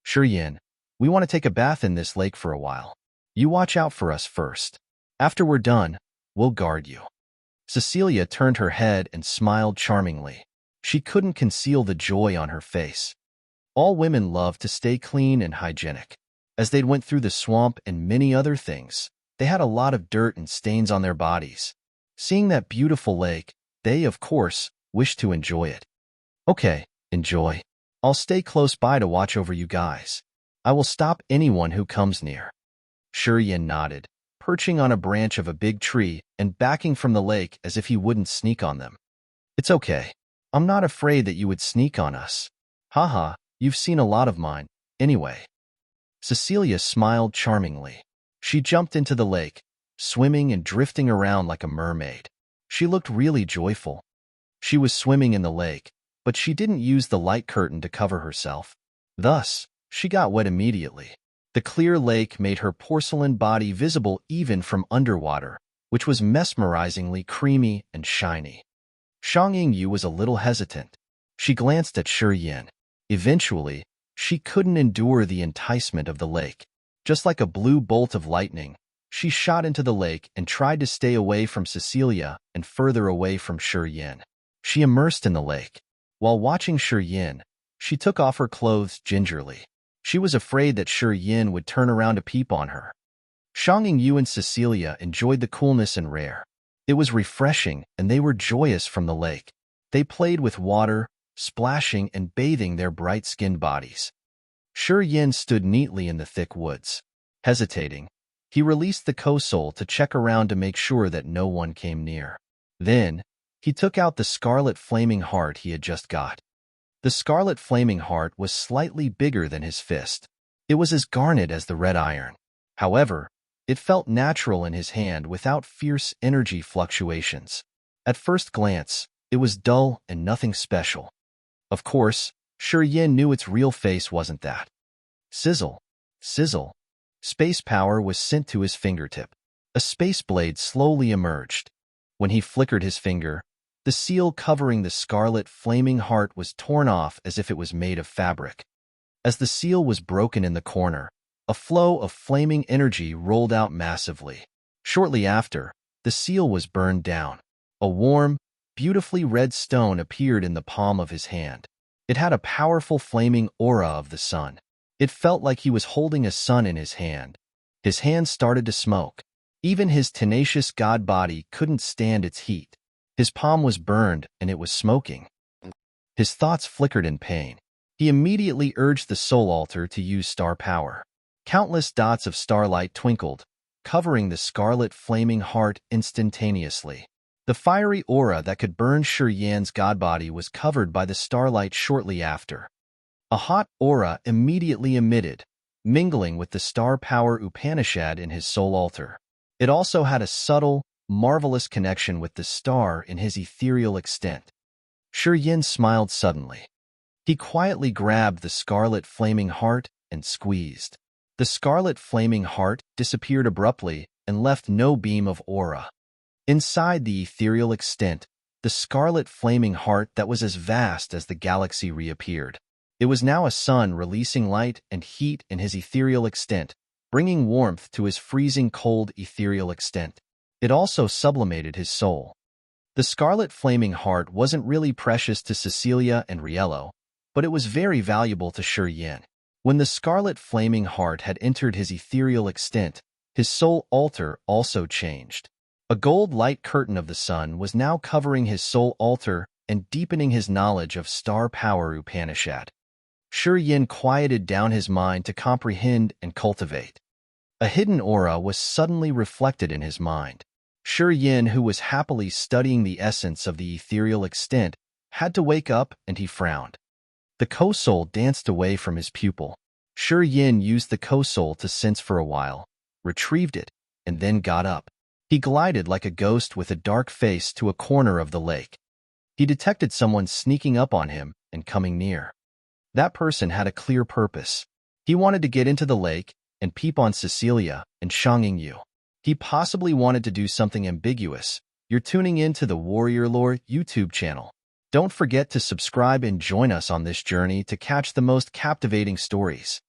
"Shi Yin, we want to take a bath in this lake for a while. You watch out for us first. After we're done, we'll guard you." Cecilia turned her head and smiled charmingly. She couldn't conceal the joy on her face. All women love to stay clean and hygienic. As they went through the swamp and many other things, they had a lot of dirt and stains on their bodies. Seeing that beautiful lake, they, of course, wished to enjoy it. "Okay, enjoy. I'll stay close by to watch over you guys. I will stop anyone who comes near." Shi Yin nodded, perching on a branch of a big tree and backing from the lake as if he wouldn't sneak on them. "It's okay. I'm not afraid that you would sneak on us. Haha, you've seen a lot of mine, anyway." Cecilia smiled charmingly. She jumped into the lake, swimming and drifting around like a mermaid. She looked really joyful. She was swimming in the lake, but she didn't use the light curtain to cover herself. Thus, she got wet immediately. The clear lake made her porcelain body visible even from underwater, which was mesmerizingly creamy and shiny. Shang Yu was a little hesitant. She glanced at Shi Yin. Eventually, she couldn't endure the enticement of the lake. Just like a blue bolt of lightning, She shot into the lake and tried to stay away from Cecilia and further away from Yin. She immersed in the lake. While watching Yin, she took off her clothes gingerly. She was afraid that Yin would turn around to peep on her. Yu and Cecilia enjoyed the coolness and rare. It was refreshing, and they were joyous from the lake. They played with water, splashing and bathing their bright-skinned bodies. Yin stood neatly in the thick woods. Hesitating, he released the co-soul to check around to make sure that no one came near. Then, he took out the scarlet flaming heart he had just got. The scarlet flaming heart was slightly bigger than his fist. It was as garnet as the red iron. However, it felt natural in his hand without fierce energy fluctuations. At first glance, it was dull and nothing special. Of course, Yin knew its real face wasn't that. Sizzle, sizzle. Space power was sent to his fingertip. A space blade slowly emerged. When he flickered his finger, the seal covering the scarlet flaming heart was torn off as if it was made of fabric. As the seal was broken in the corner, a flow of flaming energy rolled out massively. Shortly after, the seal was burned down. A warm, beautifully red stone appeared in the palm of his hand. It had a powerful flaming aura of the sun. It felt like he was holding a sun in his hand. His hand started to smoke. Even his tenacious god body couldn't stand its heat. His palm was burned and it was smoking. His thoughts flickered in pain. He immediately urged the soul altar to use star power. Countless dots of starlight twinkled, covering the scarlet flaming heart instantaneously. The fiery aura that could burn Yin's god body was covered by the starlight shortly after. A hot aura immediately emitted, mingling with the star power Upanishad in his soul altar. It also had a subtle, marvelous connection with the star in his ethereal extent. Yin smiled suddenly. He quietly grabbed the scarlet flaming heart and squeezed. The scarlet flaming heart disappeared abruptly and left no beam of aura. Inside the ethereal extent, the scarlet flaming heart that was as vast as the galaxy reappeared. It was now a sun releasing light and heat in his ethereal extent, bringing warmth to his freezing cold ethereal extent. It also sublimated his soul. The scarlet flaming heart wasn't really precious to Cecilia and Riello, but it was very valuable to Yin. When the scarlet flaming heart had entered his ethereal extent, his soul altar also changed. A gold light curtain of the sun was now covering his soul altar and deepening his knowledge of star power Upanishad. Yin quieted down his mind to comprehend and cultivate. A hidden aura was suddenly reflected in his mind. Yin, who was happily studying the essence of the ethereal extent, had to wake up and he frowned. The co-soul danced away from his pupil. Yin used the co-soul to sense for a while, retrieved it, and then got up. He glided like a ghost with a dark face to a corner of the lake. He detected someone sneaking up on him and coming near. That person had a clear purpose. He wanted to get into the lake and peep on Cecilia and Yu. He possibly wanted to do something ambiguous. You're tuning in to the Warrior Lore YouTube channel. Don't forget to subscribe and join us on this journey to catch the most captivating stories.